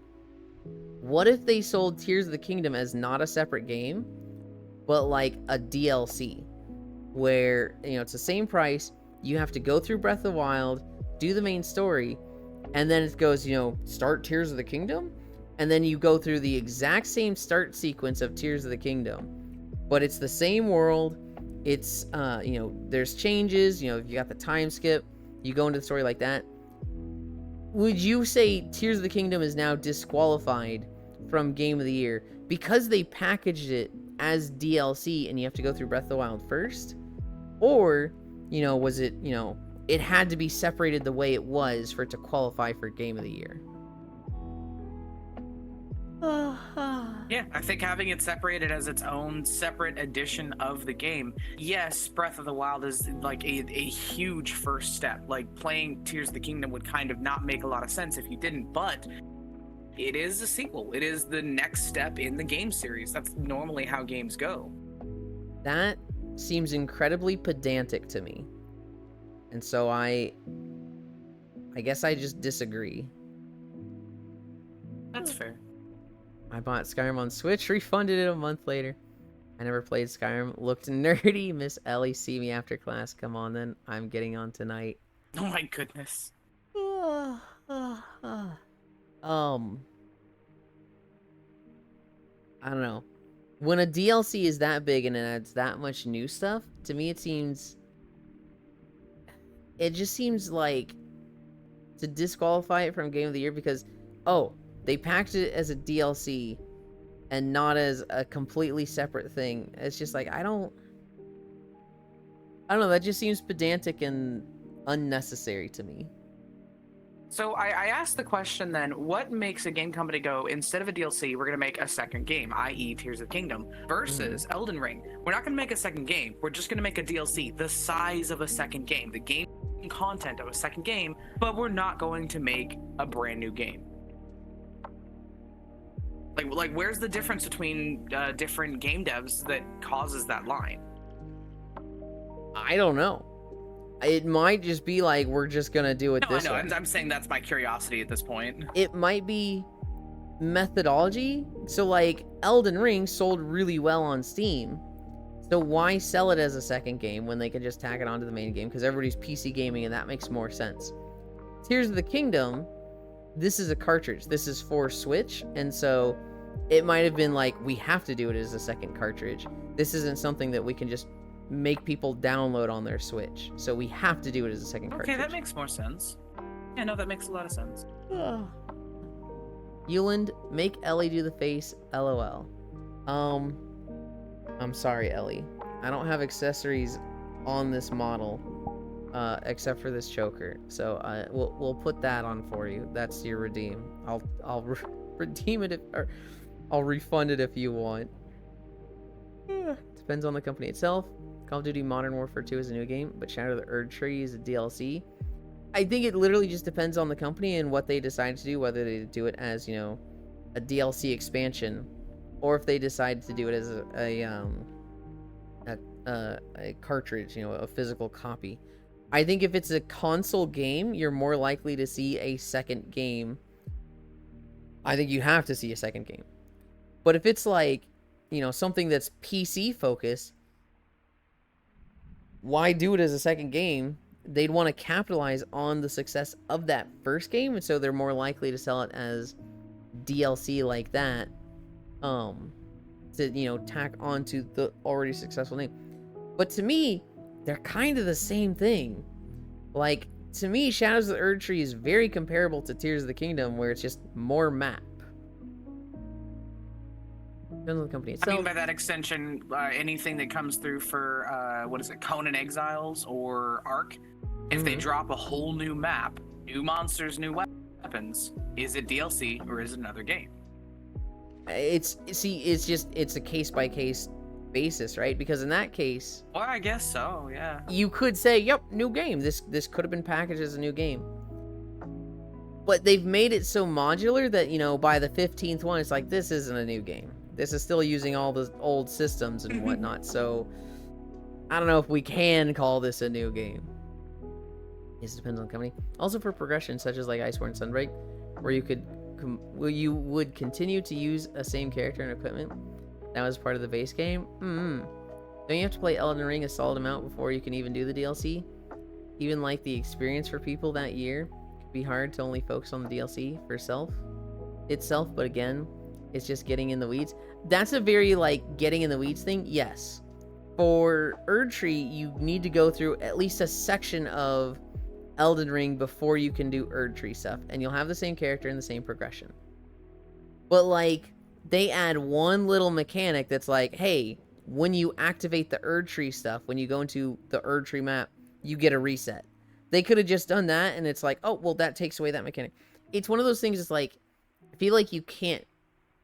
What if they sold Tears of the Kingdom as not a separate game, but like a DLC, where it's the same price. You have to go through Breath of the Wild, do the main story, and then it goes, start Tears of the Kingdom, and then you go through the exact same start sequence of Tears of the Kingdom, but it's the same world. It's there's changes. You got the time skip. You go into the story like that. Would you say Tears of the Kingdom is now disqualified from Game of the Year because they packaged it as DLC and you have to go through Breath of the Wild first? Or, was it, it had to be separated the way it was for it to qualify for Game of the Year? Yeah, I think having it separated as its own separate edition of the game. Yes, Breath of the Wild is like a huge first step. Like playing Tears of the Kingdom would kind of not make a lot of sense if you didn't, but it is a sequel. It is the next step in the game series. That's normally how games go. That seems incredibly pedantic to me. And so I guess I just disagree. That's fair. I bought Skyrim on Switch, refunded it a month later. I never played Skyrim. Looked nerdy. Miss Ellie, see me after class. Come on then. I'm getting on tonight. Oh my goodness. I don't know. When a DLC is that big and it adds that much new stuff, to me it just seems like to disqualify it from Game of the Year because, they packaged it as a DLC and not as a completely separate thing. It's just like, I don't know, that just seems pedantic and unnecessary to me. So I asked the question then, what makes a game company go, instead of a DLC, we're going to make a second game, i.e. Tears of the Kingdom, versus Elden Ring? We're not going to make a second game. We're just going to make a DLC, the size of a second game, the game content of a second game, but we're not going to make a brand new game. Like, where's the difference between different game devs that causes that line? I don't know. It might just be like, we're just gonna do it this way. I'm saying that's my curiosity at this point. It might be methodology. So like, Elden Ring sold really well on Steam. So why sell it as a second game when they could just tack it onto the main game? Because everybody's PC gaming and that makes more sense. Tears of the Kingdom, this is a cartridge. This is for Switch. And so it might have been like, we have to do it as a second cartridge. This isn't something that we can just make people download on their Switch. So we have to do it as a second cartridge. Okay, that makes more sense. Yeah, no, that makes a lot of sense. Euland, make Ellie do the face, LOL. I'm sorry, Ellie. I don't have accessories on this model, except for this choker. So we'll put that on for you. That's your redeem. I'll redeem it or I'll refund it if you want. Depends on the company itself. Call of Duty Modern Warfare 2 is a new game, but Shadow of the Erdtree is a DLC. I think it literally just depends on the company and what they decide to do, whether they do it as, you know, a DLC expansion, or if they decide to do it as a cartridge, you know, a physical copy. I think if it's a console game, you're more likely to see a second game. I think you have to see a second game. But if it's like, you know, something that's PC focused, why do it as a second game? They'd want to capitalize on the success of that first game, and so they're more likely to sell it as DLC like that, to, you know, tack onto the already successful name. But to me, they're kind of the same thing. Like, to me, Shadows of the Erdtree is very comparable to Tears of the Kingdom, where it's just more map. Depends on the company itself. I mean, by that extension, anything that comes through for, what is it, Conan Exiles or Ark, if they drop a whole new map, new monsters, new weapons, is it DLC or is it another game? It's a case-by-case basis, right? Because in that case... Well, I guess so, yeah. You could say, yep, new game. This could have been packaged as a new game. But they've made it so modular that, you know, by the 15th one, it's like, this isn't a new game. This is still using all the old systems and whatnot, so... I don't know if we can call this a new game. It depends on the company. Also for progression, such as like Iceborne Sunbreak, where you would continue to use a same character and equipment that was part of the base game. Don't you have to play Elden Ring a solid amount before you can even do the DLC? Even like the experience for people that year could be hard to only focus on the DLC for itself, but again, it's just getting in the weeds. That's a very like getting in the weeds thing, yes. For Erdtree, you need to go through at least a section of Elden Ring before you can do Erdtree stuff, and you'll have the same character and the same progression. But like, they add one little mechanic that's like, hey, when you activate the Erdtree stuff, when you go into the Erdtree map, you get a reset. They could have just done that, and it's like, oh, well, that takes away that mechanic. It's one of those things, it's like, I feel like you can't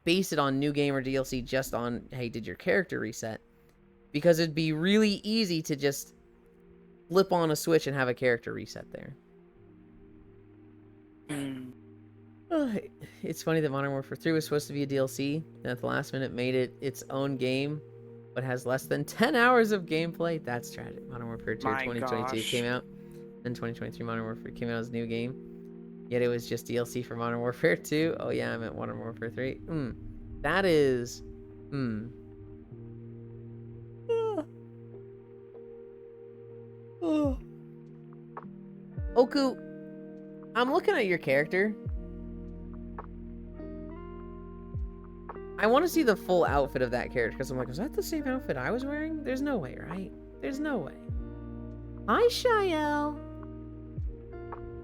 base it on new game or DLC just on, hey, did your character reset? Because it'd be really easy to just flip on a switch and have a character reset there. It's funny that Modern Warfare 3 was supposed to be a DLC, and at the last minute made it its own game, but has less than 10 hours of gameplay. That's tragic. Modern Warfare 2 2022 came out, and 2023 Modern Warfare came out as a new game. Yet it was just DLC for Modern Warfare 2. Oh yeah, I meant Modern Warfare 3. That is... Oku, I'm looking at your character. I want to see the full outfit of that character, because I'm like, was that the same outfit I was wearing? There's no way, right? There's no way. Hi, Shael.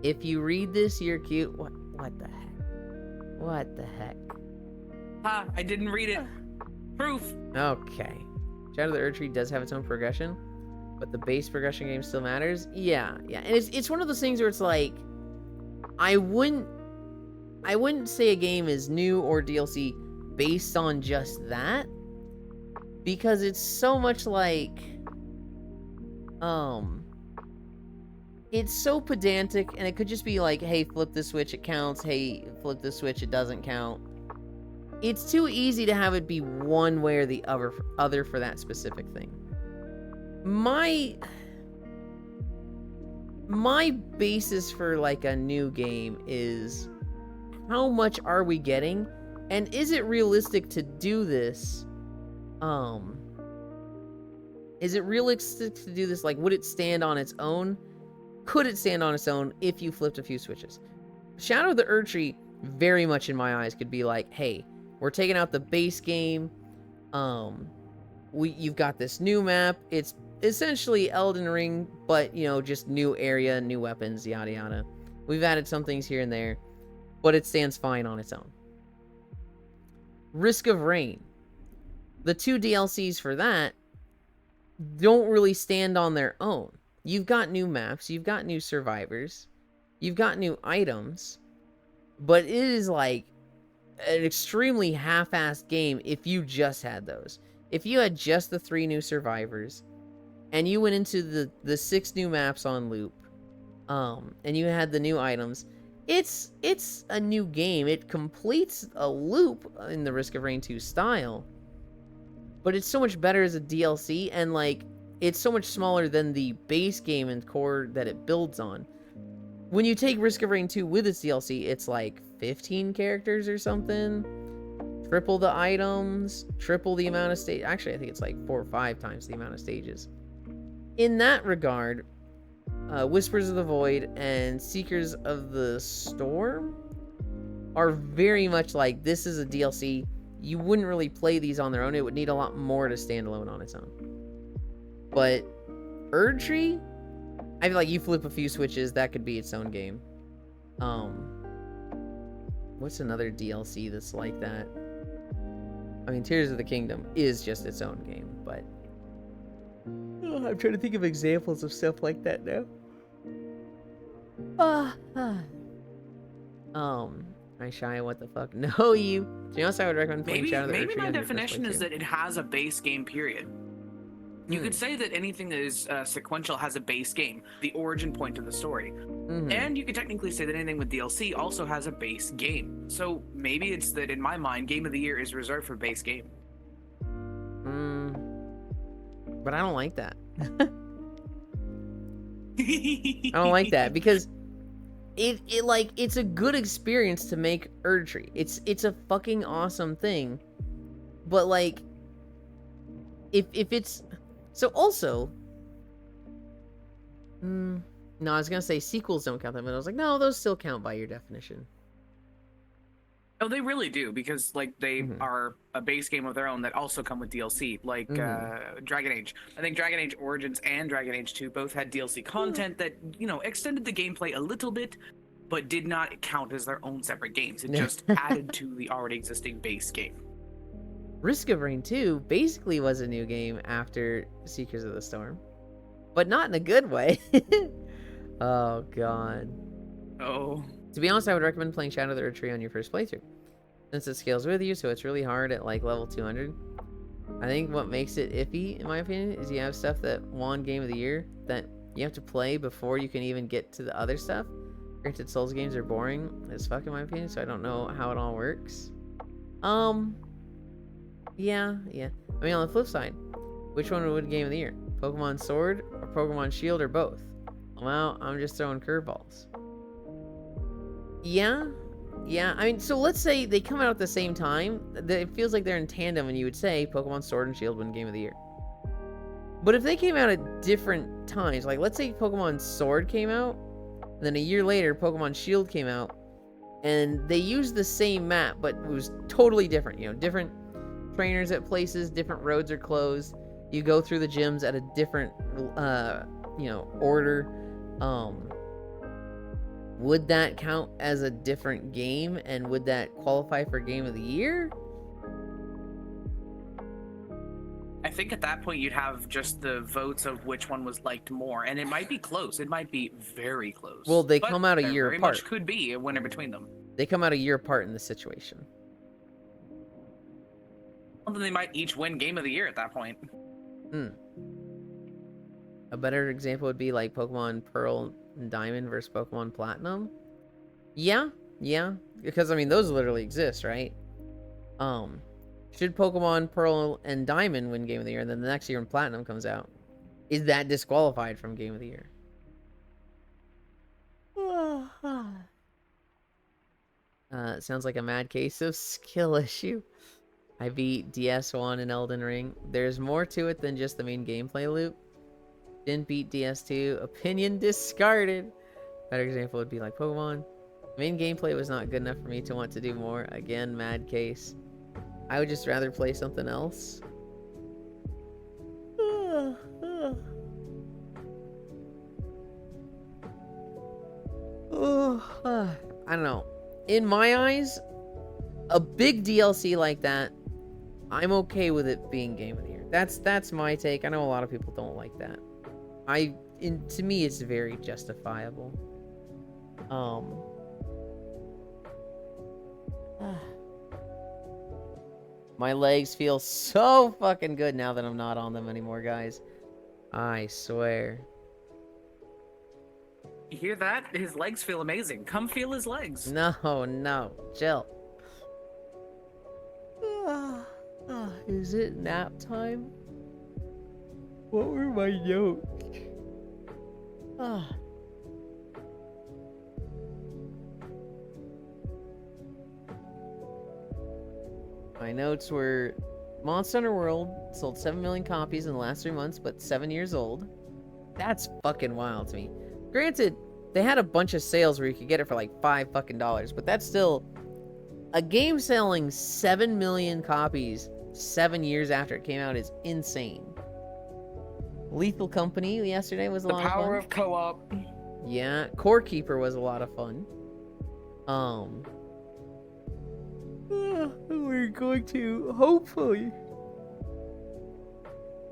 If you read this, you're cute. What the heck? What the heck? Ha, I didn't read it. Proof. Okay. Shadow of the Erdtree does have its own progression, but the base progression game still matters. Yeah. And it's one of those things where it's like, I wouldn't say a game is new or DLC based on just that, because it's so much like, it's so pedantic, and it could just be like, hey, flip the switch, it counts. Hey, flip the switch, it doesn't count. It's too easy to have it be one way or the other for that specific thing. My basis for like a new game is, how much are we getting, and is it realistic to do this? Is it realistic to do this? Like, would it stand on its own? Could it stand on its own if you flipped a few switches? Shadow of the Erdtree, very much in my eyes, could be like, hey, We're taking out the base game. You've got this new map. It's essentially Elden Ring, but you know, just new area, new weapons, yada yada. We've added some things here and there, but it stands fine on its own. Risk of Rain. The 2 DLCs for that don't really stand on their own. You've got new maps, you've got new survivors, you've got new items, but it is like an extremely half-assed game if you just had those. If you had just the 3 new survivors, and you went into the 6 new maps on loop, and you had the new items, it's a new game. It completes a loop in the Risk of Rain 2 style, but it's so much better as a DLC, and like, it's so much smaller than the base game and core that it builds on. When you take Risk of Rain 2 with its DLC, it's like 15 characters or something, triple the items, triple the amount of stage. Actually, I think it's like 4 or 5 times the amount of stages. In that regard, Whispers of the Void and Seekers of the Storm are very much like, this is a DLC. You wouldn't really play these on their own. It would need a lot more to stand alone on its own. But Erdtree, I feel like you flip a few switches, that could be its own game. What's another DLC that's like that? I mean, Tears of the Kingdom is just its own game, but I'm trying to think of examples of stuff like that now. I shy, what the fuck? No, you. To be honest, I would recommend playing Shadow of the Maybe Erdtree my on your first definition is playthrough. that it has a base game, period. You could say that anything that is sequential has a base game, the origin point of the story. And you could technically say that anything with DLC also has a base game. So maybe it's that, in my mind, Game of the Year is reserved for base game. But I don't like that. I don't like that, because it's a good experience to make Erdtree. It's a fucking awesome thing. But like, if it's so also, no, I was gonna say sequels don't count that, but I was like, no, those still count by your definition. Oh, they really do, because like they are a base game of their own that also come with DLC, like Dragon Age. I think Dragon Age Origins and Dragon Age 2 both had DLC content that, you know, extended the gameplay a little bit, but did not count as their own separate games. It just added to the already existing base game. Risk of Rain 2 basically was a new game after Seekers of the Storm, but not in a good way. Oh god. Oh. To be honest, I would recommend playing Shadow of the Erdtree on your first playthrough, since it scales with you, so it's really hard at like level 200. I think what makes it iffy, in my opinion, is you have stuff that won Game of the Year that you have to play before you can even get to the other stuff. Granted, Souls games are boring as fuck in my opinion, so I don't know how it all works. Yeah. I mean, on the flip side, which one would win Game of the Year? Pokemon Sword or Pokemon Shield, or both? Well, I'm just throwing curveballs. Yeah. I mean, so let's say they come out at the same time. It feels like they're in tandem, and you would say Pokemon Sword and Shield win Game of the Year. But if they came out at different times, like let's say Pokemon Sword came out, and then a year later Pokemon Shield came out, and they used the same map, but it was totally different. You know, different trainers at places, different roads are closed. You go through the gyms at a different, order. Would that count as a different game, and would that qualify for Game of the Year? I think at that point you'd have just the votes of which one was liked more, and it might be close. It might be very close. Well, they But come out a there year very apart. much could be a winner between them. They come out a year apart in this situation. Well, then they might each win Game of the Year at that point. A better example would be like Pokemon Pearl and Diamond versus Pokemon Platinum. Yeah, because I mean those literally exist, right? Should Pokemon Pearl and Diamond win Game of the Year, and then the next year when Platinum comes out, is that disqualified from Game of the Year? Sounds like a mad case of skill issue. I beat DS1 and Elden Ring. There's more to it than just the main gameplay loop. Didn't beat DS2. Opinion discarded. Better example would be like Pokemon. Main gameplay was not good enough for me to want to do more. Again, mad case. I would just rather play something else. I don't know. In my eyes, a big DLC like that, I'm okay with it being Game of the Year. That's my take. I know a lot of people don't like that. To me, it's very justifiable. My legs feel so fucking good now that I'm not on them anymore, guys. I swear. You hear that? His legs feel amazing. Come feel his legs. No, chill. Is it nap time? What were my notes? My notes were Monster Hunter World sold 7 million copies in the last 3 months, but 7 years old. That's fucking wild to me. Granted, they had a bunch of sales where you could get it for like $5 fucking, but that's still a game selling 7 million copies 7 years after it came out is insane. Lethal Company yesterday was a lot of fun. The power of co-op. Yeah, Core Keeper was a lot of fun. We're going to hopefully.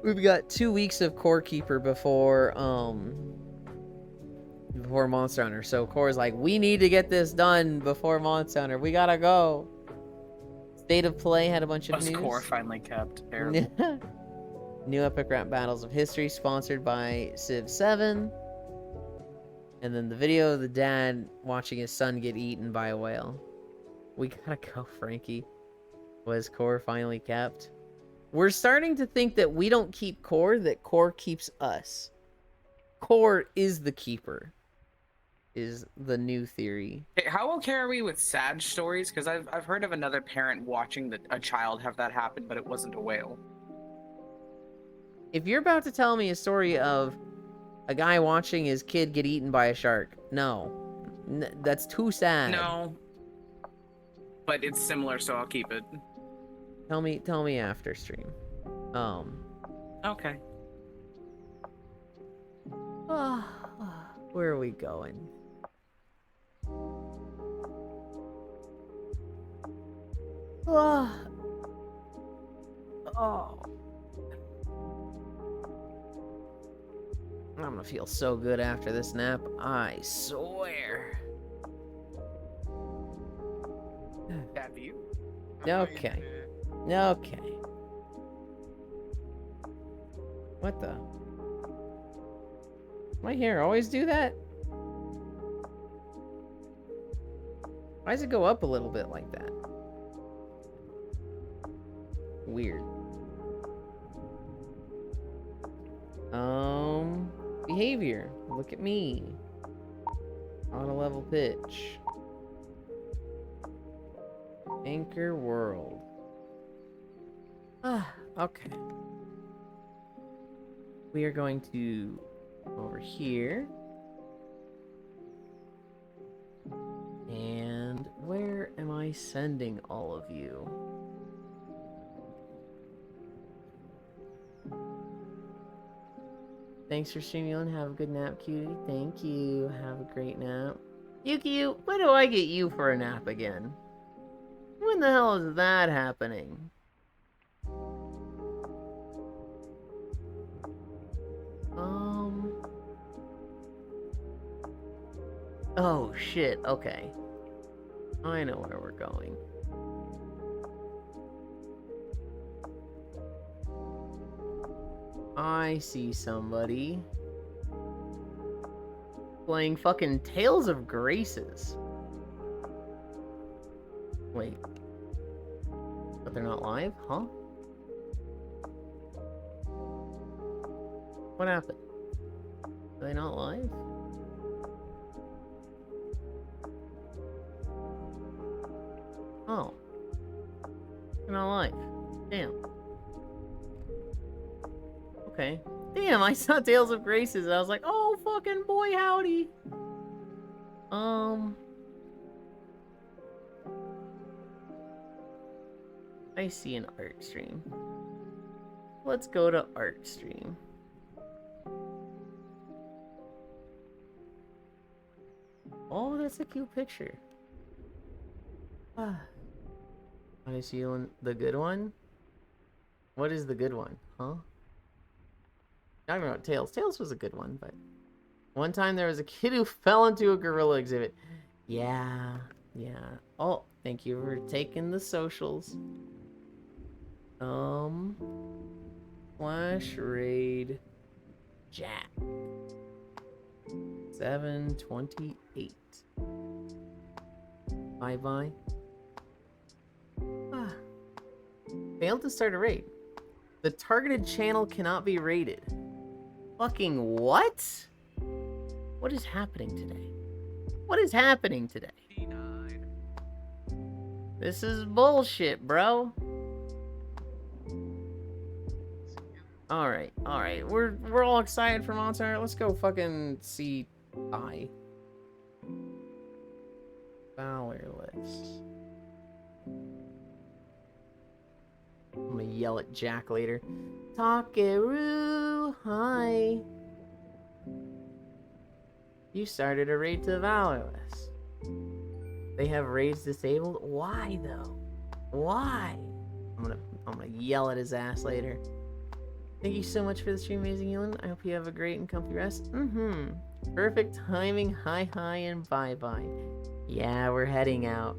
We've got 2 weeks of Core Keeper before Monster Hunter. So Core's like, we need to get this done before Monster Hunter. We gotta go. State of Play had a bunch of news. Core finally kept. Terrible. New Epic Rap Battles of History sponsored by Civ 7. And then the video of the dad watching his son get eaten by a whale. We gotta go, Frankie. Was Core finally kept? We're starting to think that we don't keep Core, that Core keeps us. Core is the keeper. Is the new theory. Hey, how okay are we with sad stories? Because I've heard of another parent watching a child have that happen, but it wasn't a whale. If you're about to tell me a story of a guy watching his kid get eaten by a shark, no. That's too sad. No. But it's similar, so I'll keep it. Tell me after stream. Okay. Where are we going? I'm gonna feel so good after this nap, I swear. That view. Okay. What the? My hair always do that? Why does it go up a little bit like that? Weird. Behavior. Look at me. Auto level pitch. Anchor world. Okay. We are going to go over here. And where am I sending all of you? Thanks for streaming on. Have a good nap, cutie. Thank you. Have a great nap. Yuki, when do I get you for a nap again? When the hell is that happening? Oh, shit. Okay. I know where we're going. I see somebody playing fucking Tales of Graces. Wait. But they're not live? Huh? What happened? Are they not live? Oh. They're not live. Damn. Okay. Damn, I saw Tales of Graces and I was like, oh, fucking boy, howdy. I see an art stream. Let's go to art stream. Oh, that's a cute picture. Ah. I see the good one? What is the good one? Huh? I don't know about Tails. Tails was a good one, but one time there was a kid who fell into a gorilla exhibit. Yeah. Oh, thank you for taking the socials. Flash raid Jack 728. Bye. Failed to start a raid. The targeted channel cannot be raided. Fucking what? What is happening today? What is happening today? Denied. This is bullshit, bro. Alright. We're all excited for Monster Hunter. Let's go fucking see Valorless. I'm gonna yell at Jack later. Takeru, hi. You started a raid to Valorless. They have raids disabled? Why though? Why? I'm gonna yell at his ass later. Thank you so much for the stream, Amazing Ewan. I hope you have a great and comfy rest. Perfect timing. Hi and bye. Yeah, we're heading out.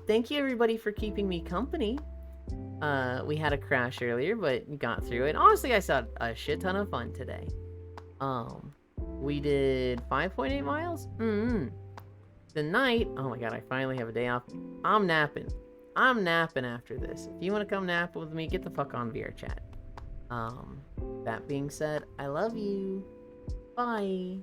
Thank you everybody for keeping me company. We had a crash earlier, but got through it. Honestly, I saw a shit ton of fun today. We did 5.8 miles. Tonight, oh my god, I finally have a day off. I'm napping after this. If you want to come nap with me, get the fuck on VR chat. That being said, I love you. Bye.